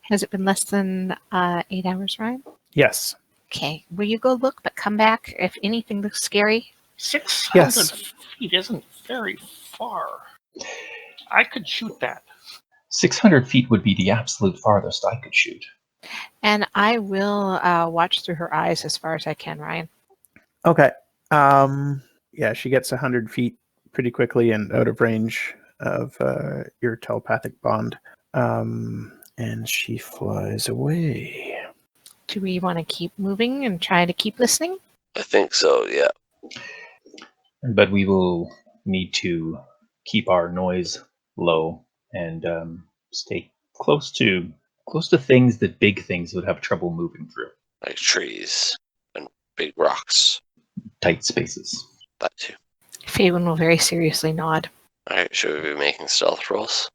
Has it been less than 8 hours, Ryan? Yes. Okay. Will you go look, but come back if anything looks scary? 600 Yes. feet isn't very far. I could shoot that. 600 feet would be the absolute farthest I could shoot. And I will watch through her eyes as far as I can, Ryan. Okay. Yeah, she gets 100 feet pretty quickly and out of range of your telepathic bond. And she flies away. Do we want to keep moving and try to keep listening? I think so, yeah. But we will need to keep our noise low and stay close to things that big things would have trouble moving through. Like trees and big rocks. Tight spaces. That too. Faywin will very seriously nod. Alright, should we be making stealth rolls?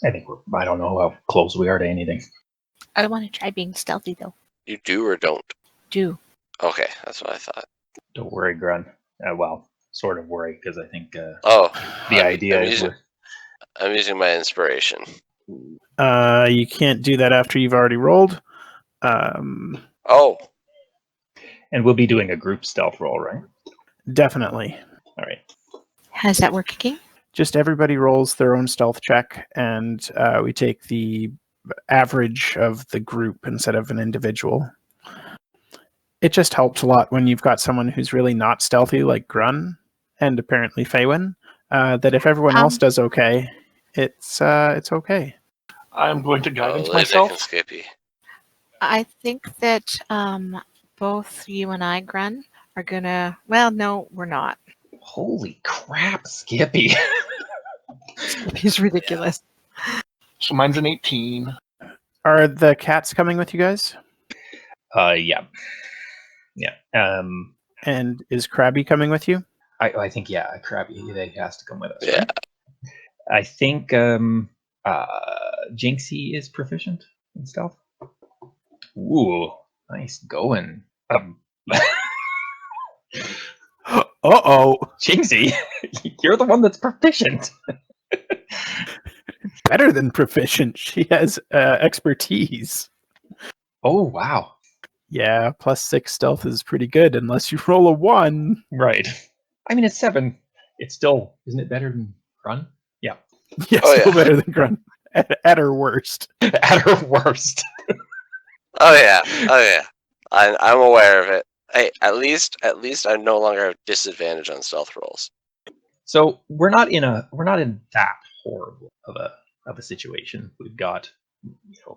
I think I don't know how close we are to anything. I want to try being stealthy, though. You do or don't? Do. Okay, that's what I thought. Don't worry, Grun. Well, sort of worry, because I think the I'm is... using my inspiration. You can't do that after you've already rolled. Oh. And we'll be doing a group stealth roll, right? Definitely. All right. How does that work again? Just everybody rolls their own stealth check, and we take the average of the group instead of an individual. It just helps a lot when you've got someone who's really not stealthy, like Grun, and apparently Faywin, that if everyone else does okay, it's okay. I'm going to guidance Lidic myself. and Skippy. I think that both you and I, Grun, are gonna... Well, no, we're not. Holy crap, Skippy. He's ridiculous. So mine's an 18. Are the cats coming with you guys? Yeah. And is Krabby coming with you? I think, yeah, Krabby, they has to come with us, Yeah. right? I think Jinxie is proficient in stealth. Ooh, nice going. Uh-oh. Jinxie, you're the one that's proficient. Better than proficient. She has expertise. Oh, wow. Yeah, +6 stealth is pretty good, unless you roll a 1. Right. I mean, it's 7. It's still, isn't it better than Grun? Yeah. Yeah, Oh, still yeah. better than Grunt. At her worst. At her worst. Oh yeah. I'm aware of it. Hey, at least I no longer have disadvantage on stealth rolls. So we're not in that horrible of a situation. We've got,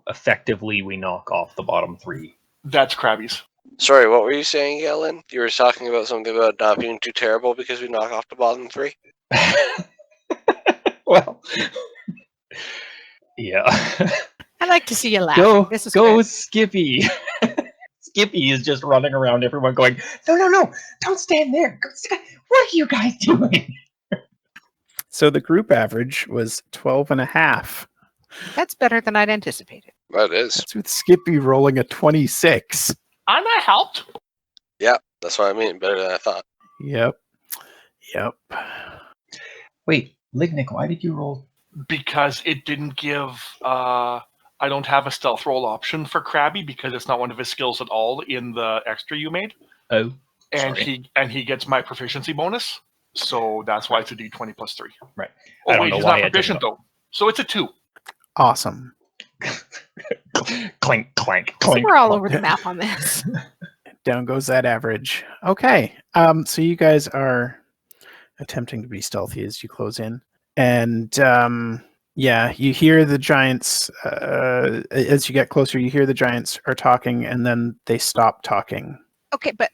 effectively we knock off the bottom 3. That's Krabby's. Sorry, what were you saying, Yellen? You were talking about something about not being too terrible because we knock off the bottom 3? Well, yeah. I like to see you laugh. Go This is go, good. Skippy. Skippy is just running around everyone going, no, don't stand there. What are you guys doing? So the group average was 12.5. That's better than I'd anticipated. That is. That's with Skippy rolling a 26. And I helped. Yeah, that's what I mean. Better than I thought. Yep. Wait, Lignic, why did you roll? Because it didn't give. I don't have a stealth roll option for Krabby because it's not one of his skills at all in the extra you made, Oh, and sorry. he gets my proficiency bonus. So that's why it's a D20 plus 3. Right. Oh I don't wait, know he's why not it didn't proficient though. So it's a 2. Awesome. Clink, clank, So clink. we're all clunk. over the map on this. Down goes that average. Okay. So you guys are attempting to be stealthy as you close in. And yeah, you hear the giants as you get closer, you hear the giants are talking and then they stop talking. Okay, but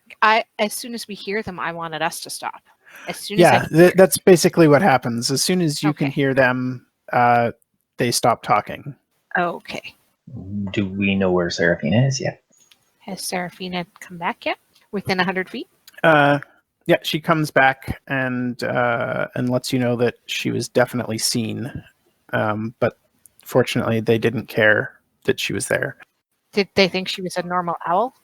as soon as we hear them, I wanted us to stop. As soon as Yeah, that's basically what happens. As soon as you can Okay. hear them, they stop talking. Okay. Do we know where Seraphina is yet? Has Seraphina come back yet? Within 100 feet? Yeah, she comes back and lets you know that she was definitely seen, but fortunately they didn't care that she was there. Did they think she was a normal owl?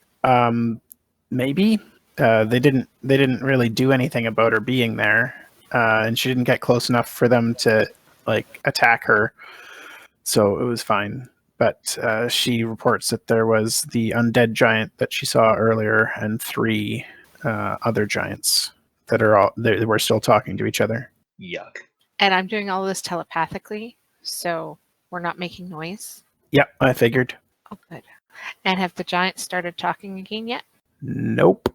Maybe they didn't really do anything about her being there, and she didn't get close enough for them to like attack her, so it was fine. But she reports that there was the undead giant that she saw earlier and 3 other giants that are all they were still talking to each other. Yuck. And I'm doing all this telepathically, so we're not making noise. Yep, I figured. Oh, good. And have the giants started talking again yet? Nope.